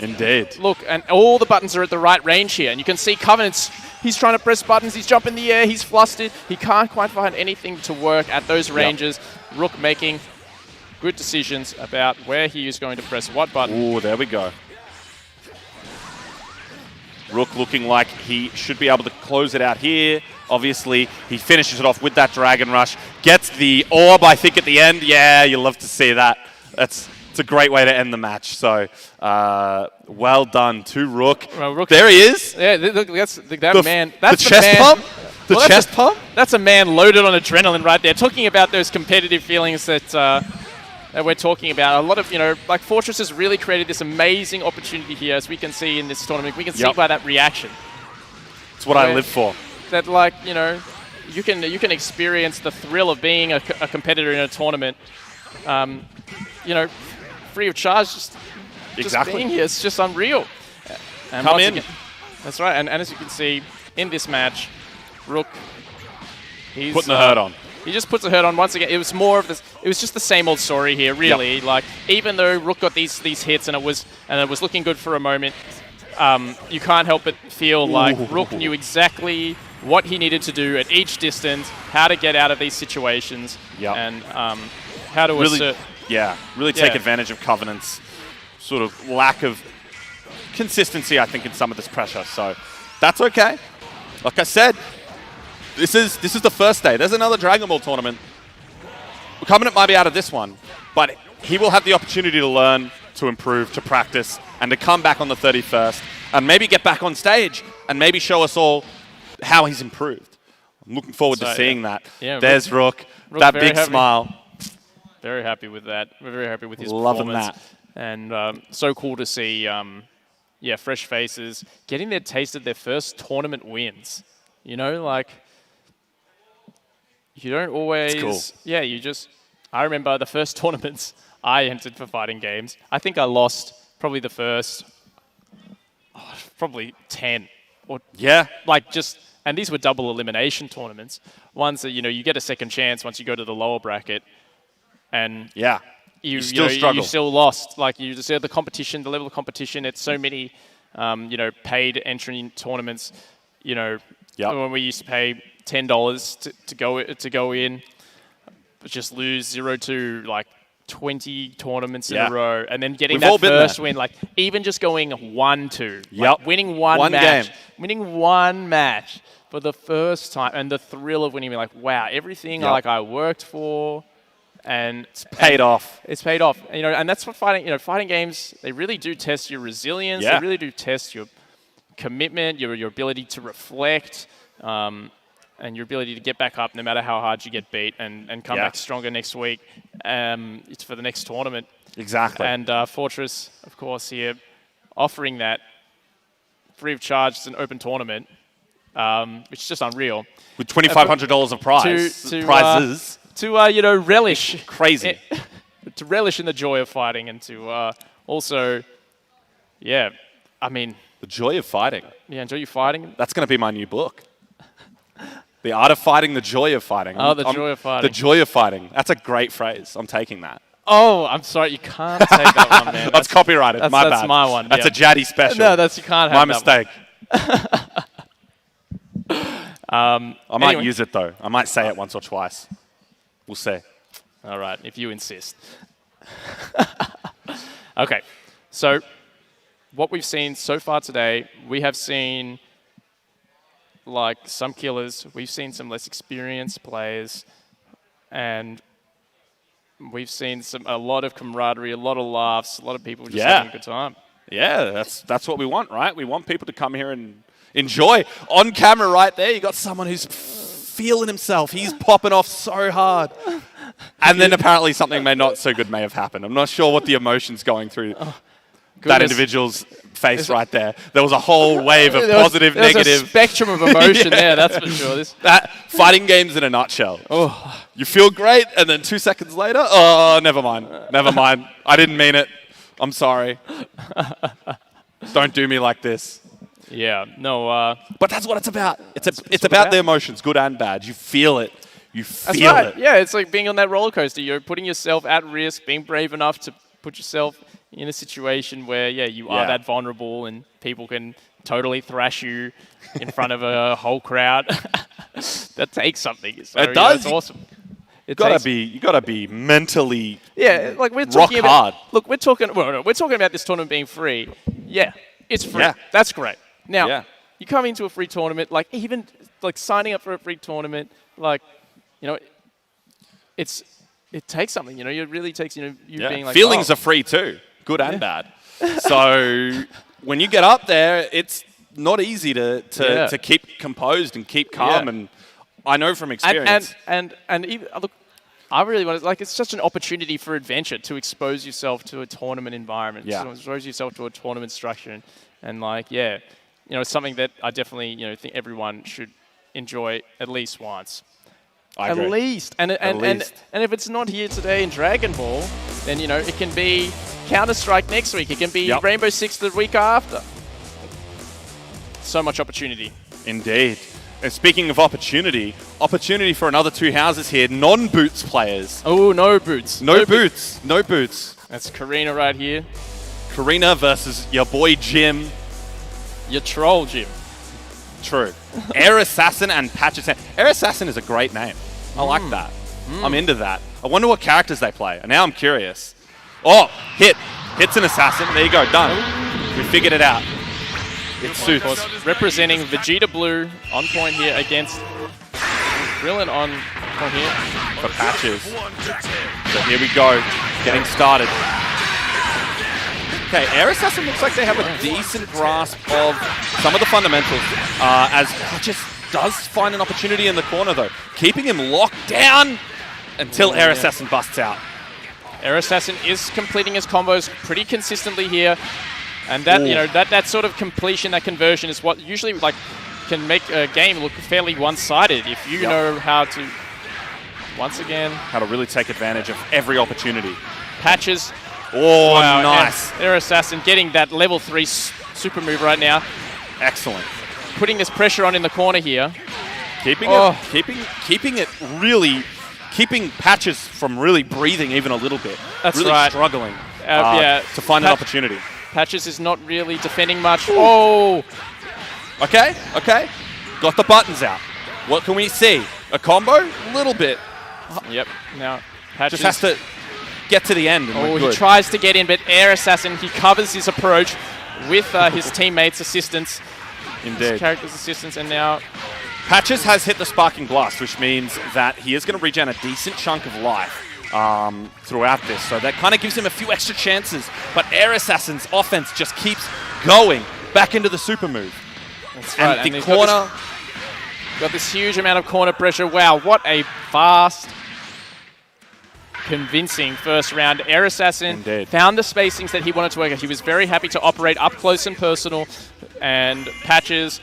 Indeed. Look, and all the buttons are at the right range here. And you can see Covenant's, he's trying to press buttons, he's jumping in the air, he's flustered. He can't quite find anything to work at those ranges. Rook making good decisions about where he is going to press what button. Ooh, there we go. Rook looking like he should be able to close it out here. Obviously, he finishes it off with that Dragon Rush. Gets the orb, I think, at the end. Yeah, you love to see that. It's a great way to end the match. So, well done to Rook. Well, Rook, there he is. Yeah, look, that's that man. That's the chest pump. The chest pump. That's a man loaded on adrenaline right there. Talking about those competitive feelings that we're talking about. A lot of, like Fortress has really created this amazing opportunity here, as we can see in this tournament. We can see by that reaction. It's what I live for. That, you can experience the thrill of being a competitor in a tournament. Free of charge, just being here. It's just unreal. And Come in. Again, that's right. And as you can see in this match, Rook, he's putting the hurt on. He just puts the hurt on once again. It was more of this. It was just the same old story here, really. Yep. Like, even though Rook got these hits and it was looking good for a moment, you can't help but feel like Rook knew exactly what he needed to do at each distance, how to get out of these situations, and how to assert. Yeah, really take advantage of Covenant's sort of lack of consistency, I think, in some of this pressure. So that's okay. Like I said, this is the first day. There's another Dragon Ball tournament. Covenant might be out of this one, but he will have the opportunity to learn, to improve, to practice, and to come back on the 31st and maybe get back on stage and maybe show us all how he's improved. I'm looking forward to seeing that. Yeah, there's Rook, that big smile. Very happy with that. We're very happy with his Loving performance. that. And so cool to see, fresh faces getting their taste of their first tournament wins. You don't always. It's cool. Yeah, I remember the first tournaments I entered for fighting games. I think I lost probably the first, probably 10. And these were double elimination tournaments. Ones that, you get a second chance once you go to the lower bracket. And you still struggle. You still lost. Like, you just the competition, the level of competition. It's so many, paid entry tournaments. When we used to pay $10 to go in, but just lose 0-2 like 20 tournaments in a row, and then getting that first win, like even just going 1-2, like winning one match, winning one match for the first time, and the thrill of winning, like wow, everything like I worked for. And it's paid off. It's paid off. And that's what fighting games, they really do test your resilience. They really do test your commitment, your ability to reflect, and your ability to get back up no matter how hard you get beat and come back stronger next week. It's for the next tournament. Exactly. And Fortress, of course, here offering that free of charge. It's an open tournament, which is just unreal. With $2,500 of prizes. To relish. Crazy. To relish in the joy of fighting, and to also, the joy of fighting. Yeah, enjoy your fighting. That's going to be my new book. The Art of Fighting, the Joy of Fighting. Oh, the Joy of Fighting. The Joy of Fighting. That's a great phrase. I'm taking that. Oh, I'm sorry. You can't take that one, man. That's copyrighted. My bad. That's my one. That's a Jaddy special. No, you can't have my mistake. I might use it, though. I might say it once or twice. We'll see. All right, if you insist. Okay, so what we've seen so far today, we have seen like some killers, we've seen some less experienced players, and we've seen a lot of camaraderie, a lot of laughs, a lot of people just having a good time. Yeah, that's what we want, right? We want people to come here and enjoy. On camera right there, you got someone who's feeling himself. He's popping off so hard. And then apparently something not so good may have happened. I'm not sure what the emotion's going through that individual's face right there. There was a whole wave of positive, negative. There's a spectrum of emotion there, that's for sure. That fighting games in a nutshell. Oh. You feel great, and then 2 seconds later, oh, never mind. Never mind. I didn't mean it. I'm sorry. Don't do me like this. Yeah, no. But that's what it's about. It's about the emotions, good and bad. You feel it. You feel That's right. it. Yeah, it's like being on that roller coaster. You're putting yourself at risk, being brave enough to put yourself in a situation where, you are that vulnerable and people can totally thrash you in front of a whole crowd, that takes something. So, It does. It's awesome. You gotta be mentally like we're talking rock hard. Look, we're talking about this tournament being free. Yeah, it's free. Yeah. That's great. Now, Yeah. you come into a free tournament, like even like signing up for a free tournament, like, it takes something. It really takes you being like feelings are free too, good and bad. So when you get up there, it's not easy to keep composed and keep calm. And I know from experience. And even, look, I really want to, it's such an opportunity for adventure to expose yourself to a tournament environment, to expose yourself to a tournament structure, and it's something that I definitely think everyone should enjoy at least once. I agree. At least. And if it's not here today in Dragon Ball, then it can be Counter-Strike next week. It can be Rainbow Six the week after. So much opportunity. Indeed. And speaking of opportunity for another two houses here, non-boots players. Oh, no boots. No boots. No boots. That's Karina right here. Karina versus your boy Jim. Your troll, Jim. True. Air Assassin and Patches. Air Assassin is a great name. I like that. I'm into that. I wonder what characters they play. And now I'm curious. Oh, hits an assassin. There you go, done. We figured it out. It suits. Representing Vegeta Blue on point here against Krillin on point here. For Patches. So here we go, getting started. Okay, Air Assassin looks like they have a decent grasp of some of the fundamentals, as Patches does find an opportunity in the corner though, keeping him locked down until Air Assassin busts out. Air Assassin is completing his combos pretty consistently here. And that, that sort of completion, that conversion is what usually can make a game look fairly one-sided if you know how to, once again, how to really take advantage of every opportunity. Patches. Oh, wow, nice. Air Assassin getting that level 3 super move right now. Excellent. Putting this pressure on in the corner here. Keeping Patches from really breathing even a little bit. That's really right. Struggling to find an opportunity. Patches is not really defending much. Oh! Okay. Got the buttons out. What can we see? A combo? A little bit. Yep. Now, Patches just has to get to the end. And he tries to get in, but Air Assassin, he covers his approach with his teammates' assistance. Indeed. His character's assistance, and now Patches has hit the Sparking Blast, which means that he is going to regen a decent chunk of life throughout this. So that kind of gives him a few extra chances. But Air Assassin's offense just keeps going back into the super move. That's right. And the corner... Got this huge amount of corner pressure. Wow, what a fast, convincing first round. Air Assassin found the spacings that he wanted to work at. He was very happy to operate up close and personal. And Patches,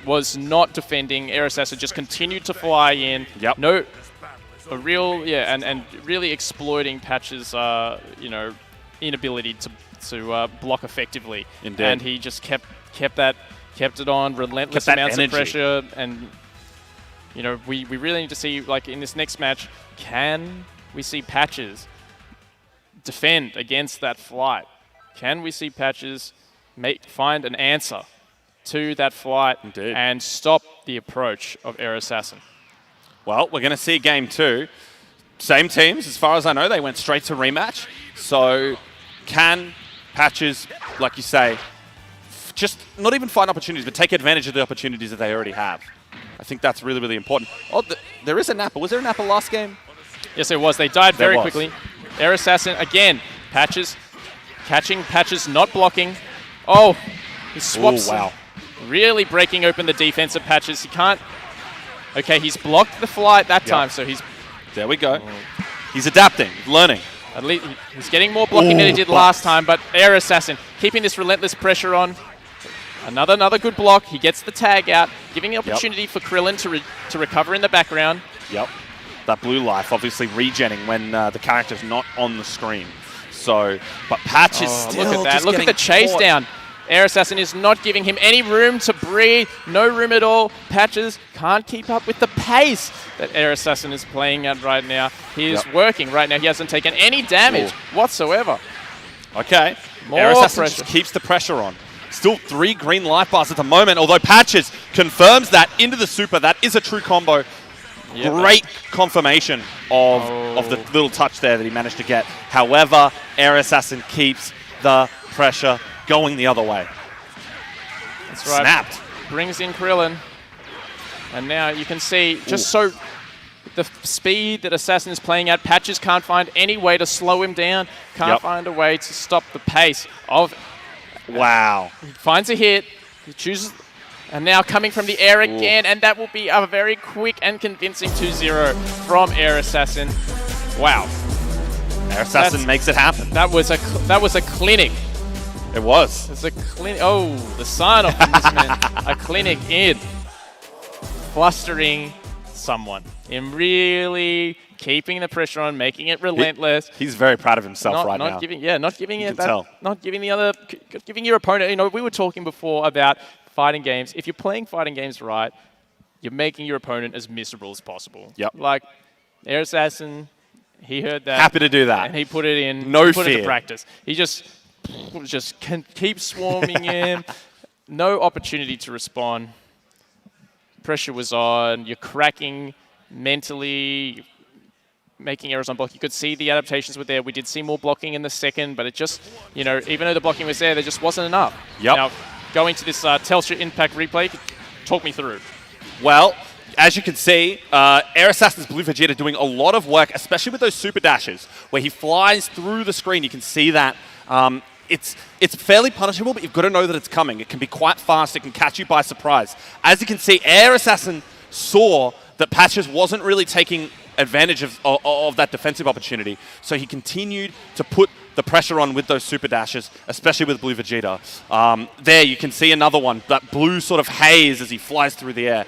was not defending. Air Assassin just continued to fly in. Yep. A real, and really exploiting Patches, inability to block effectively. Indeed. And he just kept it on, relentless amounts of pressure, and we really need to see, in this next match, can we see Patches defend against that flight? Can we see Patches find an answer to that flight and stop the approach of Air Assassin? Well, we're going to see game 2. Same teams, as far as I know, they went straight to rematch. So can Patches, like you say, just not even find opportunities, but take advantage of the opportunities that they already have? I think that's really, really important. Oh, there is a Nappa. Was there a Nappa last game? Yes, there was. They died very quickly. Air Assassin, again, Patches, catching Patches, not blocking. Oh, he swaps. Oh, wow. Really breaking open the defense of Patches. He can't... Okay, he's blocked the flight that time, so he's... There we go. He's adapting, learning. At least he's getting more blocking than he did last time, but Air Assassin keeping this relentless pressure on. Another good block. He gets the tag out, giving the opportunity for Krillin to recover in the background. Yep. That blue life obviously regenning when the character's not on the screen. So, but Patches still look at that. Look at the chase down. Air Assassin is not giving him any room to breathe. No room at all. Patches can't keep up with the pace that Air Assassin is playing at right now. He is working right now. He hasn't taken any damage whatsoever. Okay. More Air Assassin pressure. just keeps the pressure on. Still 3 green life bars at the moment, although Patches confirms that into the super. That is a true combo. Yeah, Great confirmation of the little touch there that he managed to get. However, Air Assassin keeps the pressure going the other way. That's right. Snapped. Brings in Krillin. And now you can see just so the speed that Assassin is playing at, Patches can't find any way to slow him down, can't find a way to stop the pace of... Wow. He finds a hit, he chooses... And now coming from the air again, and that will be a very quick and convincing 2-0 from Air Assassin. Wow. Air Assassin makes it happen. That was a clinic. It was. It's a clinic. Oh, the sign off from this man. A clinic in flustering someone, in really keeping the pressure on, making it relentless. He's very proud of himself right now. Not giving it can tell. not giving giving your opponent. You know, we were talking before about fighting games. If you're playing fighting games right, you're making your opponent as miserable as possible. Yep. Like Air Assassin, he heard that. Happy to do that. And he put it in. No put fear. it to practice. He just can keep swarming him. No opportunity to respond. Pressure was on. You're cracking mentally, making errors on block. You could see the adaptations were there. We did see more blocking in the second, but it just, you know, even though the blocking was there just wasn't enough. Yep. Now, going to this Telstra Impact replay, talk me through. Well, as you can see, Air Assassin's Blue Vegeta doing a lot of work, especially with those super dashes, where he flies through the screen. You can see that. It's fairly punishable, but you've got to know that it's coming. It can be quite fast. It can catch you by surprise. As you can see, Air Assassin saw that Patches wasn't really taking advantage of that defensive opportunity, so he continued to put the pressure on with those super dashes, especially with Blue Vegeta. There you can see another one, that blue sort of haze as he flies through the air.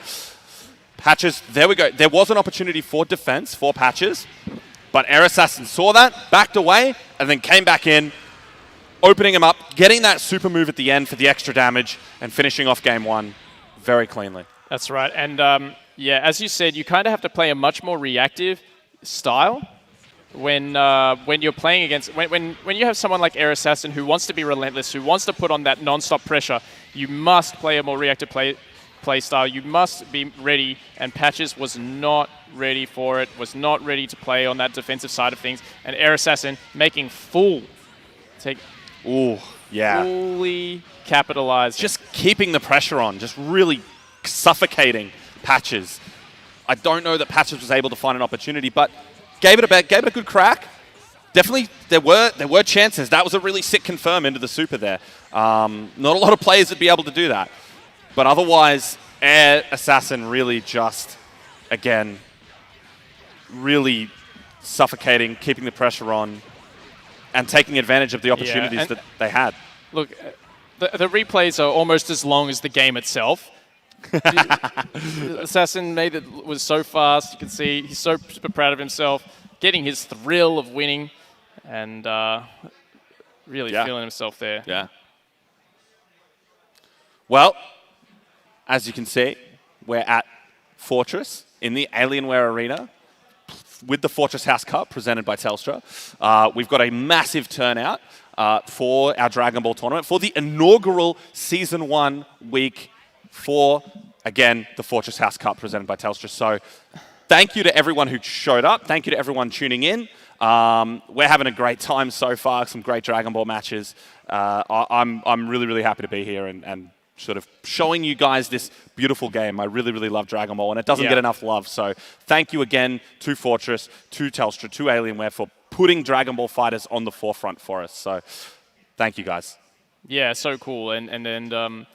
Patches, there we go. There was an opportunity for defense for Patches, but Air Assassin saw that, backed away, and then came back in, opening him up, getting that super move at the end for the extra damage, and finishing off game one very cleanly. That's right. And yeah, as you said, you kind of have to play a much more reactive style when you're playing against when you have someone like Air Assassin who wants to be relentless, who wants to put on that non-stop pressure. You must play a more reactive play style. You must be ready, and Patches was not ready for it. Was not ready to play on that defensive side of things. And Air Assassin making fully capitalizing. Just keeping the pressure on, just really suffocating Patches. I don't know that Patches was able to find an opportunity, but gave it a good crack. Definitely, there were chances. That was a really sick confirm into the super there. Not a lot of players would be able to do that. But otherwise, Air Assassin really just, again, really suffocating, keeping the pressure on, and taking advantage of the opportunities that they had. Look, the replays are almost as long as the game itself. Assassin was so fast. You can see he's so super proud of himself, getting his thrill of winning, and really feeling himself there. Yeah. Well, as you can see, we're at Fortress in the Alienware Arena with the Fortress House Cup presented by Telstra. We've got a massive turnout for our Dragon Ball tournament for the inaugural Season 1 week for, again, the Fortress House Cup presented by Telstra. So thank you to everyone who showed up. Thank you to everyone tuning in. We're having a great time so far, some great Dragon Ball matches. I'm really, really happy to be here and sort of showing you guys this beautiful game. I really, really love Dragon Ball, and it doesn't get enough love. So thank you again to Fortress, to Telstra, to Alienware for putting Dragon Ball FighterZ on the forefront for us. So thank you, guys. Yeah, so cool. And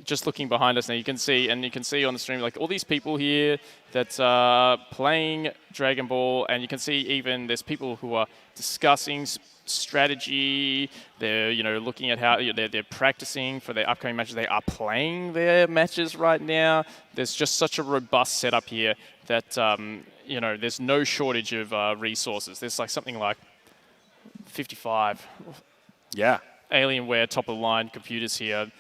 just looking behind us now, you can see on the stream, like all these people here that are playing Dragon Ball, and you can see even there's people who are discussing strategy. They're looking at how they're practicing for their upcoming matches. They are playing their matches right now. There's just such a robust setup here that there's no shortage of resources. There's like something like 55 Alienware top of the line computers here.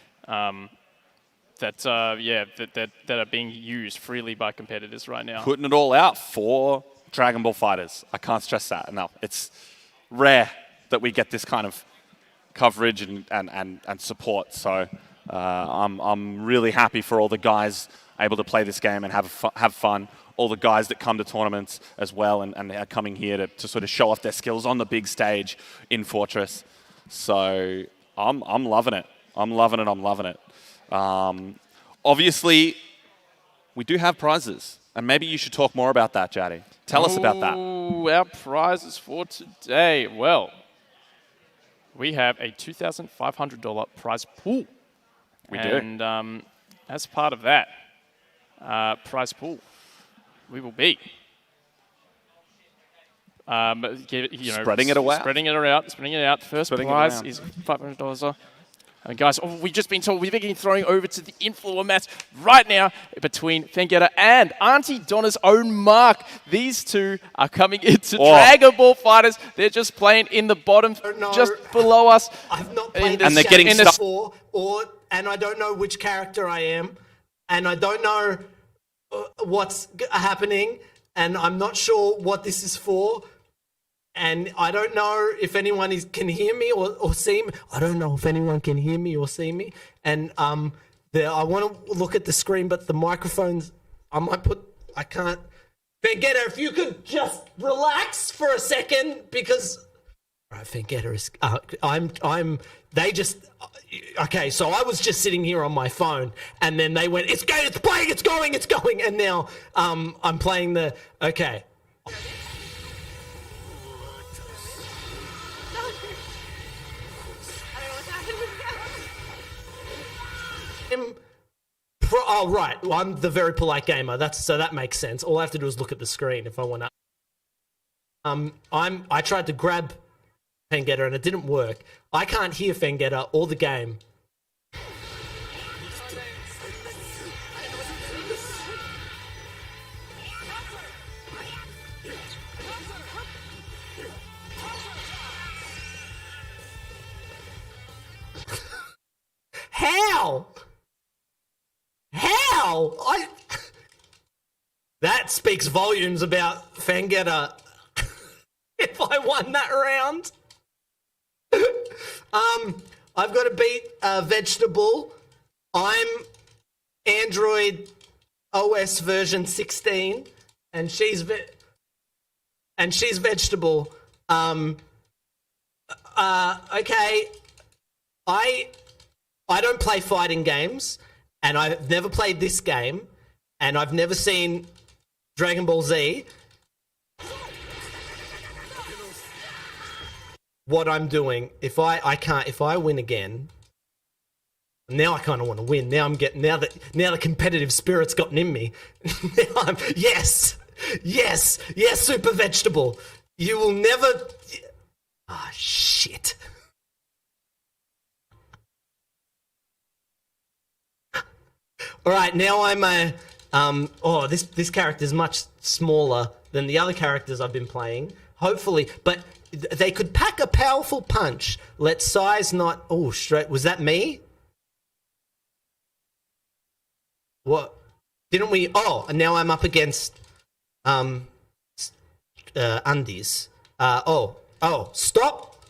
That are being used freely by competitors right now. Putting it all out for Dragon Ball FighterZ. I can't stress that enough. It's rare that we get this kind of coverage and support. So I'm really happy for all the guys able to play this game and have fun. All the guys that come to tournaments as well and are coming here to sort of show off their skills on the big stage in Fortress. So I'm loving it. I'm loving it. Obviously, we do have prizes, and maybe you should talk more about that, Jaddy. Tell us about that. Our prizes for today. Well, we have a $2,500 prize pool. We do. And as part of that prize pool, we will be spreading it around. Spreading it out. First prize is $500. And guys, we've just been told we've been throwing over to the influencer match right now between Fengetta and Auntie Donna's own Mark. These two are coming into Dragon Ball FighterZ. They're just playing in the bottom, just below us. I've not played and they're getting stuck before, and I don't know which character I am, and I don't know what's happening, and I'm not sure what this is for. And I don't know if anyone can hear me or see me. I don't know if anyone can hear me or see me. And I want to look at the screen, but the microphones, I can't. Fengetta, if you could just relax for a second, because... All right, Fengetta is... Okay, so I was just sitting here on my phone, and then they went, it's playing, it's going, and now I'm playing the... Okay. Oh, right. Well, I'm the very polite gamer. So that makes sense. All I have to do is look at the screen if I want to. I tried to grab Fengetta and it didn't work. I can't hear Fengetta or the game. How? That speaks volumes about Fengetta. If I won that round. I've got to beat Vegetable. I'm Android OS version 16, and she's Vegetable. Okay. I don't play fighting games, and I've never played this game, and I've never seen Dragon Ball Z. What I'm doing, if I win again, now I kind of want to win. Now the competitive spirit's gotten in me. Yes, Super Vegetable. You will never. Ah, shit. All right, now I'm a. This character is much smaller than the other characters I've been playing. Hopefully, but they could pack a powerful punch. Let size not. Oh, straight. Was that me? What? Didn't we? Oh, and now I'm up against Undies. Stop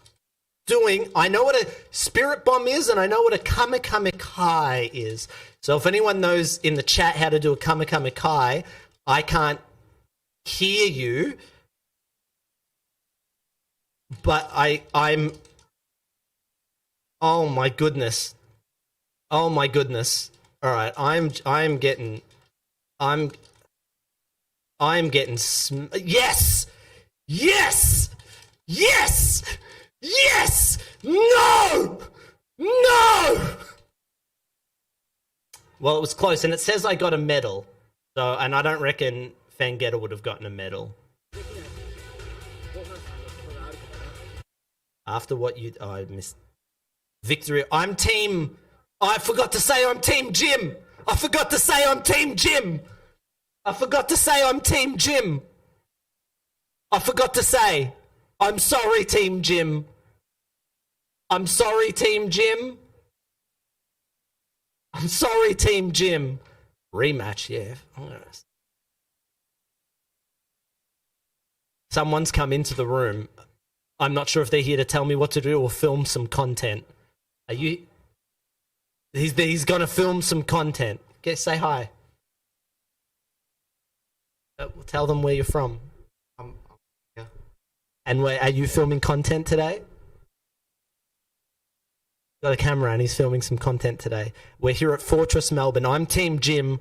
doing. I know what a Spirit Bomb is, and I know what a Kamikaze is. So if anyone knows in the chat how to do a Kamikaze, I can't hear you, but I'm. Oh my goodness! Oh my goodness! All right, I'm getting. Yes! Yes! Yes! Yes! No! No! Well, it was close, and it says I got a medal. So, and I don't reckon Fengetta would have gotten a medal. After what you... Oh, I missed... Victory. I'm team... I forgot to say I'm Team Jim! I forgot to say I'm Team Jim! I forgot to say I'm Team Jim! I forgot to say... I'm sorry, Team Jim. I'm sorry, Team Jim. I'm sorry, Team Jim. Rematch, yeah. Someone's come into the room. I'm not sure if they're here to tell me what to do or film some content. Are you? He's gonna film some content. Say hi. Tell them where you're from. Yeah. And are you filming content today? Got a camera and he's filming some content today. We're here at Fortress Melbourne. I'm Team Jim.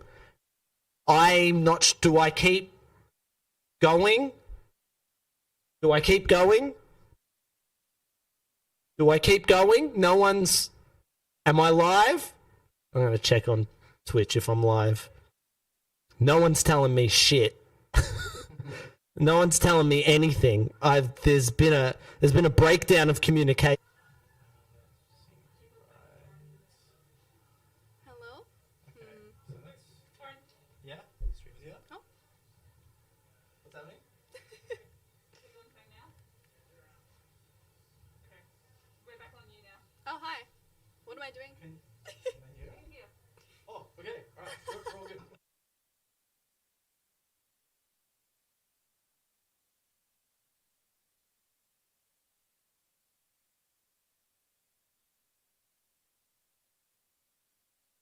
I'm not. Do I keep going? Do I keep going? Do I keep going? No one's. Am I live? I'm gonna check on Twitch if I'm live. No one's telling me shit. No one's telling me anything. There's been a breakdown of communication. Hello? Yeah? Oh. What's happening? Oh, hi. What am I doing? Oh, okay. All right. We're all good.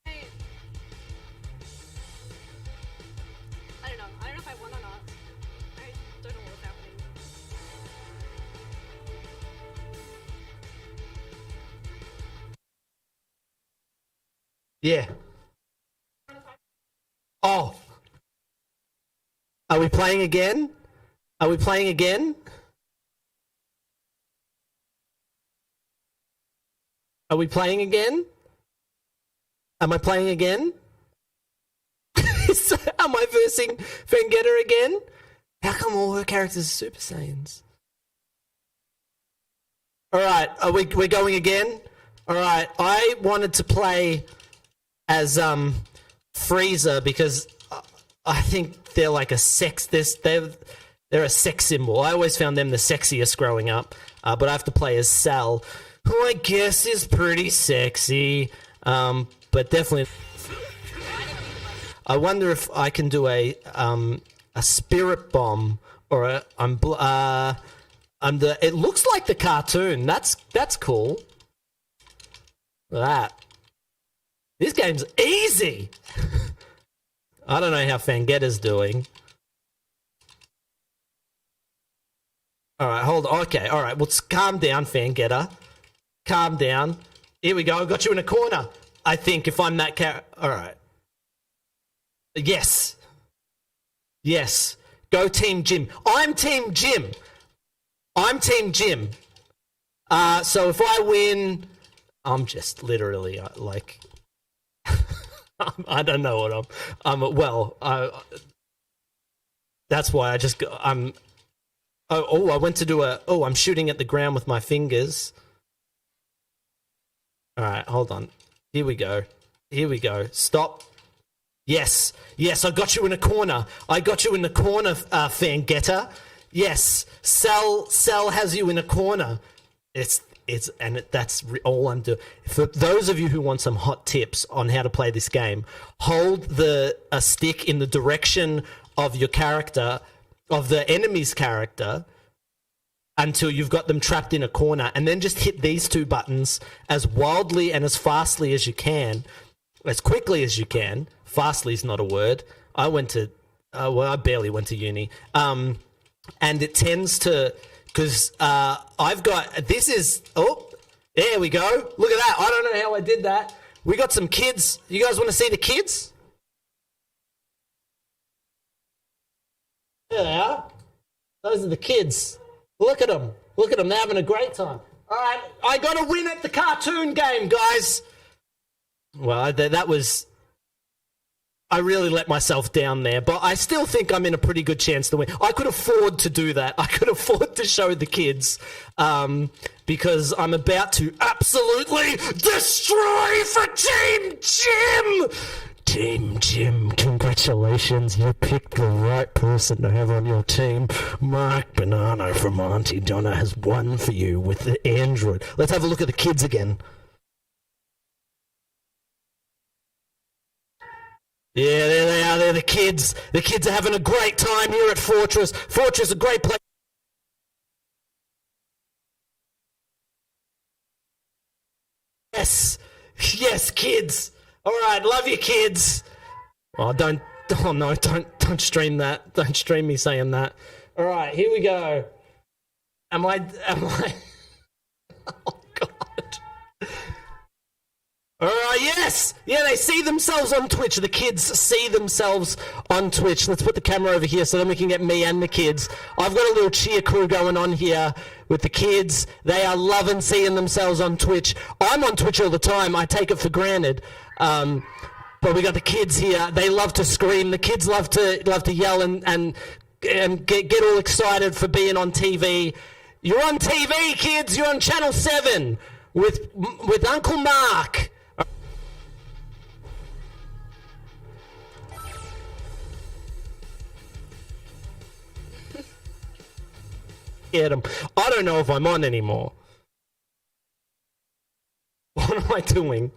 Hey. I don't know. I don't know if I won or not. I don't know what's happening. Yeah. Oh. Are we playing again? Are we playing again? Are we playing again? Am I playing again? Am I versing Vendetta again? How come all her characters are Super Saiyans? Alright, we're going again? Alright, I wanted to play as Frieza because I think they're like a sex. They're a sex symbol. I always found them the sexiest growing up, but I have to play as Cell, who I guess is pretty sexy, but definitely. I wonder if I can do a spirit bomb or it looks like the cartoon. That's cool. Look at that. This game's easy. I don't know how Fangetta's doing. Alright, hold on. Okay, alright. Well, calm down, Fangetta. Calm down. Here we go. I got you in a corner. I think if I'm that Alright. Yes. Yes. Go Team Jim. I'm Team Jim. I'm Team Jim. So if I win, I'm just literally like... I don't know what that's why I just I went to do I'm shooting at the ground with my fingers. All right, hold on. Here we go. Stop. Yes, I got you in a corner. Fangetta. Yes, Cell has you in a corner. That's all I'm doing. For those of you who want some hot tips on how to play this game, hold a stick in the direction of your character, of the enemy's character, until you've got them trapped in a corner, and then just hit these two buttons as wildly and as fastly as you can, as quickly as you can. Fastly is not a word. I barely went to uni. And it tends to... Because I've got... This is... Oh, there we go. Look at that. I don't know how I did that. We got some kids. You guys want to see the kids? There they are. Those are the kids. Look at them. They're having a great time. All right. I got to win at the cartoon game, guys. Well, that was... I really let myself down there, but I still think I'm in a pretty good chance to win. I could afford to do that. I could afford to show the kids because I'm about to absolutely destroy for Team Jim! Team Jim, congratulations. You picked the right person to have on your team. Mark Bonanno from Auntie Donna has won for you with the android. Let's have a look at the kids again. Yeah, there they are. They're the kids. The kids are having a great time here at Fortress. Fortress, a great place. kids. All right, love you, kids. Oh, don't. Oh no, don't stream that. Don't stream me saying that. All right, here we go. Am I? Oh God. All right, yes. Yeah, they see themselves on Twitch. The kids see themselves on Twitch. Let's put the camera over here so then we can get me and the kids. I've got a little cheer crew going on here with the kids. They are loving seeing themselves on Twitch. I'm on Twitch all the time. I take it for granted. But we got the kids here. They love to scream. The kids love to yell and get all excited for being on TV. You're on TV, kids. You're on Channel 7 with Uncle Mark. Get 'em. I don't know if I'm on anymore. What am I doing?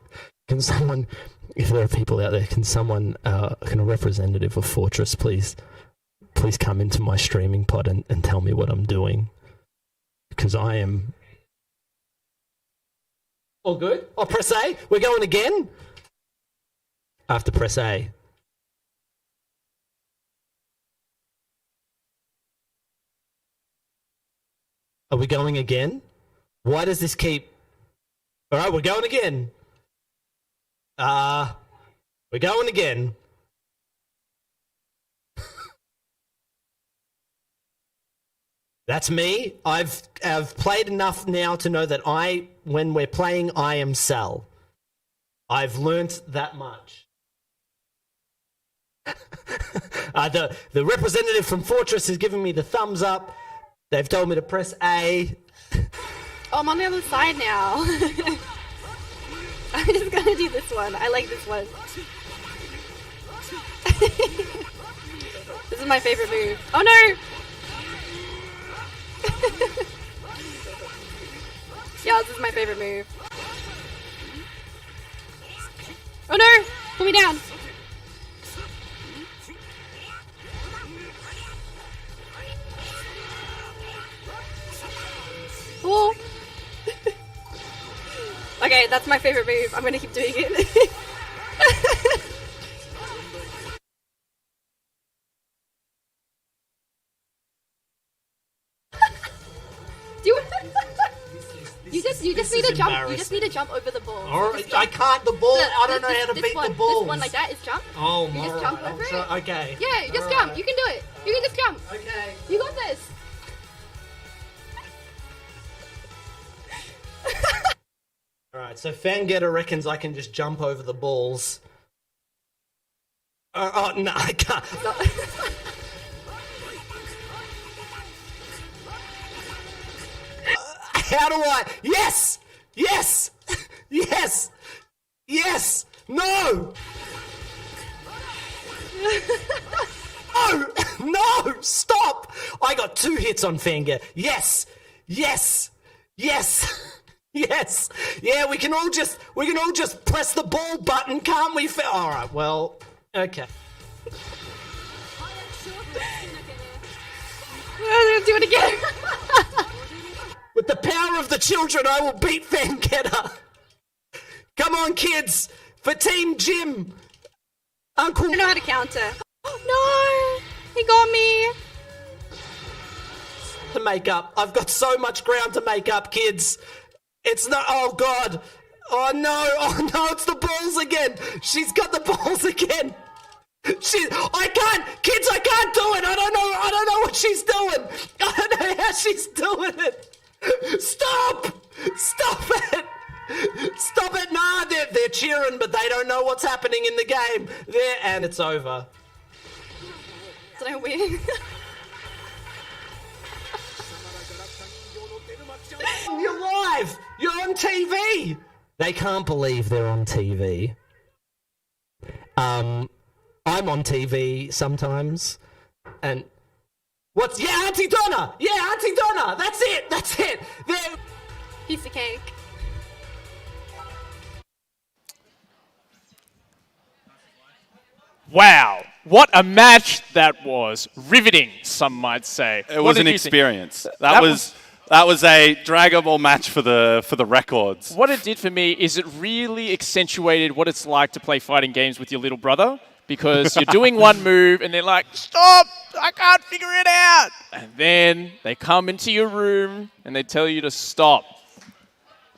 Can someone, if there are people out there, can a representative of Fortress please come into my streaming pod and tell me what I'm doing? Because I am... All good? I'll press A. We're going again? I have to press A. Are we going again? Why does this keep... Alright, we're going again. We're going again. That's me. I've played enough now to know that when we're playing, I am Sal. I've learnt that much. The representative from Fortress is giving me the thumbs up. They've told me to press A. Oh, I'm on the other side now. I'm just gonna do this one. I like this one. This is my favorite move. Oh no! Yeah, this is my favorite move. Oh no! Pull me down! Oh! Okay, that's my favorite move. I'm gonna keep doing it. You just need to jump. You just need to jump over the ball. Alright, I can't. The ball. I don't know how to beat the balls. This one like that is jump. Oh you my! Just jump over it. Okay. Yeah, you just jump. You can do it. You can just jump. Okay. You got this. Alright, so Fangetter reckons I can just jump over the balls. Oh, no, I can't. How do I? Yes! Yes! Yes! Yes! No! No! No! Stop! I got 2 hits on Fanger. Yes! Yes! Yes! Yes! Yeah, we can all just press the ball button, can't we? All right. Well, okay. Let's do it again. With the power of the children, I will beat Fangetter. Come on, kids, for Team Jim. Uncle. I don't know how to counter. No, he got me. To make up. I've got so much ground to make up, kids. It's not. Oh God. Oh no. Oh no. It's the balls again. She's got the balls again. I can't. Kids, I can't do it. I don't know what she's doing. I don't know how she's doing it. Stop! Stop it! Stop it! Nah, they're cheering, but they don't know what's happening in the game. And it's over. Did I win? You're live! You're on TV! They can't believe they're on TV. I'm on TV sometimes, and what's Auntie Donna? Yeah, Auntie Donna. That's it. That's it. There. Piece of cake. Wow, what a match that was. Riveting, some might say. It was an experience. That was That was a Dragon Ball match for the records. What it did for me is it really accentuated what it's like to play fighting games with your little brother, because you're doing one move and they're like, stop, I can't figure it out. And then they come into your room and they tell you to stop.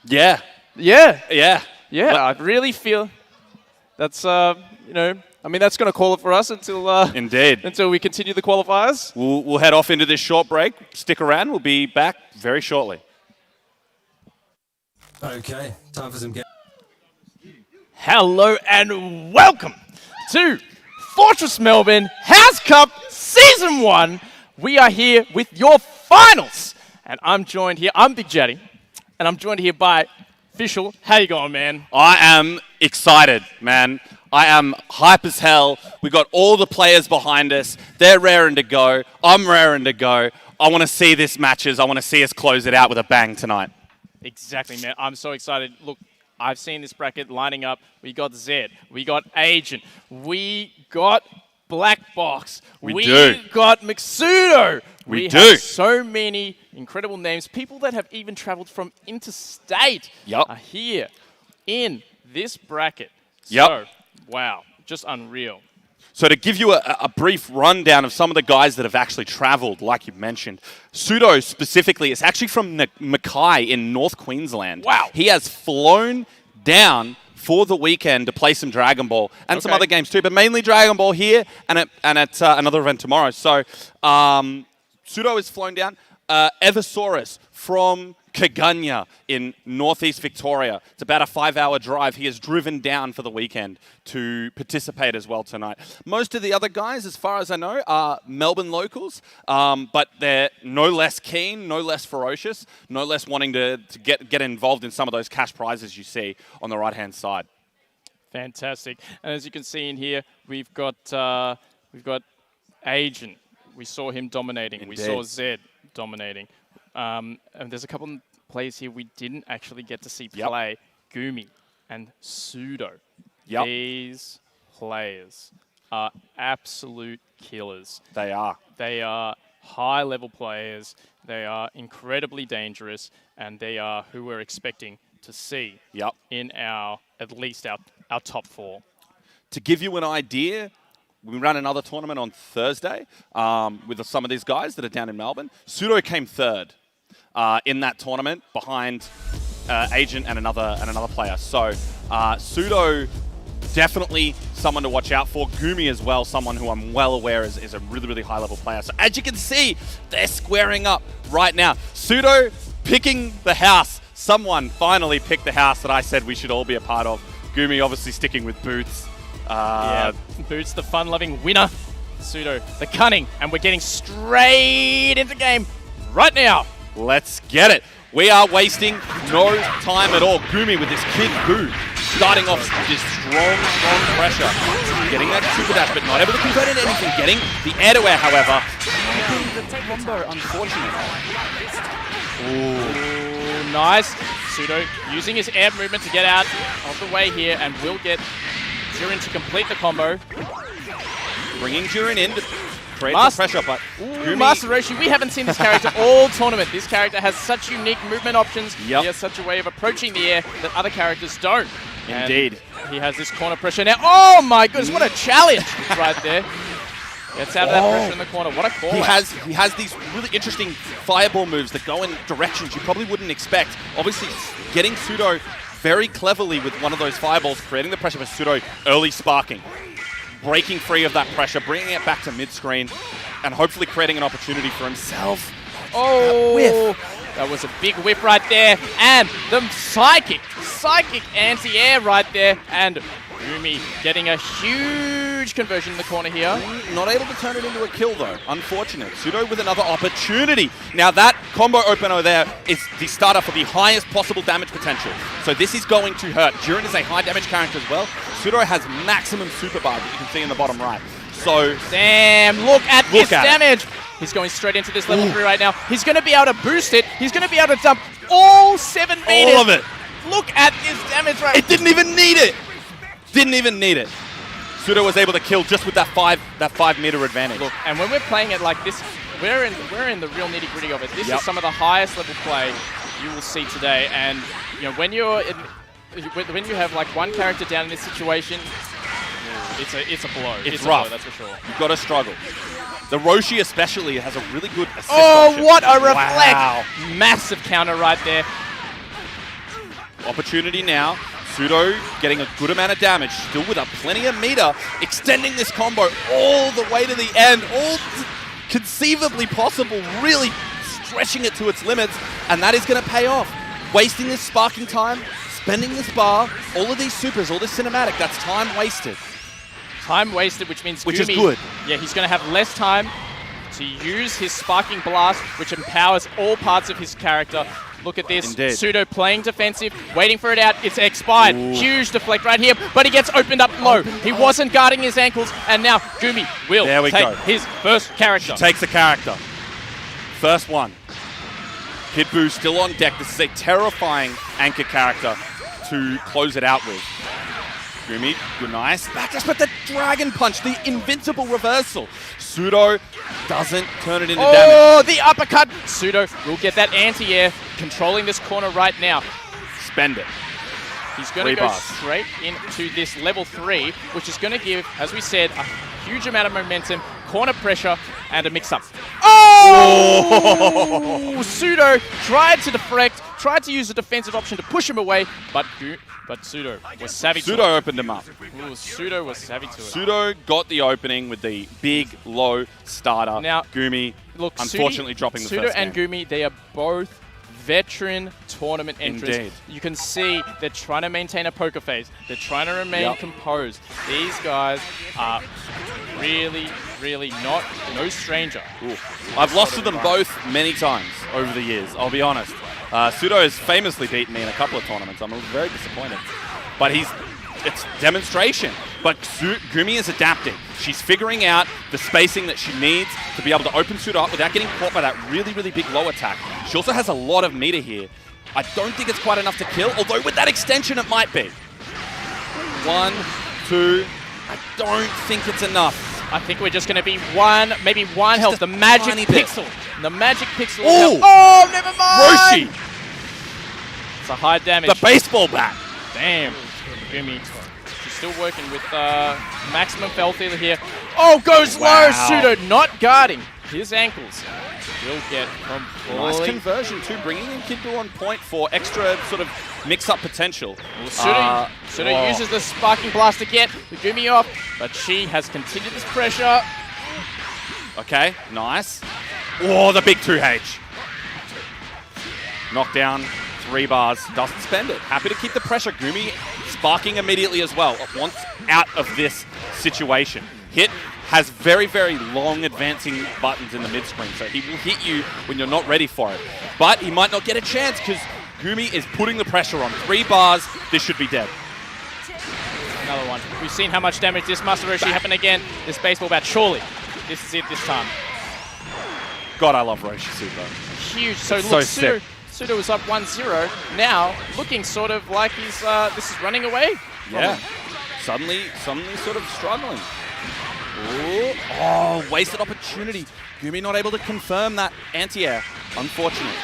Yeah. Yeah. Yeah. Yeah, I really feel that's, I mean, that's going to call it for us until Indeed. until we continue the qualifiers. We'll head off into this short break. Stick around. We'll be back very shortly. Okay, time for some game. Hello and welcome to Fortress Melbourne House Cup Season 1. We are here with your finals. And I'm joined here, I'm Big Jaddy, and I'm joined here by Official. How you going, man? I am excited, man. I am hype as hell. We got all the players behind us. They're raring to go. I'm raring to go. I want to see this matches. I want to see us close it out with a bang tonight. Exactly, man. I'm so excited. Look, I've seen this bracket lining up. We got Zed. We got Agent. We got Black Box. We do. Got Mixudo. We have do. so many incredible names. People that have even traveled from interstate are here in this bracket. Yep. So, wow, just unreal. So to give you a brief rundown of some of the guys that have actually traveled, like you mentioned, Pseudo specifically is actually from Mackay in North Queensland. Wow. He has flown down for the weekend to play some Dragon Ball and some other games too, but mainly Dragon Ball here and at another event tomorrow. So Pseudo is flown down. Eversaurus from Kaganya in northeast Victoria. It's about a 5-hour drive. He has driven down for the weekend to participate as well tonight. Most of the other guys, as far as I know, are Melbourne locals, but they're no less keen, no less ferocious, no less wanting to get involved in some of those cash prizes you see on the right-hand side. Fantastic. And as you can see in here, we've got Agent. We saw him dominating. Indeed. We saw Zed dominating. And there's a couple of players here we didn't actually get to see play. Gumi and Pseudo. These players are absolute killers. They are. They are high-level players. They are incredibly dangerous, and they are who we're expecting to see in at least our top 4. To give you an idea, we ran another tournament on Thursday with some of these guys that are down in Melbourne. Pseudo came third in that tournament behind Agent and another player. So Pseudo, definitely someone to watch out for. Gumi as well, someone who I'm well aware is a really, really high-level player. So as you can see, they're squaring up right now. Pseudo picking the house. Someone finally picked the house that I said we should all be a part of. Gumi obviously sticking with Boots. Boots, the fun-loving winner. Pseudo, the cunning. And we're getting straight into game right now. Let's get it. We are wasting no time at all. Gumi with this Kid Boo starting off this strong pressure. Getting that super dash, but not able to convert into anything. Getting the air-to-air, however. The combo, unfortunately. Ooh, nice. Pseudo using his air movement to get out of the way here, and will get Jiren to complete the combo. Bringing Jiren in to create the pressure, but Master Roshi, we haven't seen this character all tournament. This character has such unique movement options. He has such a way of approaching the air that other characters don't. Indeed. And he has this corner pressure now. Oh my goodness, what a challenge right there. Gets out of that pressure in the corner. What a call. He has these really interesting fireball moves that go in directions you probably wouldn't expect. Obviously, getting Pseudo very cleverly with one of those fireballs, creating the pressure for Pseudo, early sparking. Breaking free of that pressure, bringing it back to mid-screen, and hopefully creating an opportunity for himself. Oh, whiff. That was a big whip right there. And the psychic anti-air right there. And Gumi getting a huge conversion in the corner here. Not able to turn it into a kill though, unfortunate. Pseudo with another opportunity. Now that combo opener there is the starter for the highest possible damage potential. So this is going to hurt. Jiren is a high damage character as well. Pseudo has maximum super bar that you can see in the bottom right. So damn, look at this damage. He's going straight into this level 3 right now. He's going to be able to boost it. He's going to be able to dump all 7 meters. All of it. Look at this damage right. It didn't even need it. Didn't even need it. Pseudo was able to kill just with that 5 meter advantage. Look, and when we're playing it like this we're in the real nitty-gritty of it. This is some of the highest level play you will see today, and you know when you have like one character down in this situation, it's a blow. It's a rough. blow, that's for sure. You've got to struggle. The Roshi especially has a really good assist Oh, what a reflect! Wow. Massive counter right there. Opportunity now. Pseudo getting a good amount of damage, still with a plenty of meter, extending this combo all the way to the end, all conceivably possible, really stretching it to its limits, and that is going to pay off. Wasting this sparking time, spending this bar, all of these supers, all this cinematic, that's time wasted. Time wasted, which means Which is Gumi, good. Yeah, he's going to have less time to use his Sparking Blast, which empowers all parts of his character. Look at this. Indeed. Pseudo playing defensive, waiting for it out. It's expired. Ooh. Huge deflect right here, but he gets opened up low. He wasn't guarding his ankles, and now Gumi will take his first character. She takes the character. First one. Kid Buu still on deck. This is a terrifying anchor character to close it out with. Gumi, good nice. Back but the Dragon Punch, the invincible reversal. Pseudo doesn't turn it into damage. Oh, the uppercut. Pseudo will get that anti-air, controlling this corner right now. Spend it. He's going to go straight into this level 3, which is going to give, as we said, a huge amount of momentum, corner pressure, and a mix-up. Oh! Pseudo tried to deflect, tried to use a defensive option to push him away, but Pseudo was savvy to it. Pseudo opened him up. Ooh, Pseudo was savvy to it. Pseudo got the opening with the big, low starter. Now, Gumi, look, unfortunately, dropping the Pseudo first and game. Gumi, they are both veteran tournament entrants. Indeed. You can see they're trying to maintain a poker face. They're trying to remain composed. These guys are really, really no stranger. Ooh. I've lost to them both many times over the years, I'll be honest. Pseudo has famously beaten me in a couple of tournaments. I'm very disappointed. But it's demonstration. But Gumi is adapting. She's figuring out the spacing that she needs to be able to open Pseudo up without getting caught by that really, really big low attack. She also has a lot of meter here. I don't think it's quite enough to kill, although with that extension it might be. 1, 2, I don't think it's enough. I think we're just going to be maybe one health. The magic pixel. The magic pixel. Ooh. Oh, never mind. Roshi. It's a high damage. The baseball bat. Damn. Gumi. She's still working with maximum health here. Oh, goes low. Pseudo not guarding his ankles. Will get completely. Nice conversion too, bringing in Kid Buu on point for extra sort of mix-up potential. Well, Pseudo uses the Sparking Blast to get the Gumi off, but she has continued this pressure. Okay, nice. Oh, the big 2H. Knockdown, 3 bars, doesn't spend it. Happy to keep the pressure. Gumi sparking immediately as well. Wants out of this situation. Hit has very, very long advancing buttons in the mid-screen, so he will hit you when you're not ready for it. But he might not get a chance because Gumi is putting the pressure on. 3 bars, this should be dead. Another one. We've seen how much damage this must Roshi happen again. This baseball bat, surely. This is it this time. God, I love Roshi super. Huge. So it's look, so Pseudo is up 1-0. Now, looking sort of like he's this is running away. Yeah. Suddenly sort of struggling. Ooh. Oh, wasted opportunity. Gumi not able to confirm that anti-air. Unfortunate.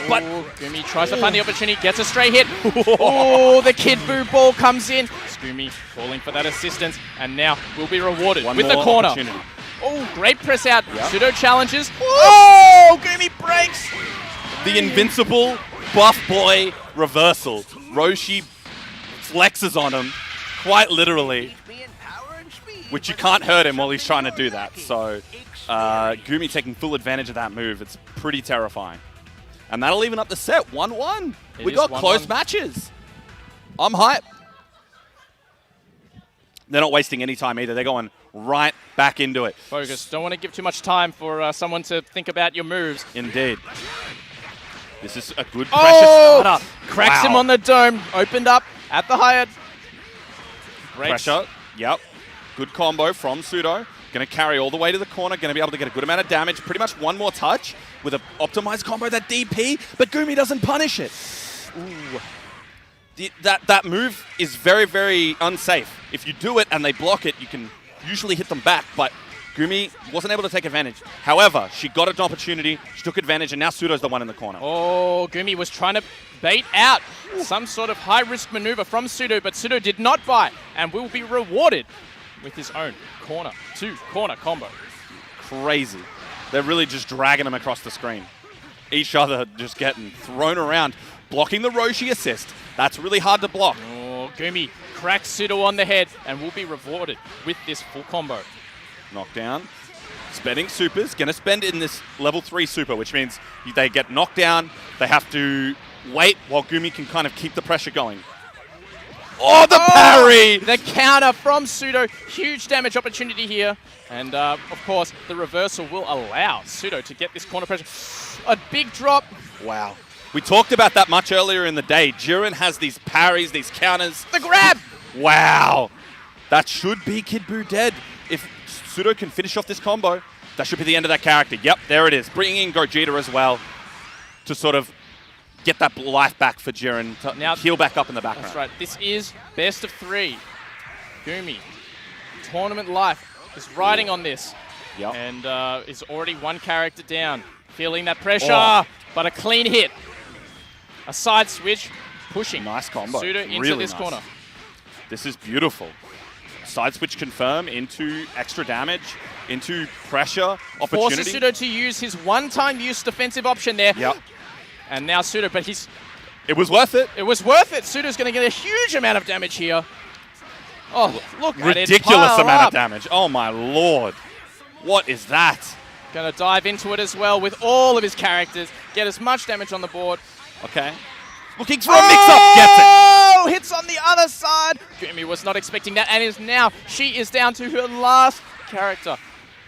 But Gumi tries to find the opportunity, gets a straight hit. Oh, the Kid Buu ball comes in. Gumi calling for that assistance, and now will be rewarded with the corner. Oh, great press out. Yep. Pseudo challenges. Oh, Gumi breaks. The invincible buff boy reversal. Roshi flexes on him, quite literally, which you can't hurt him while he's trying to do that. So Gumi taking full advantage of that move. It's pretty terrifying. And that'll even up the set, 1-1. We got close matches. I'm hyped. They're not wasting any time either. They're going right back into it. Focus. Don't want to give too much time for someone to think about your moves. Indeed. This is a good pressure startup. Cracks him on the dome. Opened up at the higher. Pressure. Yep. Good combo from Pseudo. Going to carry all the way to the corner. Going to be able to get a good amount of damage. Pretty much one more touch with an optimized combo, that DP. But Gumi doesn't punish it. Ooh. That move is very, very unsafe. If you do it and they block it, you can usually hit them back. But Gumi wasn't able to take advantage. However, she got an opportunity, she took advantage, and now Pseudo's the one in the corner. Oh, Gumi was trying to bait out some sort of high-risk maneuver from Pseudo, but Pseudo did not bite and will be rewarded with his own corner-to-corner combo. Crazy. They're really just dragging them across the screen. Each other just getting thrown around, blocking the Roshi assist. That's really hard to block. Oh, Gumi cracks Pseudo on the head and will be rewarded with this full combo. Knockdown. Spending supers. Going to spend in this level 3 super, which means they get knocked down. They have to wait while Gumi can kind of keep the pressure going. Oh, the parry! The counter from Pseudo. Huge damage opportunity here. And, of course, the reversal will allow Pseudo to get this corner pressure. A big drop. Wow. We talked about that much earlier in the day. Jiren has these parries, these counters. The grab! Wow. That should be Kid Buu dead. If Pseudo can finish off this combo, that should be the end of that character. Yep, there it is. Bringing in Gogeta as well to sort of get that life back for Jiren to now, heal back up in the background. That's right. This is best of 3. Gumi, tournament life, is riding on this. Yep. And is already one character down. Feeling that pressure, but a clean hit. A side switch, pushing. Nice combo. Pseudo into really this nice. corner. This is beautiful. Side switch confirm into extra damage, into pressure, opportunity. Forces Pseudo to use his one-time use defensive option there. Yep. And now Pseudo, but it was worth it. It was worth it. Pseudo's going to get a huge amount of damage here. Oh, look at it. Ridiculous Pile amount up. of damage. Oh my lord. What is that? Going to dive into it as well with all of his characters. Get as much damage on the board. Okay. Looking for a mix-up. Gets it. Oh, hits on the other side. Gumi was not expecting that, and she is down to her last character.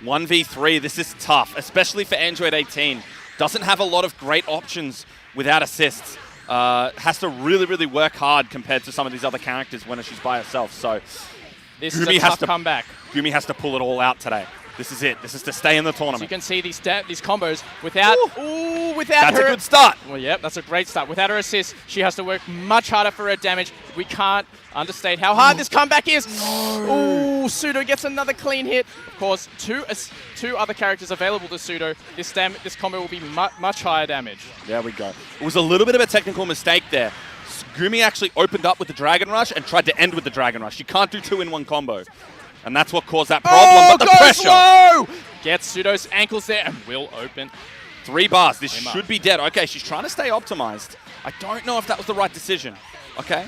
1v3, this is tough, especially for Android 18. Doesn't have a lot of great options without assists. Has to really, really work hard compared to some of these other characters when she's by herself. So this is a tough comeback. Gumi has to pull it all out today. This is it. This is to stay in the tournament. So you can see these combos without without that's her. a good start. Well, yeah, that's a great start. Without her assist, she has to work much harder for her damage. We can't understate how hard this comeback is. No. Ooh, Pseudo gets another clean hit. Of course, two other characters available to Pseudo. This combo will be much higher damage. There we go. It was a little bit of a technical mistake there. Gumi actually opened up with the Dragon Rush and tried to end with the Dragon Rush. You can't do 2-in-1 combo. And that's what caused that problem, but the pressure. Slow! Gets Pseudo's ankles there and will open. 3 bars. This should be dead. Okay, she's trying to stay optimized. I don't know if that was the right decision. Okay.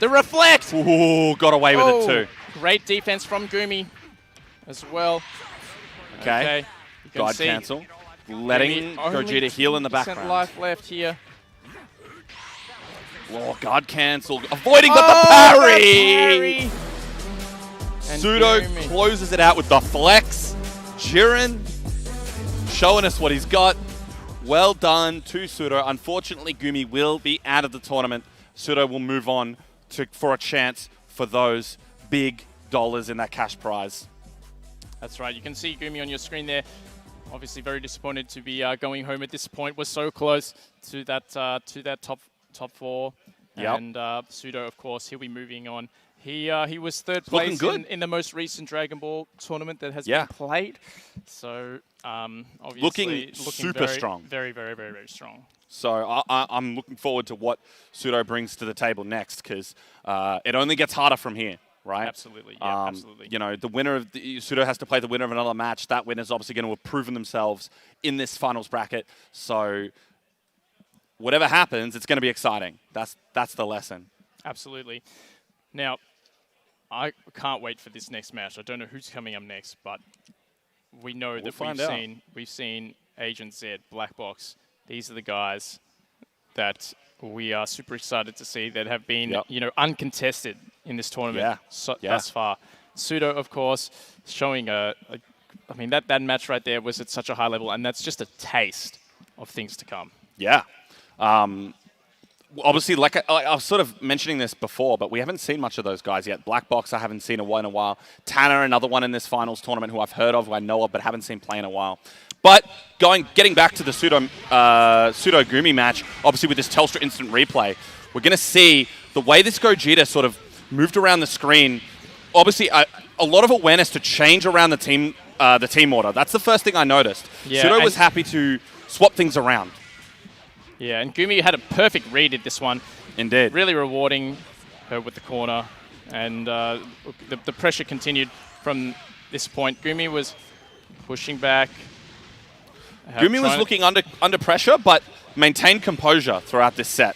The reflect! Ooh, got away with it too. Great defense from Gumi as well. Okay. You can God see cancel. Letting Gogeta heal in the background. Life left here. Oh, guard cancel. Avoiding the parry! Pseudo closes it out with the flex. Jiren showing us what he's got. Well done to Pseudo. Unfortunately, Gumi will be out of the tournament. Pseudo will move on for a chance for those big dollars in that cash prize. That's right. You can see Gumi on your screen there. Obviously very disappointed to be going home at this point. We're so close to that top 4. Yep. And Pseudo, of course, he'll be moving on. He was third place in the most recent Dragon Ball tournament that has been played. So obviously looking super strong. Very, very, very, very strong. So I'm looking forward to what Pseudo brings to the table next, because it only gets harder from here, right? Absolutely, yeah, absolutely. You know, the winner of Pseudo has to play the winner of another match. That winner's obviously going to have proven themselves in this finals bracket. So whatever happens, it's going to be exciting. That's the lesson. Absolutely. Now, I can't wait for this next match. I don't know who's coming up next, but we know that we've seen Agent Z, Black Box. These are the guys that we are super excited to see that have been, uncontested in this tournament thus far. Pseudo, of course, showing I mean, that match right there was at such a high level, and that's just a taste of things to come. Yeah. Obviously, like I was sort of mentioning this before, but we haven't seen much of those guys yet. Black Box, I haven't seen in a while. Tanner, another one in this finals tournament who I've heard of, who I know of, but haven't seen play in a while. But getting back to the Pseudo Gumi match, obviously with this Telstra instant replay, we're going to see the way this Gogeta sort of moved around the screen. Obviously, a lot of awareness to change around the team the team order. That's the first thing I noticed. Yeah, Pseudo and- was happy to swap things around. Yeah, and Gumi had a perfect read at this one. Indeed. Really rewarding her with the corner. And the pressure continued from this point. Gumi was pushing back. Gumi was looking under pressure, but maintained composure throughout this set.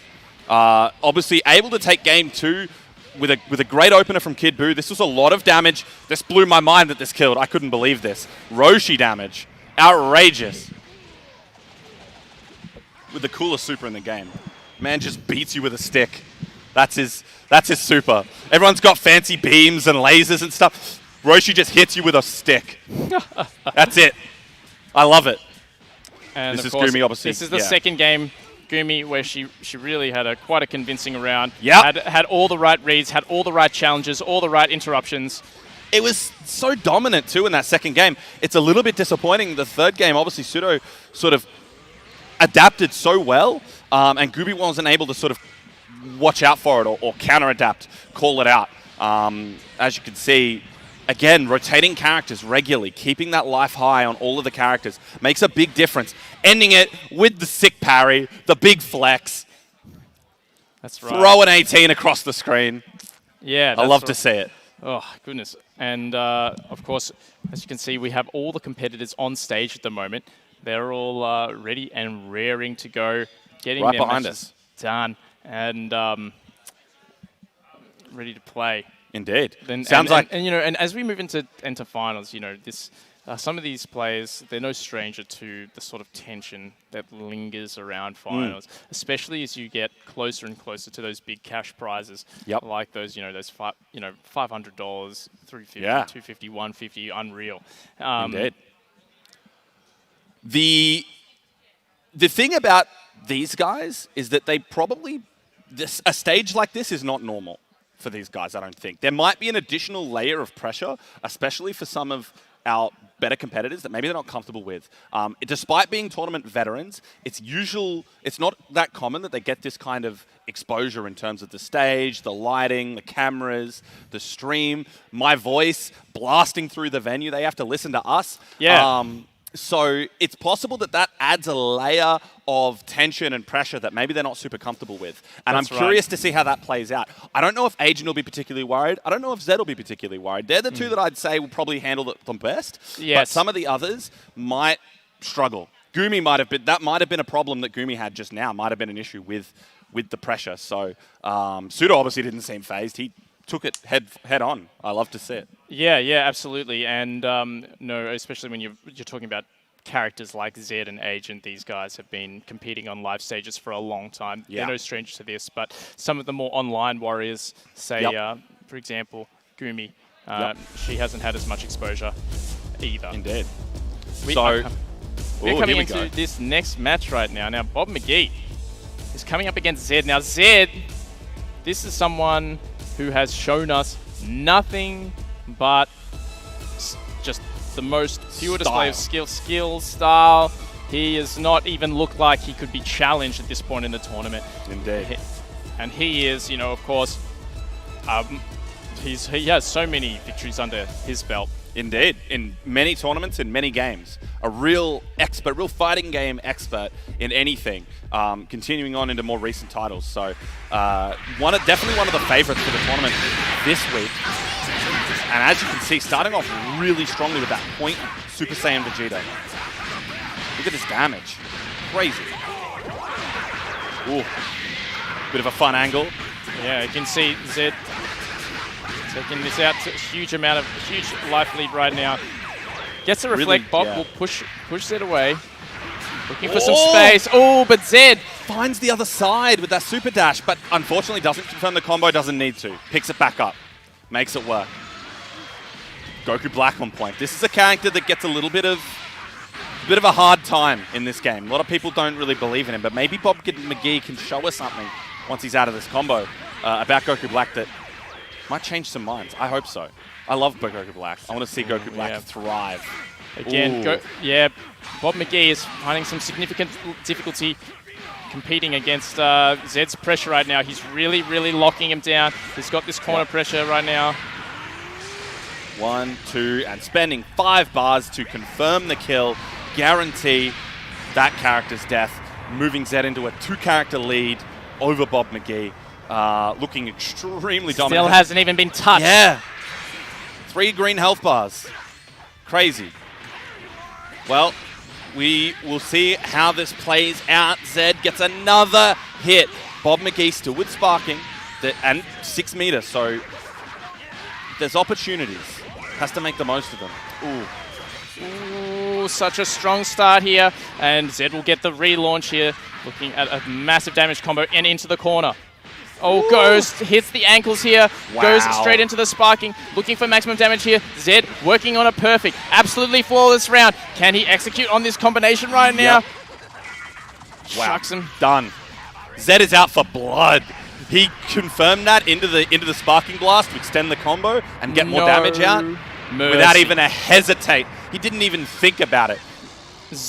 Obviously able to take game 2 with a great opener from Kid Buu. This was a lot of damage. This blew my mind that this killed. I couldn't believe this. Roshi damage. Outrageous. With the coolest super in the game. Man just beats you with a stick. That's his super. Everyone's got fancy beams and lasers and stuff. Roshi just hits you with a stick. That's it. I love it. And this of is course, Gumi, obviously. This is the second game, Gumi, where she really had quite a convincing round. Yep. Had all the right reads, had all the right challenges, all the right interruptions. It was so dominant, too, in that second game. It's a little bit disappointing. The third game, obviously, Pseudo sort of adapted so well, and Gumi wasn't able to sort of watch out for it or counter-adapt, call it out. As you can see, again, rotating characters regularly, keeping that life high on all of the characters makes a big difference. Ending it with the sick parry, the big flex. That's right. Throw an 18 across the screen. Yeah, I love to see it. Oh, goodness. And, of course, as you can see, we have all the competitors on stage at the moment. They're all ready and raring to go, getting Right their behind matches us. done and ready to play. Indeed. Sounds like, and you know, and as we move into finals, you know, this some of these players, they're no stranger to the sort of tension that lingers around finals, especially as you get closer and closer to those big cash prizes, like those, $500, $350, Yeah. $250, $150, unreal. Indeed. The thing about these guys is that they probably a stage like this is not normal for these guys, I don't think. There might be an additional layer of pressure, especially for some of our better competitors that maybe they're not comfortable with. Despite being tournament veterans, it's not that common that they get this kind of exposure in terms of the stage, the lighting, the cameras, the stream, my voice blasting through the venue. They have to listen to us. Yeah. So it's possible that adds a layer of tension and pressure that maybe they're not super comfortable with. And That's I'm curious to see how that plays out. I don't know if Agent will be particularly worried. I don't know if Zed will be particularly worried. They're the two that I'd say will probably handle it the best. Yes. But some of the others might struggle. Gumi might have been a problem that Gumi had just now. Might have been an issue with the pressure. So Pseudo obviously didn't seem phased. He took it head on. I love to see it. Yeah, absolutely. And no, especially when you're talking about characters like Zed and Agent, these guys have been competing on live stages for a long time. Yeah. They're no stranger to this, but some of the more online warriors, say, for example, Gumi, she hasn't had as much exposure either. Indeed. We're coming into this next match right now. Now, Bob McGee is coming up against Zed. Now, Zed, this is someone who has shown us nothing but just the most pure display of skill, style. He has not even looked like he could be challenged at this point in the tournament. Indeed. And he is, of course, he has so many victories under his belt. Indeed. In many tournaments, in many games. A real expert, real fighting game expert in anything. Continuing on into more recent titles. So definitely one of the favorites for the tournament this week. And as you can see, starting off really strongly with that point Super Saiyan Vegeta. Look at this damage. Crazy. Ooh. Bit of a fun angle. Yeah, you can see Zed taking this out to a huge life lead right now. Gets a reflect. Bob will push Zed away. Looking for some space. Oh, but Zed finds the other side with that super dash, but unfortunately doesn't confirm the combo, doesn't need to. Picks it back up. Makes it work. Goku Black on point. This is a character that gets a little bit of a hard time in this game. A lot of people don't really believe in him, but maybe Bob McGee can show us something once he's out of this combo about Goku Black that might change some minds. I hope so. I love Goku Black. I want to see Goku Black thrive. Again, Bob McGee is finding some significant difficulty competing against Zed's pressure right now. He's really, really locking him down. He's got this corner pressure right now. 1, 2, and spending 5 bars to confirm the kill, guarantee that character's death, moving Zed into a 2-character lead over Bob McGee. Looking extremely dominant. Still hasn't even been touched. Yeah. 3 green health bars. Crazy. Well, we will see how this plays out. Zed gets another hit. Bob McGee still with sparking and 6 meters, so there's opportunities. Has to make the most of them. Ooh, such a strong start here. And Zed will get the relaunch here. Looking at a massive damage combo and into the corner. Oh, Ghost hits the ankles here. Wow. Goes straight into the sparking. Looking for maximum damage here. Zed working on a perfect, absolutely flawless round. Can he execute on this combination right now? Yep. Wow. Shucks him. Done. Zed is out for blood. He confirmed that into the sparking blast to extend the combo and get more damage out without even a hesitate. He didn't even think about it.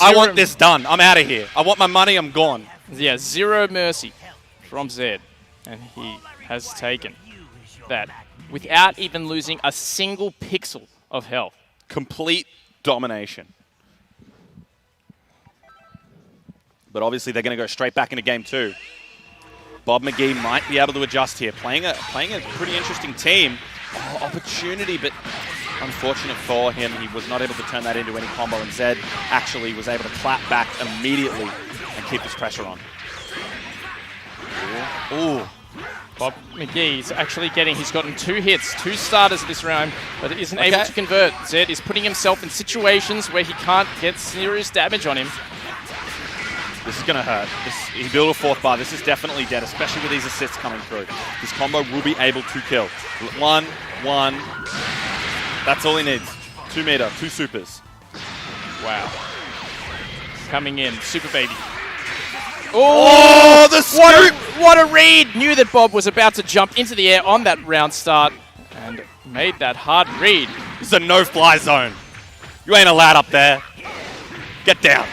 I want this done. I'm out of here. I want my money. I'm gone. Yeah, 0 mercy from Zed. And he has taken that without even losing a single pixel of health. Complete domination. But obviously they're going to go straight back into game 2. Bob McGee might be able to adjust here. Playing a pretty interesting team. Oh, opportunity, but unfortunate for him. He was not able to turn that into any combo, and Zed actually was able to clap back immediately and keep this pressure on. Ooh. Bob McGee's actually he's gotten 2 hits, 2 starters this round, but isn't able to convert. Zed is putting himself in situations where he can't get serious damage on him. This is going to hurt. He built a 4th bar. This is definitely dead, especially with these assists coming through. This combo will be able to kill. 1. That's all he needs. 2 meter, 2 supers. Wow. Coming in, Super Baby. Oh, the scoop! What a read! Knew that Bob was about to jump into the air on that round start and made that hard read. This is a no-fly zone. You ain't allowed up there. Get down.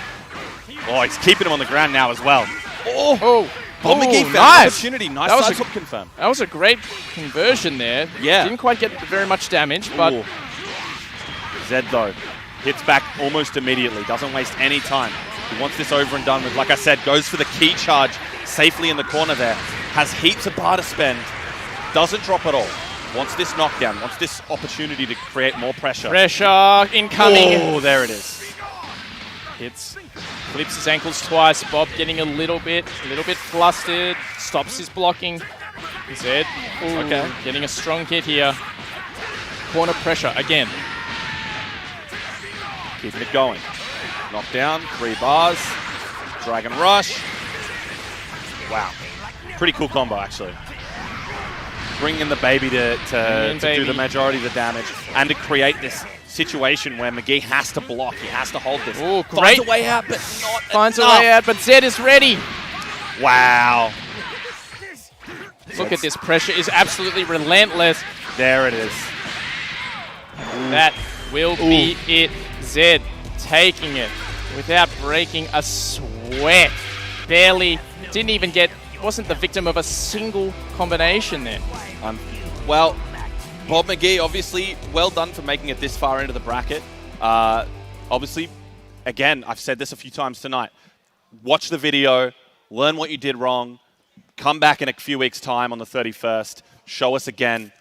Oh, he's keeping him on the ground now as well. Oh, Bob McGee found nice. opportunity. Nice That was side a- hook confirm. That was a great conversion there. Yeah. Didn't quite get very much damage, but Ooh. Zed, though, hits back almost immediately. Doesn't waste any time. He wants this over and done with. Like I said, goes for the key charge safely in the corner there. Has heaps of bar to spend. Doesn't drop at all. Wants this knockdown. Wants this opportunity to create more pressure. pressure incoming. Oh, there it is. Flips his ankles twice. Bob getting a little bit flustered. Stops his blocking. Zed, getting a strong hit here. Corner pressure again. Keeping it going. Knockdown, 3 bars. Dragon Rush. Wow. Pretty cool combo, actually. Bringing in the baby to do the majority of the damage and to create this situation where McGee has to block. He has to hold this. Ooh, Finds great. a way out, but not Finds enough. a way out, but Zed is ready. Wow. Look at this. Pressure is absolutely relentless. There it is. That will be it. Zed taking it without breaking a sweat. Barely, didn't even wasn't the victim of a single combination there. Well, Bob McGee, obviously, well done for making it this far into the bracket. Obviously, again, I've said this a few times tonight. Watch the video, learn what you did wrong, come back in a few weeks' time on the 31st, show us again,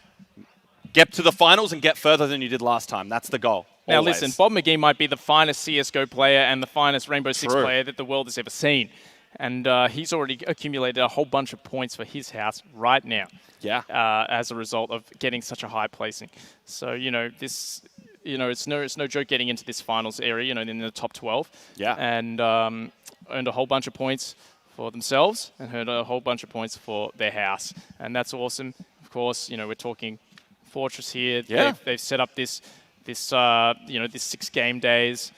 get to the finals and get further than you did last time. That's the goal. Now always. listen, Bob McGee might be the finest CSGO player and the finest Rainbow Six True. player that the world has ever seen. And he's already accumulated a whole bunch of points for his house right now. Yeah. As a result of getting such a high placing. So, this, it's no joke getting into this finals area, in the top 12. Yeah. And earned a whole bunch of points for themselves and earned a whole bunch of points for their house. And that's awesome. Of course, we're talking Fortress here. Yeah. They've set up this 6 game days.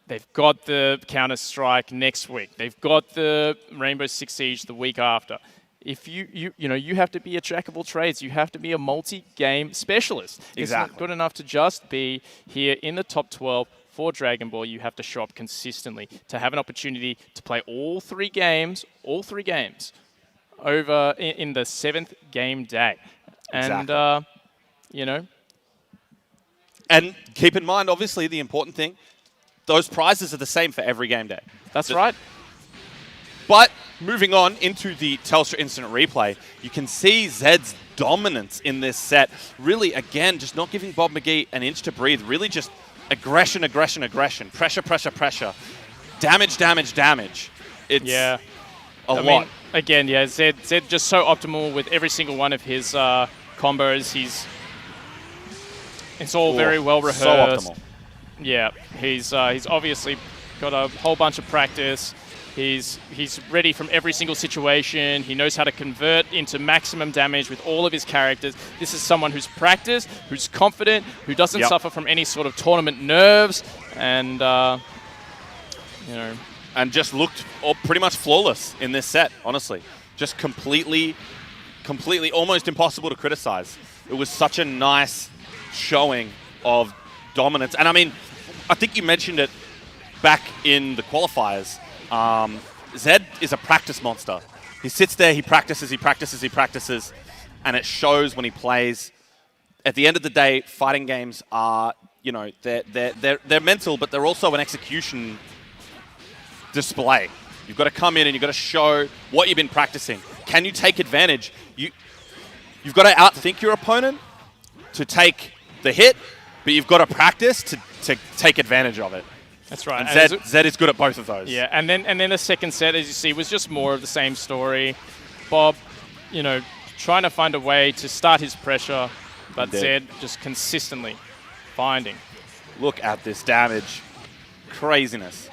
They've got the Counter-Strike next week. They've got the Rainbow Six Siege the week after. If you have to be a jack of all trades. You have to be a multi-game specialist. Exactly. It's not good enough to just be here in the top 12 for Dragon Ball. You have to show up consistently to have an opportunity to play all three games over in the 7th game day. And, Exactly. And keep in mind, obviously, the important thing, those prizes are the same for every game day. That's right. But moving on into the Telstra Instant Replay, you can see Zed's dominance in this set. Really, again, just not giving Bob McGee an inch to breathe. Really just aggression, aggression, aggression. Pressure, pressure, pressure. Damage, damage, damage. It's Yeah. a I lot. mean, again, yeah, Zed just so optimal with every single one of his combos. It's all very well rehearsed. So optimal. Yeah, he's obviously got a whole bunch of practice. He's ready from every single situation. He knows how to convert into maximum damage with all of his characters. This is someone who's practiced, who's confident, who doesn't suffer from any sort of tournament nerves, and you know, And just looked pretty much flawless in this set, honestly. Just completely almost impossible to criticize. It was such a nice showing of dominance. And I mean, I think you mentioned it back in the qualifiers. Zed is a practice monster. He sits there, he practices, he practices, he practices, and it shows when he plays. At the end of the day, fighting games are, you know, they're mental, but they're also an execution display. You've got to come in and you've got to show what you've been practicing. Can you take advantage? You've got to outthink your opponent to take the hit, but you've got to practice to take advantage of it. that's right. And Zed is good at both of those. Yeah, and then the second set, as you see, was just more of the same story. Bob, you know, trying to find a way to start his pressure, but Indeed. Zed just consistently finding. Look at this damage. Craziness.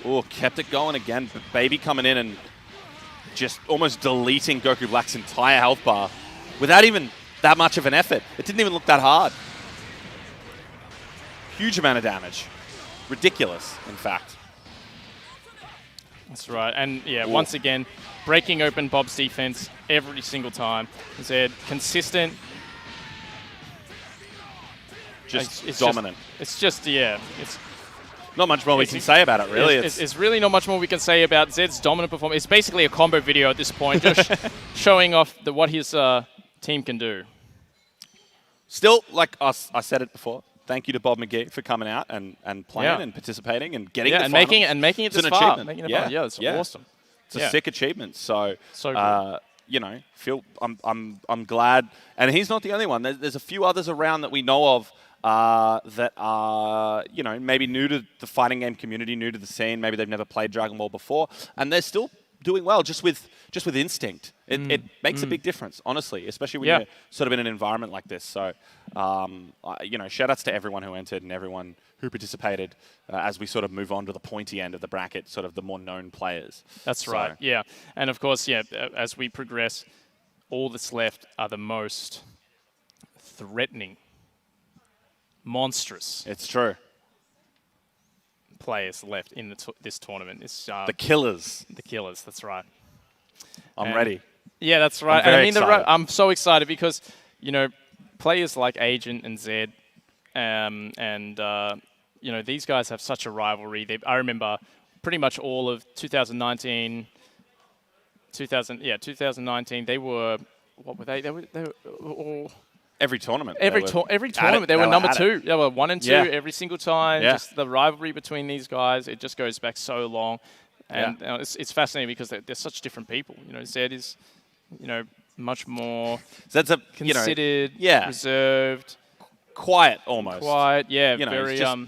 Oh, kept it going again. But Baby coming in and just almost deleting Goku Black's entire health bar without even that much of an effort. It didn't even look that hard. Huge amount of damage. Ridiculous, in fact. That's right. And yeah, once again, breaking open Bob's defense every single time. Zed, consistent. Just dominant. It's just, yeah. It's Not much more we can say about it, really. It's really not much more we can say about Zed's dominant performance. It's basically a combo video at this point, just showing off what his team can do. Still, like I said it before, thank you to Bob McGee for coming out and playing and participating and getting the and finals. making it It's this an far. achievement. Making it Yeah. far. Yeah, it's awesome. It's a sick achievement. So good. you know, I'm glad. And he's not the only one. There's a few others around that we know of that are, you know, maybe new to the fighting game community, new to the scene. Maybe they've never played Dragon Ball before, and they're still doing well just with instinct. It makes a big difference, honestly, especially when you're sort of in an environment like this. So, you know, shout outs to everyone who entered and everyone who participated as we sort of move on to the pointy end of the bracket, sort of the more known players. That's right, yeah. And of course, as we progress, all that's left are the most threatening, monstrous It's true. players left in this tournament. It's, The killers. the killers, that's right. I'm And- ready. Yeah, that's right. I'm very I mean, excited. I'm so excited because, you know, players like Agent and Zed, you know, these guys have such a rivalry. I remember pretty much all of 2019. 2019. They were, what were they? They were all. Every tournament. Every tournament, they were number two. They were 1 and 2 Yeah. every single time. Yeah. Just the rivalry between these guys, it just goes back so long. And it's fascinating because they're such different people. You know, Zed is, you know, much more That's a considered, reserved, quiet almost. quiet, You know, very he's just-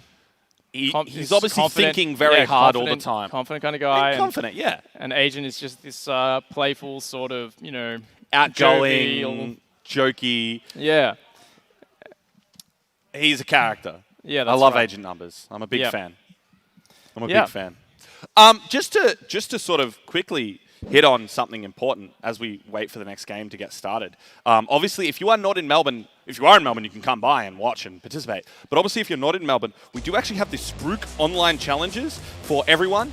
He's he's obviously confident, thinking very hard all the confident- time. Confident kind of guy. And confident, yeah. And Agent is just this playful sort of, you know, jovial- Outgoing, jokey. Yeah. He's a character. Yeah, I that's love right. Agent Numbers. I'm a big Yeah. fan. I'm a Yeah. big fan. Just to sort of quickly hit on something important as we wait for the next game to get started. Obviously, if you are not in Melbourne, if you are in Melbourne, you can come by and watch and participate. But obviously, if you're not in Melbourne, we do actually have the Spruik online challenges for everyone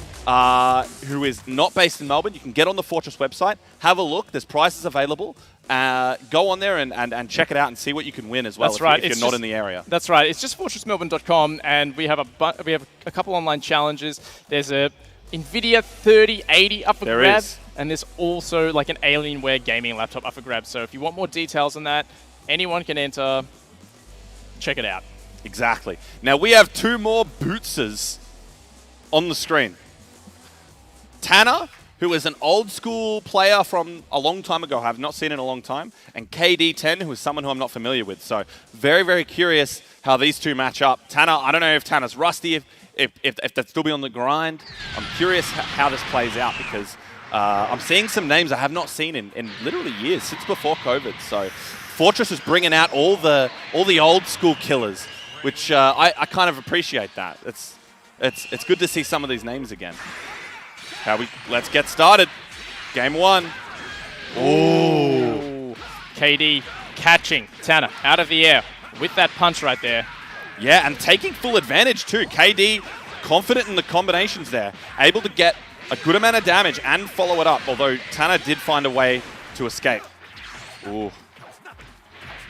who is not based in Melbourne. You can get on the Fortress website, have a look. There's prizes available. Go on there and check it out and see what you can win as well. That's right. If you're not in the area. That's right. It's just fortressmelbourne.com, and we have a couple online challenges. There's a NVIDIA 3080 up for There grab, is. and there's also like an Alienware gaming laptop up for grab. So if you want more details on that, anyone can enter. Check it out. Exactly. Now we have 2 more Bootses on the screen. Tanner, who is an old school player from a long time ago, I have not seen in a long time, and KD10, who is someone who I'm not familiar with. So very, very curious how these two match up. Tanner, I don't know if Tanner's rusty, if they'd still be on the grind. I'm curious how this plays out because I'm seeing some names I have not seen in literally years, since before COVID. So Fortress is bringing out all the old school killers, which I kind of appreciate that. It's good to see some of these names again. Let's get started. Game 1. Ooh. KD catching Tanner out of the air with that punch right there. Yeah, and taking full advantage too. KD confident in the combinations there. Able to get a good amount of damage and follow it up, although Tanner did find a way to escape. Ooh.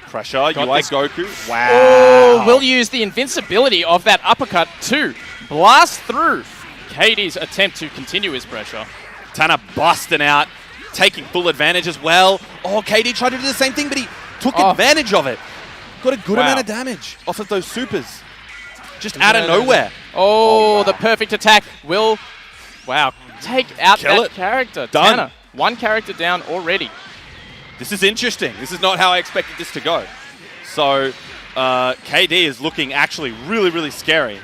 Pressure, UI Goku. Wow. Oh, will use the invincibility of that uppercut to blast through KD's attempt to continue his pressure. Tanner busting out, taking full advantage as well. Oh, KD tried to do the same thing, but he took advantage of it. Got a good amount of damage off of those supers. Just out of nowhere. Oh, the perfect attack will, take out that character. Done. Tanner, 1 character down already. This is interesting. This is not how I expected this to go. So, KD is looking actually really, really scary.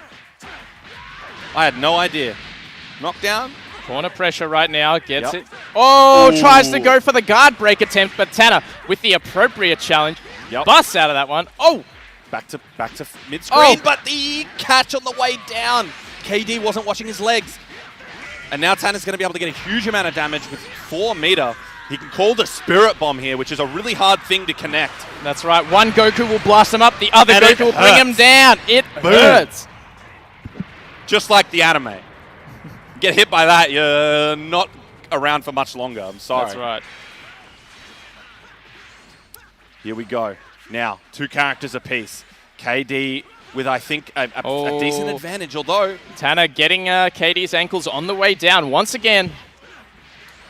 I had no idea. Knockdown. Corner pressure right now, gets it. Oh, tries to go for the guard break attempt, but Tanner, with the appropriate challenge, busts out of that one. Oh! Back to mid-screen, but the catch on the way down. KD wasn't watching his legs. And now Tanner's going to be able to get a huge amount of damage with 4 meter. He can call the Spirit Bomb here, which is a really hard thing to connect. That's right. One Goku will blast him up. The other Goku will bring him down. It hurts. Just like the anime. Get hit by that, you're not around for much longer. I'm sorry. That's right. Here we go. Now, 2 characters apiece. KD with, I think, a decent advantage, although... Tanner getting KD's ankles on the way down once again.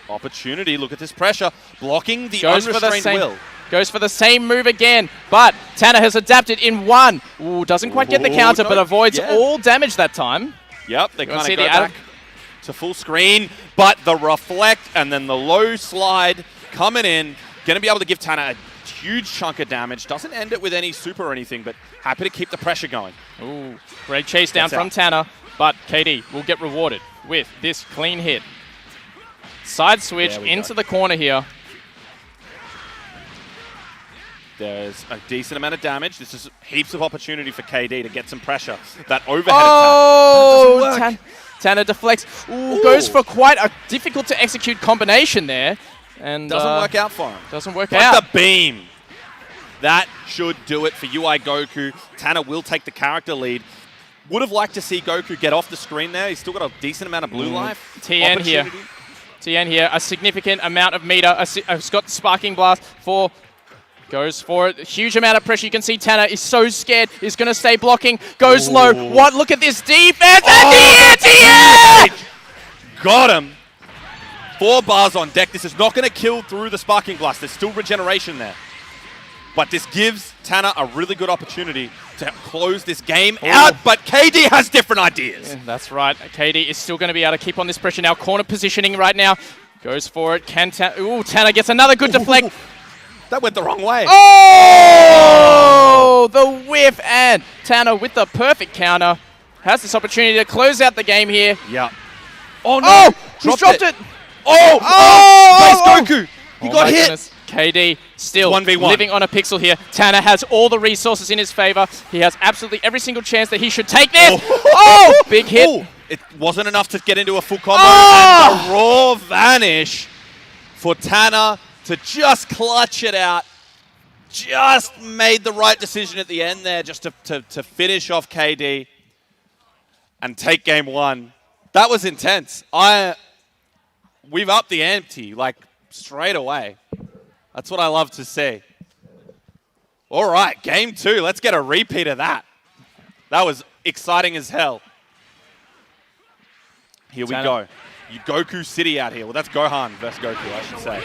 Opportunity, look at this pressure. Blocking the unrestrained will. Goes for the same move again, but Tanner has adapted in 1. Ooh, doesn't quite get the counter, but avoids all damage that time. Yep, they kind of go back to full screen, but the reflect and then the low slide coming in. Going to be able to give Tanner a huge chunk of damage. Doesn't end it with any super or anything, but happy to keep the pressure going. Ooh, great chase down from Tanner, but KD will get rewarded with this clean hit. Side switch into the corner here. There's a decent amount of damage. This is heaps of opportunity for KD to get some pressure. That overhead attack. Tanner deflects. Ooh, goes for quite a difficult to execute combination there. And doesn't work out for him. Doesn't work out. The beam. That should do it for UI Goku. Tanner will take the character lead. Would have liked to see Goku get off the screen there. He's still got a decent amount of blue life. TN here. A significant amount of meter. Has got the sparking blast for... Goes for it. Huge amount of pressure. You can see Tanner is so scared. He's going to stay blocking. Goes low. What? Look at this defense. And the anti-edge! Got him. 4 bars on deck. This is not going to kill through the sparking blast. There's still regeneration there. But this gives Tanner a really good opportunity to close this game out. But KD has different ideas. Yeah, that's right. KD is still going to be able to keep on this pressure now. Corner positioning right now. Goes for it. Tanner gets another good deflect. That went the wrong way. Oh! The whiff, and Tanner with the perfect counter has this opportunity to close out the game here. Yeah. Oh no! Oh! He's dropped it! Base Goku! He got hit! Goodness. KD still 1v1. living on a pixel here. Tanner has all the resources in his favor. He has absolutely every single chance that he should take this. Oh! Big hit. Oh. It wasn't enough to get into a full combo. And the raw vanish for Tanner to just clutch it out. Just made the right decision at the end there just to finish off KD and take game 1. That was intense. We've upped the ante, like, straight away. That's what I love to see. All right, game 2. Let's get a repeat of that. That was exciting as hell. Here we go. Goku City out here. Well, that's Gohan versus Goku, I should say.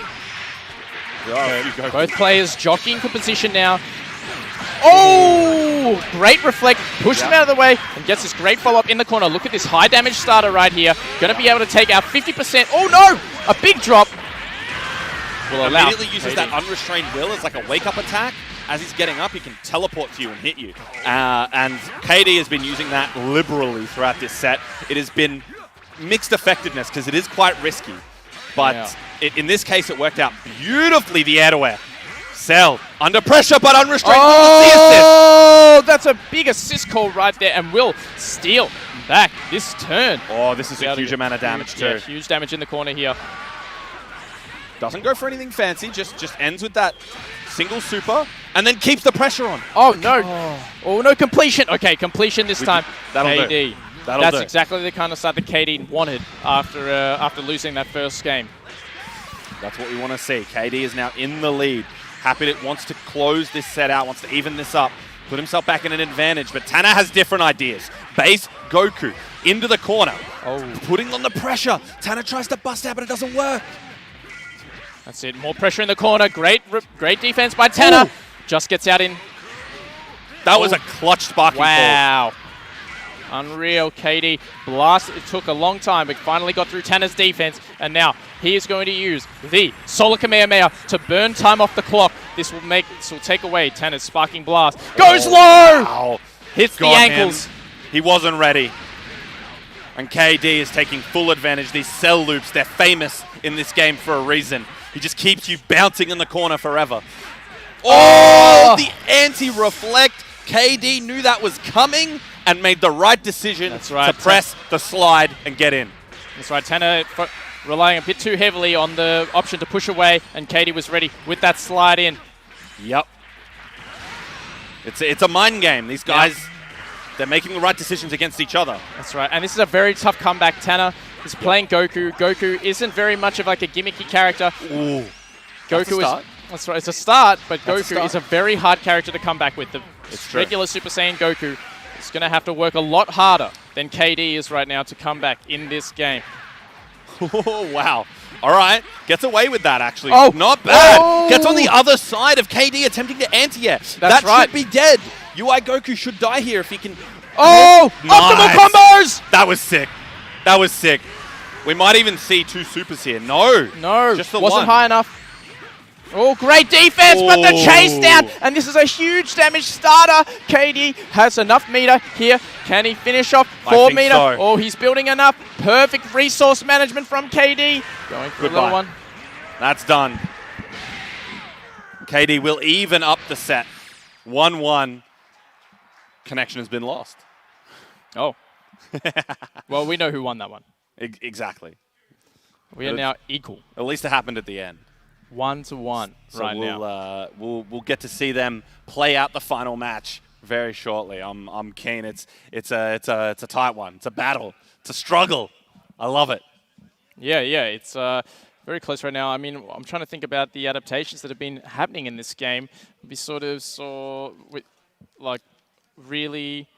Both players jockeying for position now. Oh! Ooh, great reflect. Pushed him out of the way and gets this great follow-up in the corner. Look at this high damage starter right here. Going to be able to take out 50%. Oh no! A big drop. Will allow Immediately uses that unrestrained will as like a wake-up attack. As he's getting up, he can teleport to you and hit you. And KD has been using that liberally throughout this set. It has been mixed effectiveness because it is quite risky. But in this case, it worked out beautifully, the air-to-air. Cell, under pressure, but unrestrained. Oh, that's a big assist call right there, and will steal back this turn. Oh, this is a huge amount of damage too. Yeah, huge damage in the corner here. Doesn't go for anything fancy, just ends with that single super, and then keeps the pressure on. Oh, no. Oh, no, completion. Okay, completion this time. That'll KD. do. That's exactly the kind of start that KD wanted after losing that first game. That's what we want to see. KD is now in the lead. Happy that wants to close this set out, wants to even this up, put himself back in an advantage, but Tanner has different ideas. Base Goku into the corner, putting on the pressure. Tanner tries to bust out, but it doesn't work. That's it. More pressure in the corner. Great defense by Tanner. Just gets out in. That was a clutch sparking ball. Wow. Unreal, KD. Blast. It took a long time, but finally got through Tanner's defense. And now he is going to use the Solar Kamehameha to burn time off the clock. This will take away Tanner's sparking blast. Goes low! Wow. Hits the ankles. He wasn't ready. And KD is taking full advantage. These cell loops, they're famous in this game for a reason. He just keeps you bouncing in the corner forever. Oh, the anti-reflect. KD knew that was coming and made the right decision to press the slide and get in. That's right. Tanner relying a bit too heavily on the option to push away, and KD was ready with that slide in. Yep. It's a mind game. These guys, they're making the right decisions against each other. That's right. And this is a very tough comeback. Tanner is playing Goku. Goku isn't very much of like a gimmicky character. Ooh. Goku is. That's right. It's a start, but Goku is a very hard character to come back with. The regular Super Saiyan Goku is going to have to work a lot harder than KD is right now to come back in this game. Oh, wow. All right. Gets away with that, actually. Oh, not bad. Oh. Gets on the other side of KD attempting to anti-air. That should be dead. UI Goku should die here if he can. Oh! Optimal combos! That was sick. That was sick. We might even see two supers here. No. No. Just the wasn't one. high enough. Oh, great defense, but the chase down. And this is a huge damage starter. KD has enough meter here. Can he finish off 4 meter? So. Oh, he's building enough. Perfect resource management from KD. Going for a little one. That's done. KD will even up the set. 1-1. Connection has been lost. Oh. Well, we know who won that one. Exactly. We are now equal. At least it happened at the end. 1-1 right now. We'll get to see them play out the final match very shortly. I'm keen. It's a tight one. It's a battle. It's a struggle. I love it. Yeah. It's very close right now. I mean, I'm trying to think about the adaptations that have been happening in this game. We sort of saw really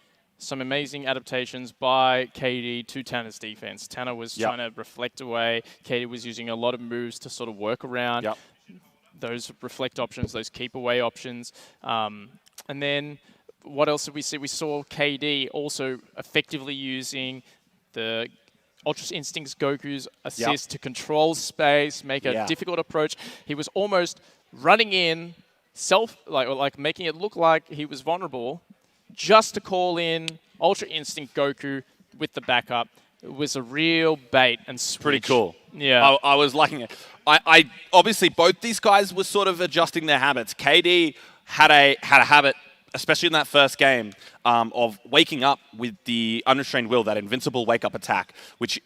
some amazing adaptations by KD to Tanner's defense. Tanner was trying to reflect away. KD was using a lot of moves to sort of work around those reflect options, those keep away options. And then what else did we see? We saw KD also effectively using the Ultra Instincts Goku's assist to control space, make a difficult approach. He was almost running in, making it look like he was vulnerable, just to call in Ultra Instinct Goku with the backup. It was a real bait and switch. Pretty cool. Yeah. I was liking it. I obviously, both these guys were sort of adjusting their habits. KD had a habit, especially in that first game, of waking up with the unrestrained will, that invincible wake-up attack, which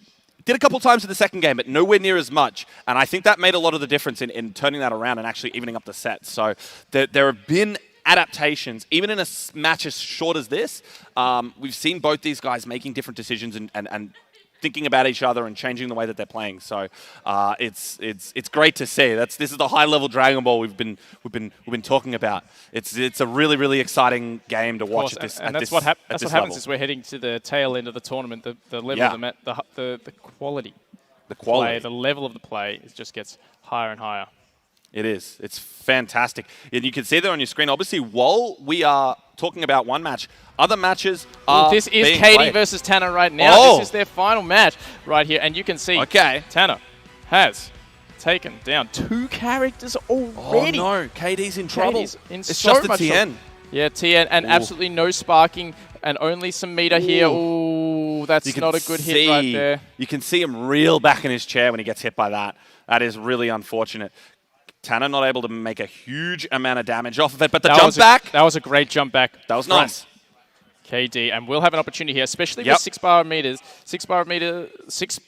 did a couple times in the second game, but nowhere near as much. And I think that made a lot of the difference in turning that around and actually evening up the set. So there have been adaptations, even in a match as short as this. We've seen both these guys making different decisions and thinking about each other and changing the way that they're playing. So it's great to see. This is the high level Dragon Ball we've been talking about. It's a really exciting game to watch at this. And that's what happens is we're heading to the tail end of the tournament. The level of the quality, the level of the play just gets higher and higher. It is. It's fantastic. And you can see there on your screen, obviously, while we are talking about one match, other matches are This is being Katie played. versus Tanner right now. Oh. This is their final match right here. And you can see Tanner has taken down 2 characters already. Oh no, KD's in trouble. KD's in it's so just a much TN. trouble. Yeah, TN, and absolutely no sparking, and only some meter here. Ooh, that's not a good hit right there. You can see him reel back in his chair when he gets hit by that. That is really unfortunate. Tanner not able to make a huge amount of damage off of it, but the jump back. That was a great jump back. That was nice. KD, and we'll have an opportunity here, especially with 6 bar meters. 6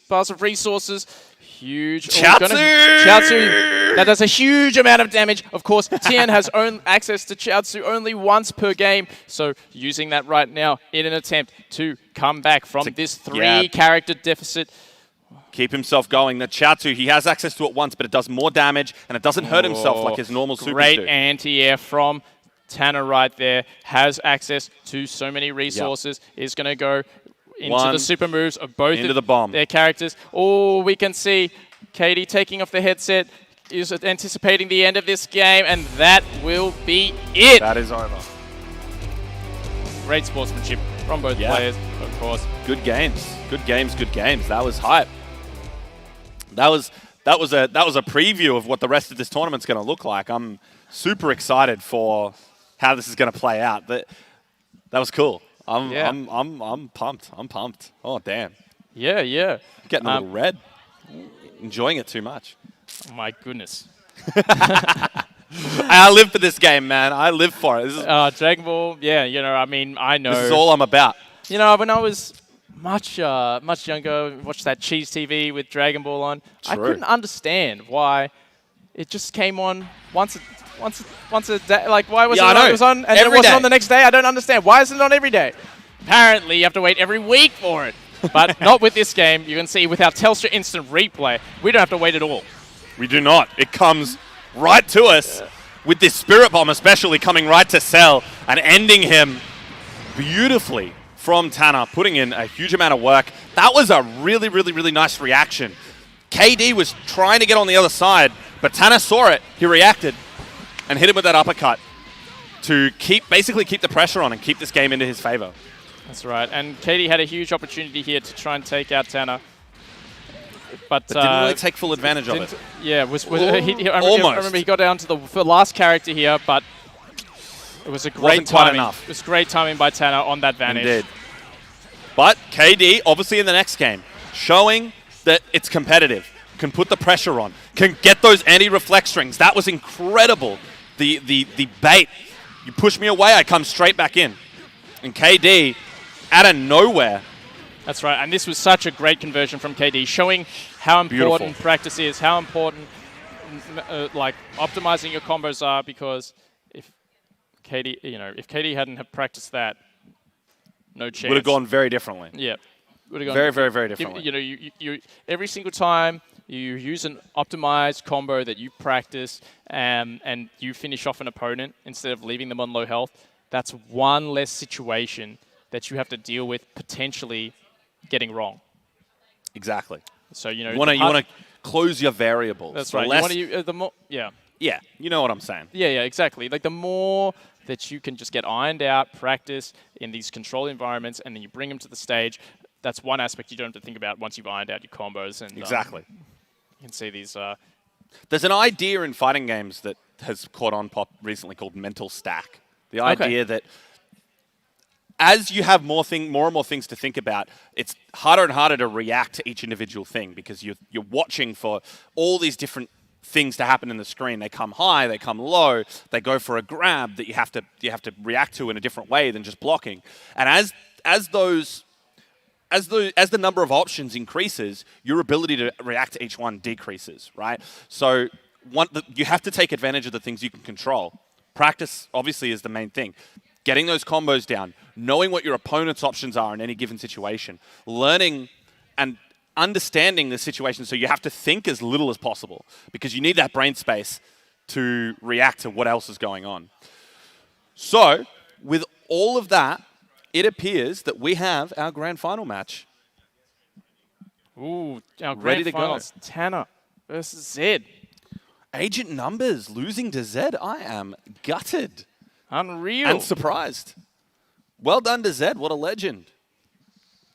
bars of resources. Huge. Chiaotzu! That does a huge amount of damage. Of course, Tian has access to Chiaotzu only once per game, so using that right now in an attempt to come back from this 3-character deficit. Keep himself going. The Chiaotzu, he has access to it once, but it does more damage, and it doesn't hurt himself like his normal supers do. Great anti-air from Tanner right there. Has access to so many resources. Is going to go into the super moves of both of their characters. Oh, we can see Katie taking off the headset, is anticipating the end of this game, and that will be it. That is over. Great sportsmanship from both players, of course. Good games. Good games, good games. That was hype. That was a preview of what the rest of this tournament's going to look like. I'm super excited for how this is going to play out. That was cool. I'm pumped. I'm pumped. Oh damn. Yeah. Getting a little red. Enjoying it too much. Oh my goodness. I live for this game, man. I live for it. This is Dragon Ball. Yeah, I mean, I know. This is all I'm about. When I was much younger, watched that Cheese TV with Dragon Ball on. True. I couldn't understand why it just came on once a day. Like, why was it was on and then it wasn't on the next day? I don't understand. Why isn't it on every day? Apparently, you have to wait every week for it. But not with this game. You can see with our Telstra Instant Replay, we don't have to wait at all. We do not. It comes right to us with this Spirit Bomb especially coming right to Cell and ending him beautifully from Tanner, putting in a huge amount of work. That was a really, really, really nice reaction. KD was trying to get on the other side, but Tanner saw it. He reacted and hit him with that uppercut to basically keep the pressure on and keep this game into his favor. That's right. And KD had a huge opportunity here to try and take out Tanner. But didn't really take full advantage of it. Yeah, almost. I remember he got down to the last character here, but it was a great timing. It was great timing by Tanner on that vanish. Indeed. But KD, obviously in the next game, showing that it's competitive, can put the pressure on, can get those anti-reflect strings. That was incredible. The bait. You push me away, I come straight back in. And KD, out of nowhere. That's right, and this was such a great conversion from KD, showing how important practice is, how important like optimizing your combos are, because if KD hadn't have practiced that, no chance. Would have gone very differently. Yeah. Would have gone very, very, very differently. You every single time you use an optimized combo that you practice and you finish off an opponent instead of leaving them on low health, that's one less situation that you have to deal with potentially getting wrong. Exactly. So you want to close your variables. That's right. Yeah, you know what I'm saying. Yeah, exactly. Like the more that you can just get ironed out, practice in these control environments, and then you bring them to the stage, that's one aspect you don't have to think about once you've ironed out your combos. And exactly. You can see these. There's an idea in fighting games that has caught on pop recently called mental stack. The idea that as you have more and more things to think about, it's harder and harder to react to each individual thing because you're watching for all these different things to happen in the screen. They come high, they come low, they go for a grab that you have to react to in a different way than just blocking. And as the number of options increases, your ability to react to each one decreases, right? So you have to take advantage of the things you can control. Practice, obviously, is the main thing. Getting those combos down, knowing what your opponent's options are in any given situation, learning and understanding the situation, so you have to think as little as possible because you need that brain space to react to what else is going on. So, with all of that, it appears that we have our grand final match. Ooh, our grand finals. Tanner versus Zed. Agent Numbers losing to Zed. I am gutted Unreal. and surprised. Well done to Zed. What a legend.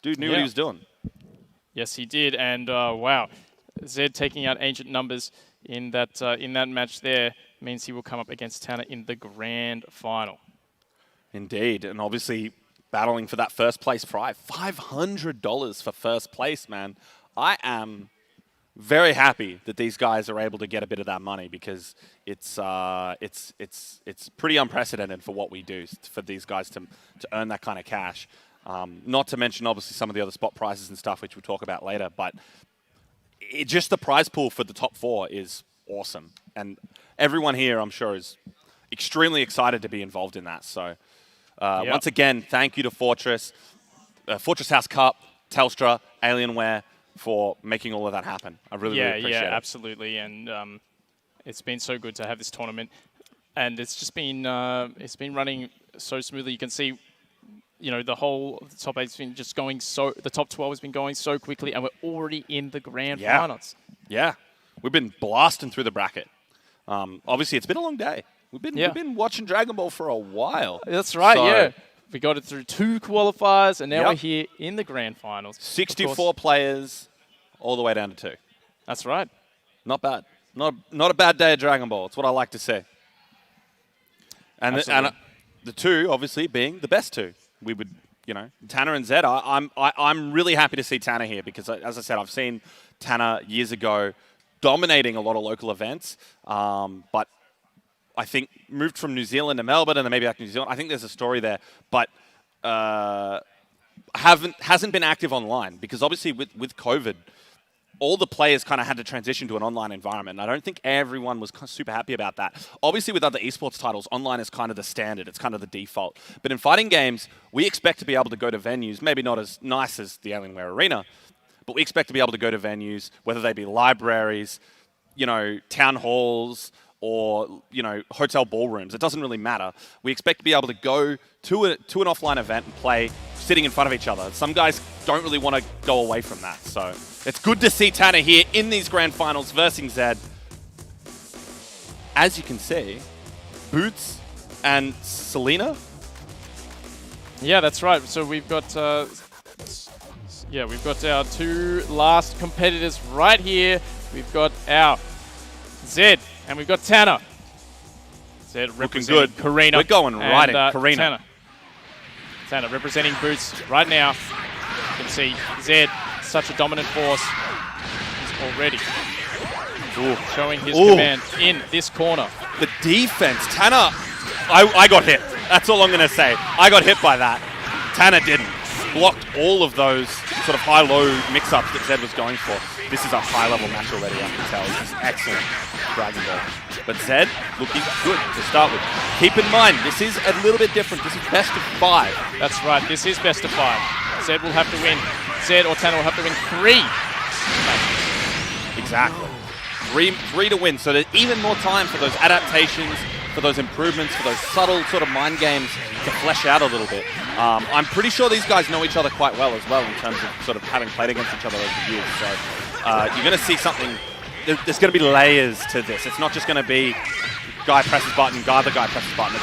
Dude knew what he was doing. Yes, he did. And wow, Zed taking out Ancient Numbers in that match there means he will come up against Tanner in the grand final. Indeed. And obviously battling for that first place prize. $500 for first place, man. I am very happy that these guys are able to get a bit of that money because it's pretty unprecedented for what we do for these guys to earn that kind of cash. Not to mention, obviously, some of the other spot prizes and stuff, which we'll talk about later. But just the prize pool for the top 4 is awesome. And everyone here, I'm sure, is extremely excited to be involved in that. So once again, thank you to Fortress, Fortress House Cup, Telstra, Alienware, for making all of that happen. I really appreciate it. Yeah, absolutely. And it's been so good to have this tournament. And it's just been running so smoothly. You can see, you know, the top 8's been just going the top 12 has been going so quickly, and we're already in the grand finals. Yeah. We've been blasting through the bracket. Obviously, it's been a long day. We've been watching Dragon Ball for a while. That's right, yeah. We got it through 2 qualifiers, and now we're here in the grand finals. 64 players, all the way down to 2. That's right. Not bad. Not a bad day of Dragon Ball. It's what I like to say. And the 2, obviously, being the best 2. We would, you know, Tanner and Zed. I'm really happy to see Tanner here because, as I said, I've seen Tanner years ago dominating a lot of local events, but I think moved from New Zealand to Melbourne and then maybe back to New Zealand. I think there's a story there, but hasn't been active online because obviously with COVID, all the players kind of had to transition to an online environment. And I don't think everyone was super happy about that. Obviously, with other esports titles, online is kind of the standard. It's kind of the default. But in fighting games, we expect to be able to go to venues, maybe not as nice as the Alienware Arena, but we expect to be able to go to venues, whether they be libraries, you know, town halls, or, you know, hotel ballrooms. It doesn't really matter. We expect to be able to go to an offline event and play sitting in front of each other. Some guys don't really want to go away from that. So it's good to see Tanner here in these grand finals versus Zed. As you can see, Boots and Selena. Yeah, that's right. So we've got we've got our 2 last competitors right here. We've got our Zed and we've got Tanner. Zed representing good. Karina. We're going right in Karina. Tanner representing Boots right now. You can see Zed, such a dominant force. He's already showing his command in this corner. The defense. Tanner, I got hit. That's all I'm going to say. I got hit by that. Tanner didn't. Blocked all of those sort of high-low mix-ups that Zed was going for. This is a high-level match already, I can tell. This is excellent Dragon Ball. But Zed looking good to start with. Keep in mind, this is a little bit different. This is best of 5. That's right. This is best of 5. Zed will have to win. Zed or Tanner will have to win 3. Exactly. Three to win. So there's even more time for those adaptations, for those improvements, for those subtle sort of mind games to flesh out a little bit. I'm pretty sure these guys know each other quite well as well in terms of sort of having played against each other over the years. So you're going to see something. There's going to be layers to this. It's not just going to be guy presses button, other guy presses button.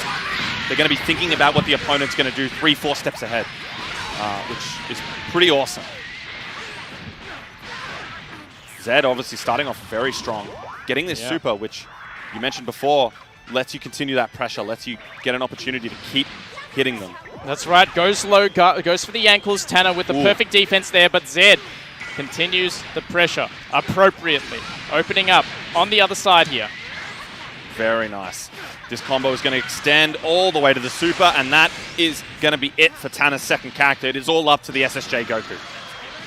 They're going to be thinking about what the opponent's going to do 3-4 steps ahead, which is pretty awesome. Zed obviously starting off very strong. Getting this super, which you mentioned before, lets you continue that pressure, lets you get an opportunity to keep hitting them. That's right. Goes low, goes for the ankles. Tanner with the perfect defense there, but Zed continues the pressure appropriately. Opening up on the other side here. Very nice. This combo is going to extend all the way to the super, and that is going to be it for Tanner's second character. It is all up to the SSJ Goku.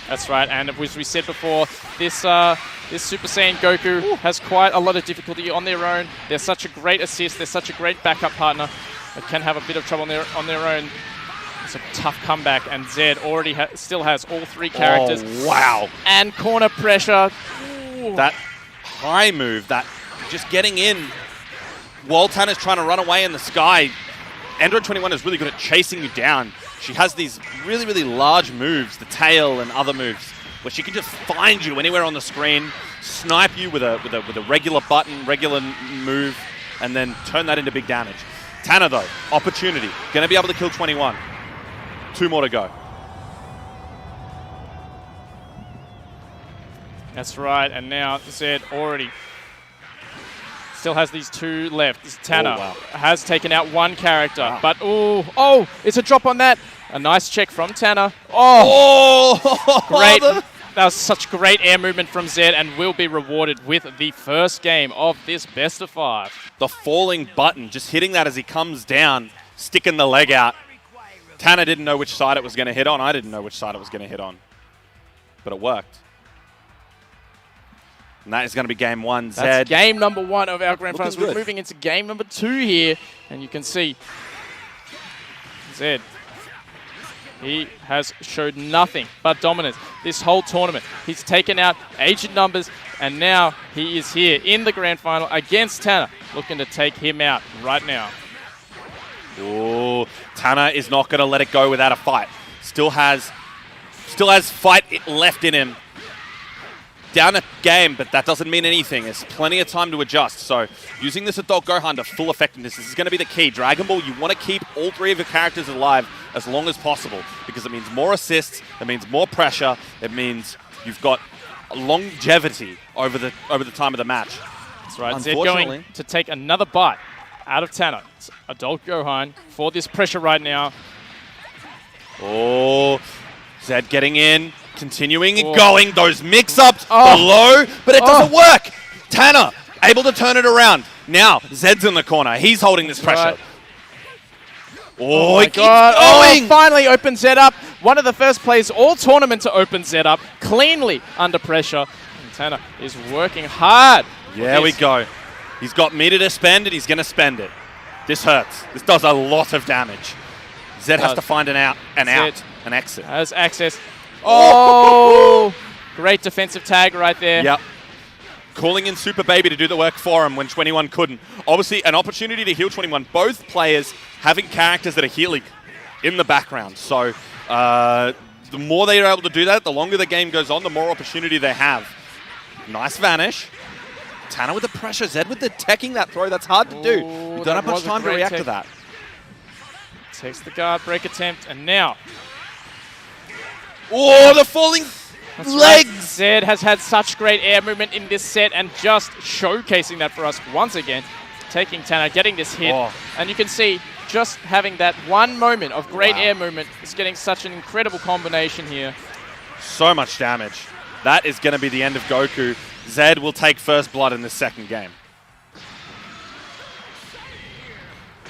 That's right, and as we said before, this Super Saiyan Goku has quite a lot of difficulty on their own. They're such a great assist, they're such a great backup partner. They can have a bit of trouble on their own. It's a tough comeback, and Zed already still has all 3 characters. Oh, wow. And corner pressure. Ooh. That high move, that just getting in while Tanner's trying to run away in the sky. Android 21 is really good at chasing you down. She has these really, really large moves, the tail and other moves. where she can just find you anywhere on the screen, snipe you with a regular button, regular move, and then turn that into big damage. Tana, though, opportunity. Going to be able to kill 21. 2 more to go. That's right, and now Zed already still has these 2 left. This Tana has taken out 1 character, but oh, it's a drop on that. A nice check from Tana. Oh, great. That was such great air movement from Zed and will be rewarded with the first game of this best of 5. The falling button, just hitting that as he comes down, sticking the leg out. Tana didn't know which side it was going to hit on. I didn't know which side it was going to hit on. But it worked. And that is going to be game 1. Zed. That's game number 1 of our grand finals. Good. We're moving into game number 2 here. And you can see Zed. He has showed nothing but dominance this whole tournament. He's taken out agent numbers, and now he is here in the grand final against Tana, looking to take him out right now. Oh, Tana is not going to let it go without a fight. Still has fight left in him. Down a game, but that doesn't mean anything. There's plenty of time to adjust. So using this adult Gohan to full effectiveness, this is going to be the key. Dragon Ball, you want to keep all 3 of your characters alive as long as possible because it means more assists, it means more pressure, it means you've got longevity over the time of the match. That's right. Zed going to take another bite out of Tana. It's adult Gohan for this pressure right now. Oh, Zed getting in. Continuing and going, those mix-ups below, but it doesn't work. Tana, able to turn it around. Now, Zed's in the corner. He's holding this pressure. Right. Oh, my he God. keeps going. Finally opens Zed up. One of the first players all tournament to open Zed up cleanly under pressure. And Tana is working hard. Yeah, we go. He's got meter to spend, and he's going to spend it. This hurts. This does a lot of damage. Zed has to find an exit. Has access. Oh, great defensive tag right there. Yep. Calling in Super Baby to do the work for him when 21 couldn't. Obviously, an opportunity to heal 21. Both players having characters that are healing in the background. So the more they are able to do that, the longer the game goes on, the more opportunity they have. Nice vanish. Tana with the pressure. Zed with the teching that throw. That's hard to do. You don't have much time to react to that. Takes the guard break attempt, and now... Oh, the falling legs! Right. Zed has had such great air movement in this set and just showcasing that for us once again. Taking Tana, getting this hit. And you can see just having that one moment of great air movement is getting such an incredible combination here. So much damage. That is going to be the end of Goku. Zed will take first blood in this second game.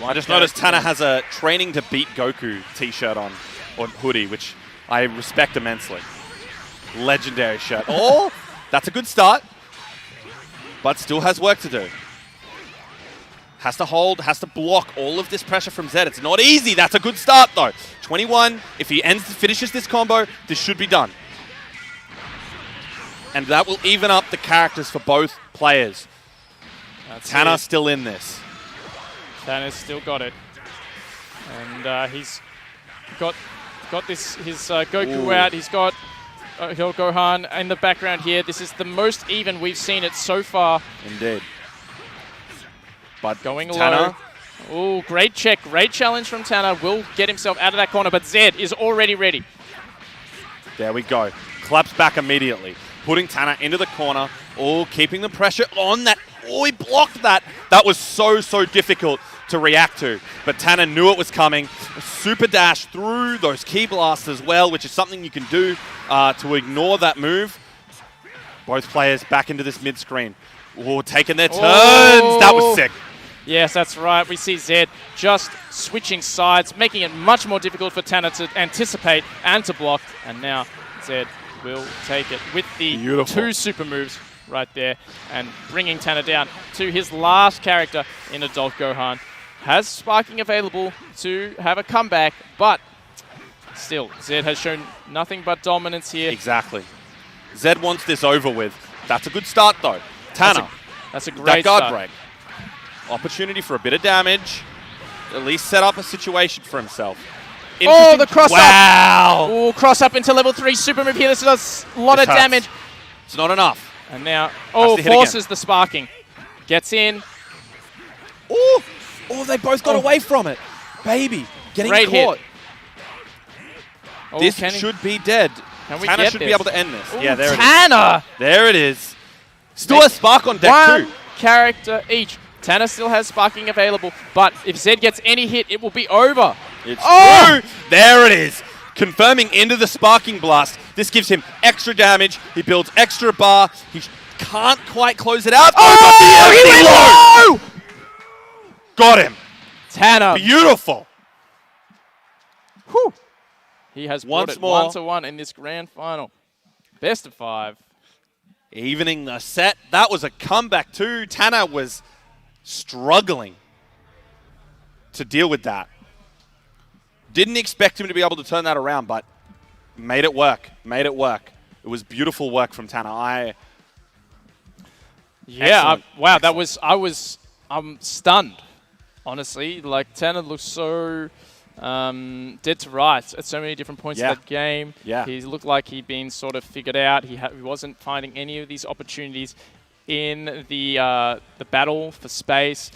I just noticed Tana has a training to beat Goku t-shirt on, or hoodie, which I respect immensely. Legendary shirt. Oh, that's a good start, but still has work to do. Has to hold, has to block all of this pressure from Zed. It's not easy. That's a good start, though. 21, if he finishes this combo, this should be done. And that will even up the characters for both players. Tana's still in this. Tana's still got it. And he's got this his Goku out. He's got Gohan in the background here. This is the most even we've seen it so far. Indeed. But going Tana. low. Oh, great check. Great challenge from Tana. Will get himself out of that corner, but Zed is already ready. There we go. Claps back immediately. Putting Tana into the corner. Oh, keeping the pressure on that. Oh, he blocked that. That was so difficult to react to. But Tana knew it was coming. A super dash through those key blasts as well, which is something you can do to ignore that move. Both players back into this mid-screen. Oh, taking their turns. That was sick. Yes, that's right. We see Zed just switching sides, making it much more difficult for Tana to anticipate and to block. And now Zed will take it with the two super moves right there and bringing Tana down to his last character in Adult Gohan. Has Sparking available to have a comeback, but still, Zed has shown nothing but dominance here. Exactly. Zed wants this over with. That's a good start, though. Tana. That's a great that guard start. break. Opportunity for a bit of damage. At least set up a situation for himself. Oh, the cross up. Wow. Oh, cross up into level 3 super move here. This does a lot This of hurts. damage. It's not enough. And now, to hit forces the sparking. Gets in. Oh, they both got away from it. Baby, getting Great caught. hit. Oh, This can he- should be dead. Can we Tanner get should this? be able to end this. Ooh, Yeah, there it is. Tanner! There it is. Still has Spark on deck One too. character each. Tanner still has sparking available, but if Zed gets any hit, it will be over. It's Oh! true. There it is. Confirming into the Sparking Blast. This gives him extra damage. He builds extra bar. He can't quite close it out. Oh, he went low! Got him. Tanner. Beautiful. Whew. He has brought Once it more. 1-1 in this grand final. Best of 5. Evening the set. That was a comeback too. Tanner was struggling to deal with that. Didn't expect him to be able to turn that around, but made it work. Made it work. It was beautiful work from Tanner. Yeah, Excellent. wow, Excellent. I'm stunned, honestly. Like, Tanner looks so dead to rights at so many different points Yeah. of that game. Yeah. He looked like he'd been sort of figured out. He wasn't finding any of these opportunities in the battle for space,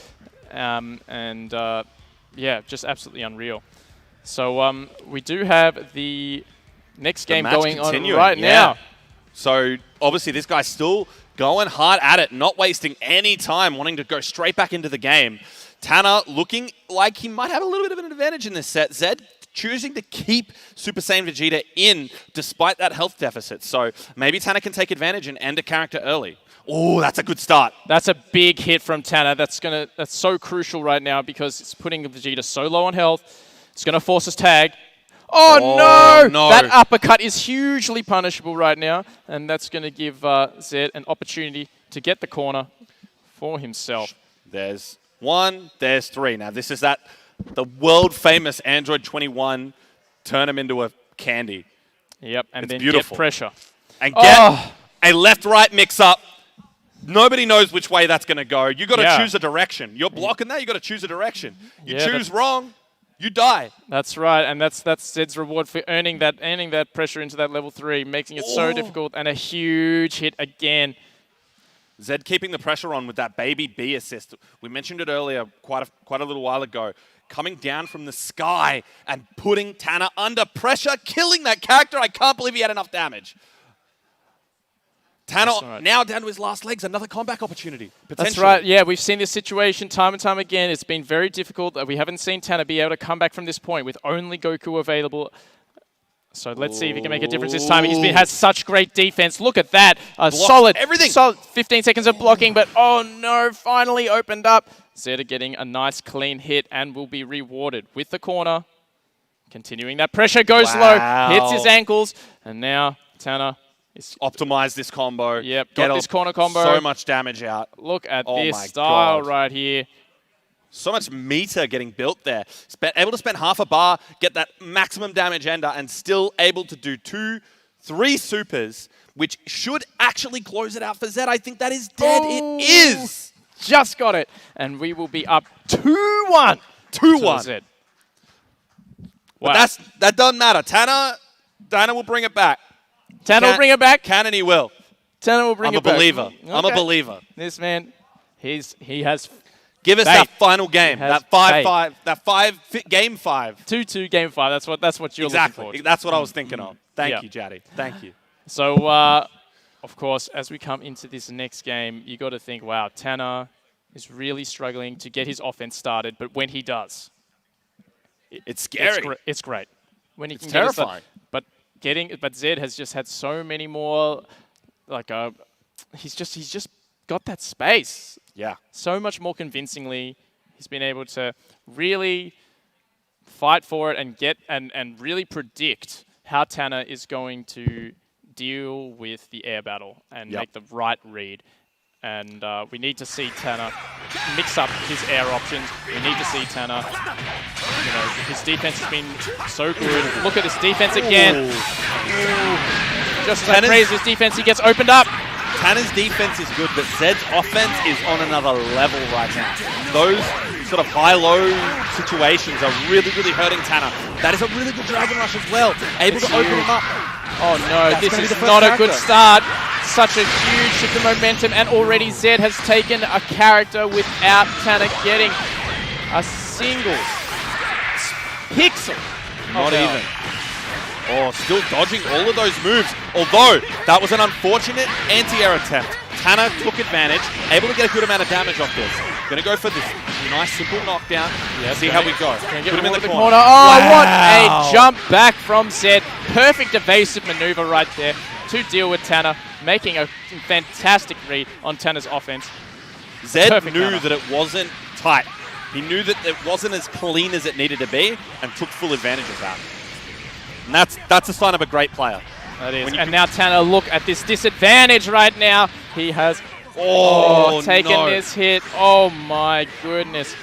yeah, just absolutely unreal. So we do have the next game match going on continuing, right yeah. now. So obviously this guy's still going hard at it, not wasting any time, wanting to go straight back into the game. Tanner looking like he might have a little bit of an advantage in this set. Zed choosing to keep Super Saiyan Vegeta in despite that health deficit. So maybe Tanner can take advantage and end a character early. Oh, that's a good start. That's a big hit from Tanner. That's so crucial right now because it's putting Vegeta so low on health. It's going to force his tag. Oh, no! That uppercut is hugely punishable right now, and that's going to give Zed an opportunity to get the corner for himself. There's 1, there's 3. Now this is the world famous Android 21 turn him into a candy. Yep, and It's then beautiful. get pressure. And get a left-right mix-up. Nobody knows which way that's going to go. You got to choose a direction. You're blocking that, you got to choose a direction. You choose wrong, you die. That's right, and that's Zed's reward for earning that pressure into that level 3, making it so difficult, and a huge hit again. Zed keeping the pressure on with that baby B assist. We mentioned it earlier quite a little while ago. Coming down from the sky and putting Tanner under pressure, killing that character. I can't believe he had enough damage. Tanner now down to his last legs, another comeback opportunity. That's right. Yeah, we've seen this situation time and time again. It's been very difficult. We haven't seen Tanner be able to come back from this point with only Goku available. So let's see if he can make a difference this time. Has such great defense. Look at that. Solid 15 seconds of blocking, but oh no, finally opened up. Zeta getting a nice clean hit and will be rewarded with the corner. Continuing that pressure, goes low, hits his ankles, and now Tanner optimize this combo. Yep, got this corner combo. So much damage out. Look at this style right here. So much meter getting built there. Able to spend half a bar, get that maximum damage ender, and still able to do 2, 3 supers, which should actually close it out for Zed. I think that is dead. It is. Just got it. And we will be up 2-1. 2-1. Wow. But that doesn't matter. Tanner will bring it back. Tanner will bring it back? Can and he will. Tanner will bring it back. I'm a believer. I'm a believer. This man, he has Give us that final game. That 5-5. That game 5. 2-2 game 5. That's what you're looking for. That's what I was thinking of. Thank you, Jaddy. Thank you. So, of course, as we come into this next game, you got to think, wow, Tanner is really struggling to get his offense started. But when he does, it's scary. It's great. When he it's can terrifying. But Zed has just had so many more. He's just got that space. Yeah. So much more convincingly, he's been able to really fight for it and get and really predict how Tanner is going to deal with the air battle and make the right read. And we need to see Tanner mix up his air options. We need to see Tanner, his defense has been so good. Look at his defense again. Just as I praise his defense, he gets opened up. Tanner's defense is good, but Zed's offense is on another level right now. Those sort of high-low situations are really, really hurting Tanner. That is a really good Dragon Rush as well. Able to open him up. Oh no, That's this gonna is be the first not a character. good start. Such a huge shift of momentum, and already Zed has taken a character without Tanner getting a single pixel. Not even. Oh, still dodging all of those moves. Although, that was an unfortunate anti-air attempt. Tanner took advantage, able to get a good amount of damage off this. Gonna go for this nice, simple knockdown. See how we go. Can get Put him in the the corner. Oh, Wow. what a jump back from Zed. Perfect evasive maneuver right there to deal with Tanner, making a fantastic read on Tanner's offense. Zed Perfect knew counter. that it wasn't tight. He knew that it wasn't as clean as it needed to be and took full advantage of that. And that's a sign of a great player. That is. When you And now Tanner, look at this disadvantage right now. He has taken no. this hit. Oh my goodness.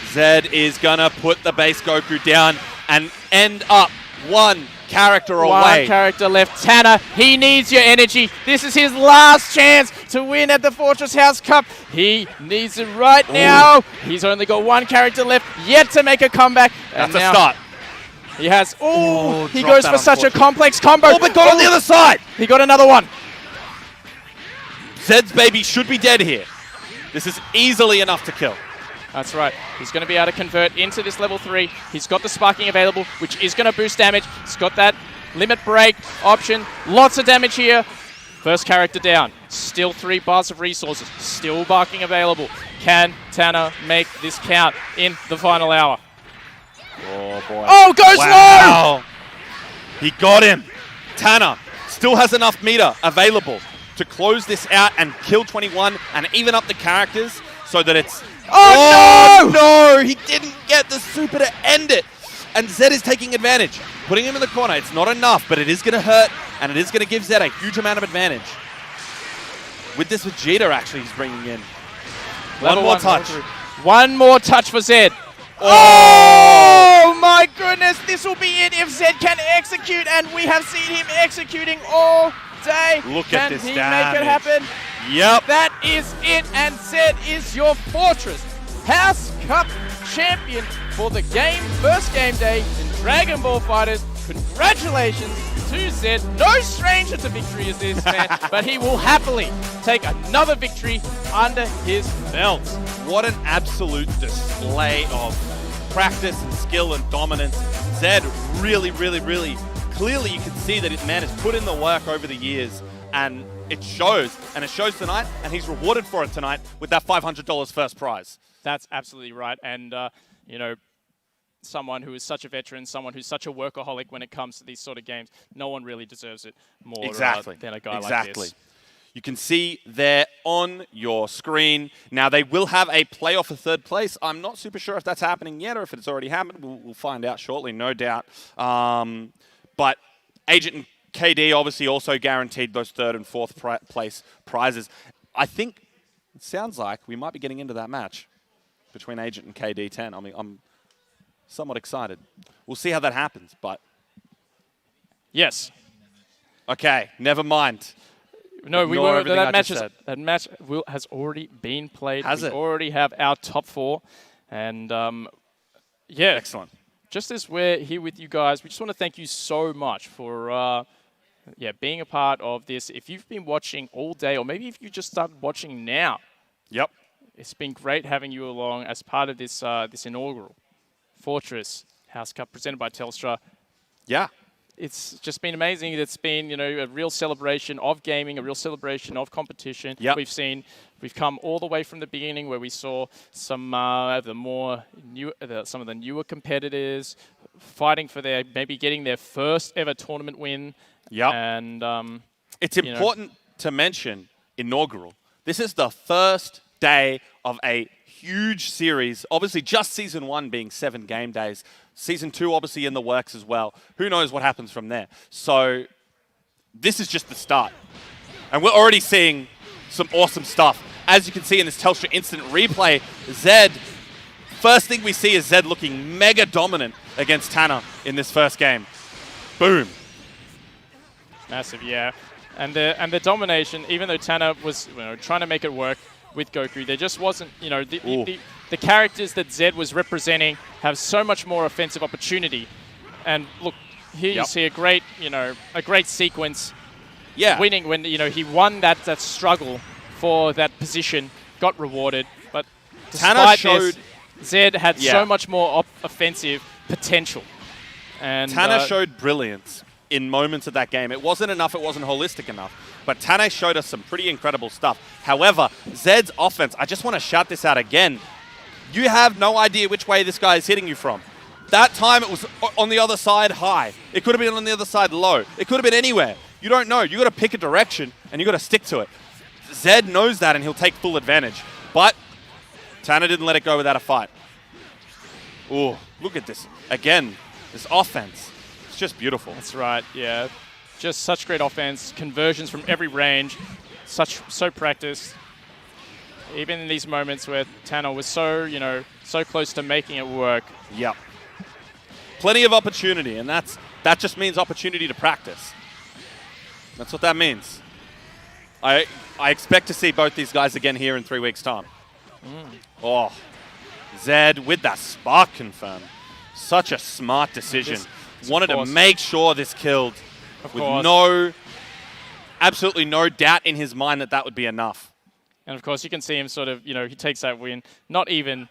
Zed is gonna put the base Goku down and end up one character One away. character left. Tanner, he needs your energy. This is his last chance to win at the Fortress House Cup. He needs it right now. He's only got one character left, yet to make a comeback. That's And a now start. He has, he dropped goes that for such a unfortunate. complex combo. Oh, but got on the other side. He got another one. Zed's baby should be dead here. This is easily enough to kill. That's right. He's going to be able to convert into this level 3. He's got the sparking available, which is going to boost damage. He's got that limit break option. Lots of damage here. First character down. Still 3 bars of resources. Still barking available. Can Tanner make this count in the final hour? Oh, boy. Oh, goes low! He got him. Tanner still has enough meter available to close this out and kill 21 and even up the characters so that it's... Oh, no! He didn't get the super to end it. And Zed is taking advantage. Putting him in the corner. It's not enough, but it is going to hurt, and it is going to give Zed a huge amount of advantage. With this Vegeta, actually, he's bringing in. One more touch. One more touch for Zed. Oh my goodness, this will be it if Zed can execute, and we have seen him executing all day. Look at this Can he damage. make it happen? Yep. That is it, and Zed is your Fortress House Cup champion for the first game day in Dragon Ball FighterZ. Congratulations to Zed. No stranger to victory is this man, but he will happily take another victory under his belt. What an absolute display of practice and skill and dominance. Zed really, really, really, clearly you can see that his man has put in the work over the years, and it shows. And it shows tonight, and he's rewarded for it tonight with that $500 first prize. That's absolutely right. And, you know, someone who is such a veteran, someone who's such a workaholic when it comes to these sort of games, no one really deserves it more than a guy like this. You can see there on your screen. Now, they will have a playoff for third place. I'm not super sure if that's happening yet or if it's already happened. We'll find out shortly, no doubt. But Agent and KD obviously also guaranteed those third and fourth place prizes. I think it sounds like we might be getting into that match between Agent and KD10. I mean, I'm somewhat excited. We'll see how that happens, but... Yes. Okay, never mind. No, we Ignore were. everything I just said. That match has already been played. Has we it? already have our top 4, and yeah, Excellent. Just as we're here with you guys, we just want to thank you so much for being a part of this. If you've been watching all day, or maybe if you just started watching now, Yep. it's been great having you along as part of this this inaugural Fortress House Cup presented by Telstra. Yeah. It's just been amazing. It's been, you know, a real celebration of gaming, a real celebration of competition. Yep. We've come all the way from the beginning where we saw some of the newer competitors fighting for maybe getting their first ever tournament win. Yep. And It's important to mention inaugural. This is the first day of a huge series. Obviously, just Season 1 being 7 game days. Season 2 obviously in the works as well. Who knows what happens from there? So this is just the start. And we're already seeing some awesome stuff. As you can see in this Telstra instant replay, Zed, first thing we see is Zed looking mega dominant against Tanner in this first game. Boom. Massive, yeah. And the domination, even though Tanner was trying to make it work with Goku, there just wasn't, the characters that Zed was representing have so much more offensive opportunity. And look, here you see a great sequence. Yeah. Winning when he won that struggle for that position, got rewarded. But despite this, Zed had so much more offensive potential. And Tanner showed brilliance in moments of that game. It wasn't enough, it wasn't holistic enough. But Tanner showed us some pretty incredible stuff. However, Zed's offense, I just want to shout this out again. You have no idea which way this guy is hitting you from. That time it was on the other side high. It could have been on the other side low. It could have been anywhere. You don't know. You got to pick a direction and you got to stick to it. Zed knows that and he'll take full advantage. But Tanner didn't let it go without a fight. Ooh, look at this. Again, this offense. It's just beautiful. That's right, yeah. Just such great offense, conversions from every range, so practiced. Even in these moments where Tanner was so close to making it work. Yep. Plenty of opportunity, and that just means opportunity to practice. That's what that means. I expect to see both these guys again here in 3 weeks' time. Oh, Zed with that spark confirm. Such a smart decision. Wanted to make sure this killed with absolutely no doubt in his mind that would be enough. And of course, you can see him he takes that win. Not even,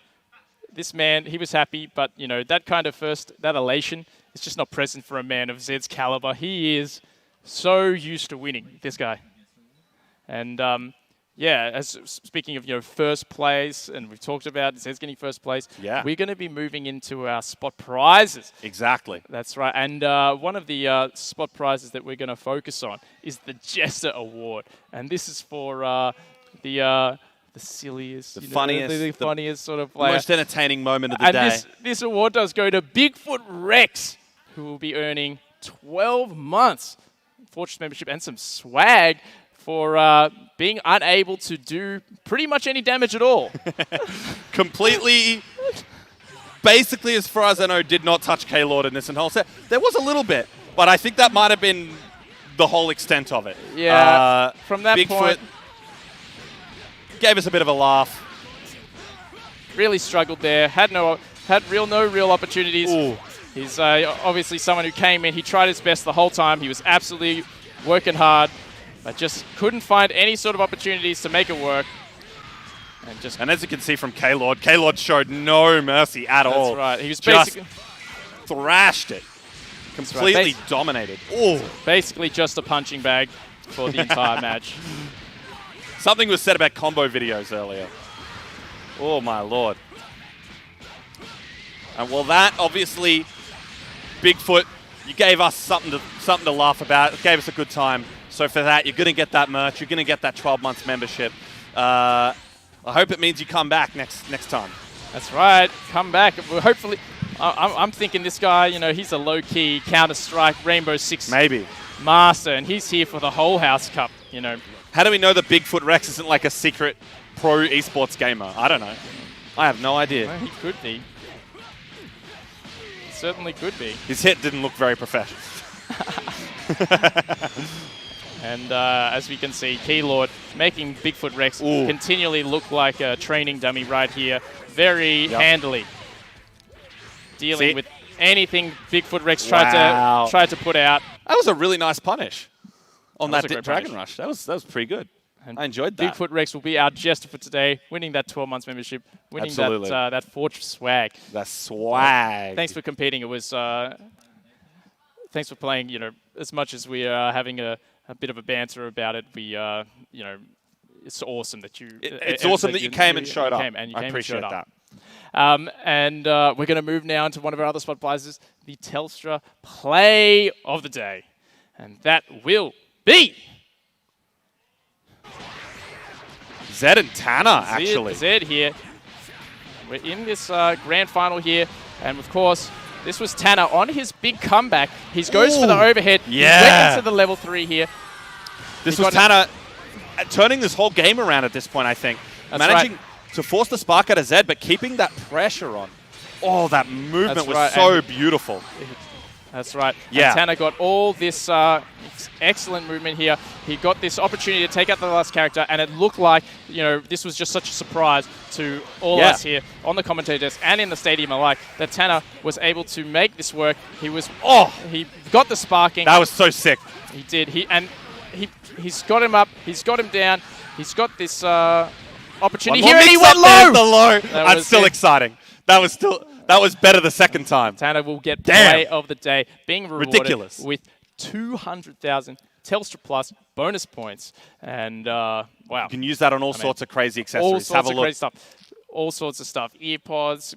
this man, he was happy, but, that kind of that elation is just not present for a man of Zed's caliber. He is so used to winning, this guy. And, speaking of, first place, and we've talked about Zed's getting first place, we're going to be moving into our spot prizes. Exactly. That's right. And one of the spot prizes that we're going to focus on is the Jester Award. And this is for the silliest, the funniest sort of player. Most entertaining moment of the day. And this award does go to Bigfoot Rex, who will be earning 12 months Fortress membership and some swag for being unable to do pretty much any damage at all. Completely, basically, as far as I know, did not touch K-Lord in this whole set. There was a little bit, but I think that might have been the whole extent of it. Yeah, from that Bigfoot point, gave us a bit of a laugh. Really struggled there. Had no real opportunities. Ooh. He's obviously someone who came in. He tried his best the whole time. He was absolutely working hard, but just couldn't find any sort of opportunities to make it work. And as you can see from K-Lord showed no mercy at all. That's right. He was just basically thrashed it. Completely dominated. Ooh. Basically just a punching bag for the entire match. Something was said about combo videos earlier. Oh, my Lord. And well, that obviously, Bigfoot, you gave us something to laugh about. It gave us a good time. So for that, you're going to get that merch. You're going to get that 12 months membership. I hope it means you come back next time. That's right. Come back. Hopefully, I'm thinking this guy, he's a low-key Counter-Strike Rainbow Six master, and he's here for the whole House Cup, How do we know that Bigfoot Rex isn't like a secret pro esports gamer? I don't know. I have no idea. Well, he could be. He certainly could be. His hit didn't look very professional. And as we can see, Keylord making Bigfoot Rex continually look like a training dummy right here. Very handily. Dealing with anything Bigfoot Rex tried to put out. That was a really nice punish on that Dragon punish. Rush. That was pretty good. And I enjoyed that. Bigfoot Rex will be our jester for today, winning that 12 months membership, winning that Fortress swag. That swag. Thanks for competing. It was thanks for playing. As much as we are having a bit of a banter about it, we it's awesome that you. It's awesome that you came and showed up. I appreciate that. And we're going to move now into one of our other spot prizes, the Telstra Play of the Day, and that will be Zed and Tanner, actually. Zed here. We're in this grand final here, and of course, this was Tanner on his big comeback. He goes for the overhead. Yeah. He went into the level 3 here. This was Tanner turning this whole game around at this point, I think. Managing to force the spark out of Zed, but keeping that pressure on. Oh, that movement was so beautiful. That's right. Yeah. And Tanner got all this excellent movement here. He got this opportunity to take out the last character, and it looked like, this was just such a surprise to all of us here on the commentator desk and in the stadium alike that Tanner was able to make this work. He got the sparking. That was so sick. He did. He's got him up. He's got him down. He's got this opportunity here, and he went low. The low. That's still exciting. That was better the second time. Tanner will get play of the day, being rewarded with 200,000 Telstra Plus bonus points. And wow. You can use that on all sorts of crazy accessories. All sorts Have a of look. crazy stuff. All sorts of stuff. Earpods,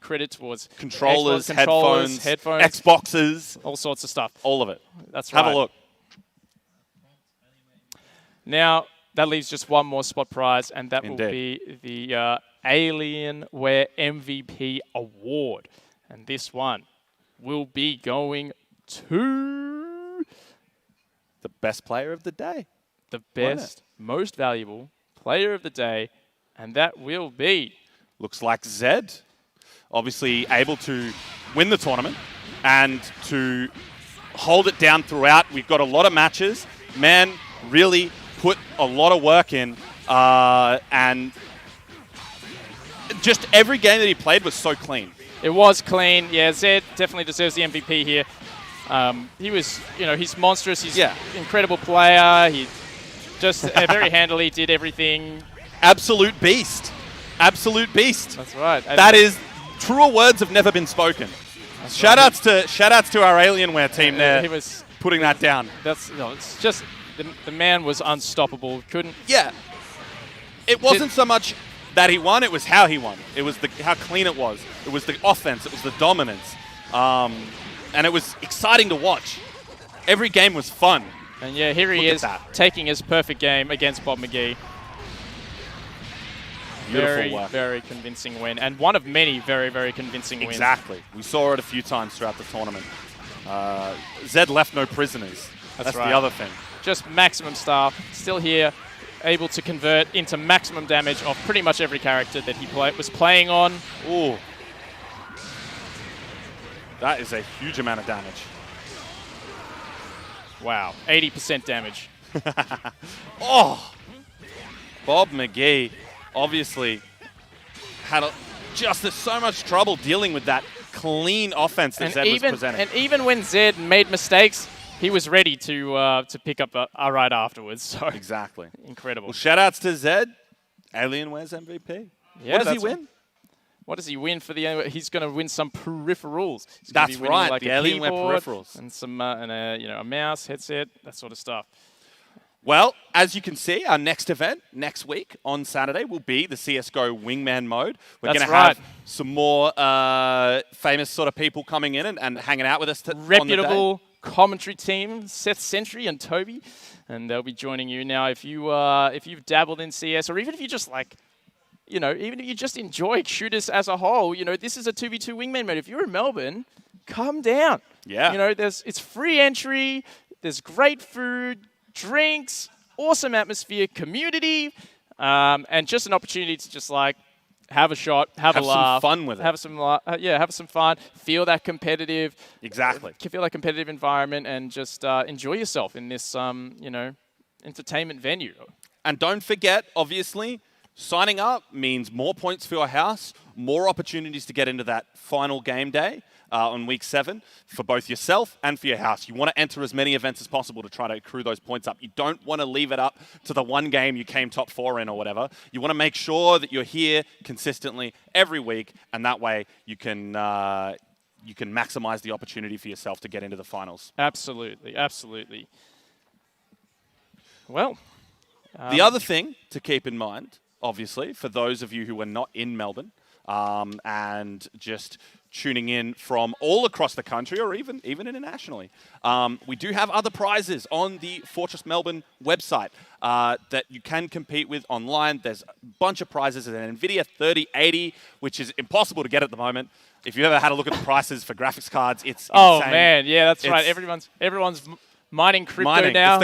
credit towards Controllers, headphones, Xboxes. All sorts of stuff. All of it. That's right. Have a look. Now, that leaves just one more spot prize, and that will be the Alienware MVP Award. And this one will be going to the best player of the day. The best, most valuable player of the day, and that will be... Looks like Zed. Obviously able to win the tournament and to hold it down throughout. We've got a lot of matches. Man, really put a lot of work in, and just every game that he played was so clean. It was clean. Yeah, Zed definitely deserves the MVP here. He was, he's monstrous. He's an incredible player. He just very handily did everything. Absolute beast. Absolute beast. That's right. That is, truer words have never been spoken. Shout outs to our Alienware team there. He was putting that down. It's just the man was unstoppable. Couldn't. Yeah. It wasn't so much that he won, it was how he won. It was how clean it was. It was the offense. It was the dominance. And it was exciting to watch. Every game was fun. And yeah, here he is taking his perfect game against Bob McGee. Beautiful work. Very convincing win. And one of many very, very convincing wins. Exactly. We saw it a few times throughout the tournament. Zed left no prisoners. That's right. The other thing. Just maximum star. Still here, able to convert into maximum damage of pretty much every character that he was playing on. Ooh. That is a huge amount of damage. Wow. 80% damage. Oh! Bob McGee obviously had just so much trouble dealing with that clean offense that Zed was presenting. And even when Zed made mistakes, he was ready to pick up a right afterwards. So exactly. Incredible. Well, shout-outs to Zed. Alienware's MVP. Yeah, what does he win? What does he win for the? He's going to win some peripherals. That's right, like the Alienware peripherals and some a mouse, headset, that sort of stuff. Well, as you can see, our next event next week on Saturday will be the CS:GO Wingman mode. We're going to have some more famous sort of people coming in and hanging out with us. Reputable commentary team, Seth Sentry and Toby, and they'll be joining you. Now, if you've dabbled in CS, or even if you just like, even if you just enjoy shooters as a whole, this is a 2v2 Wingman mode. If you're in Melbourne, come down. Yeah. It's free entry. There's great food, drinks, awesome atmosphere, community, and just an opportunity to just like have a shot, have a laugh, some fun with it. Have some fun. Feel that competitive. Exactly. Feel that competitive environment, and just enjoy yourself in this, entertainment venue. And don't forget, obviously, signing up means more points for your house, more opportunities to get into that final game day on week 7 for both yourself and for your house. You want to enter as many events as possible to try to accrue those points up. You don't want to leave it up to the one game you came top 4 in or whatever. You want to make sure that you're here consistently every week, and that way you can maximize the opportunity for yourself to get into the finals. Absolutely, absolutely. Well, the other thing to keep in mind, obviously, for those of you who are not in Melbourne and just tuning in from all across the country or even internationally, we do have other prizes on the Fortress Melbourne website that you can compete with online. There's a bunch of prizes. There's an NVIDIA 3080, which is impossible to get at the moment. If you've ever had a look at the prices for graphics cards, it's insane. Oh man, yeah, that's right. Everyone's mining crypto now. It's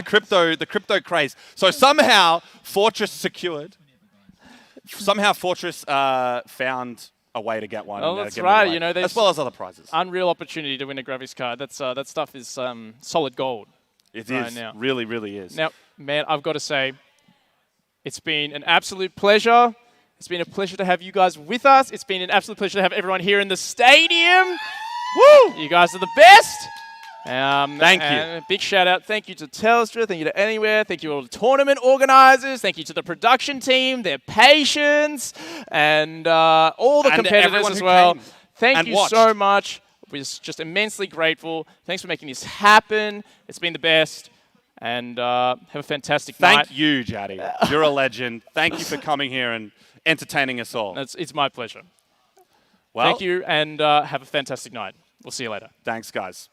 the crypto craze. So somehow Fortress found a way to get one. Oh, and, that's get them right. away, You know, there's as well as other prizes. Unreal opportunity to win a graphics card. That stuff is solid gold. It right is. now. Really, really is. Now, man, I've got to say, it's been an absolute pleasure. It's been a pleasure to have you guys with us. It's been an absolute pleasure to have everyone here in the stadium. Woo! You guys are the best. Thank you. And a big shout out. Thank you to Telstra. Thank you to Anywhere. Thank you all the tournament organizers. Thank you to the production team, their patience, and all the And competitors everyone as who well. came Thank and you watched. so much. We're just immensely grateful. Thanks for making this happen. It's been the best. And have a fantastic night. Thank you, Jaddy. You're a legend. Thank you for coming here and entertaining us all. It's my pleasure. Well, Thank you, and have a fantastic night. We'll see you later. Thanks, guys.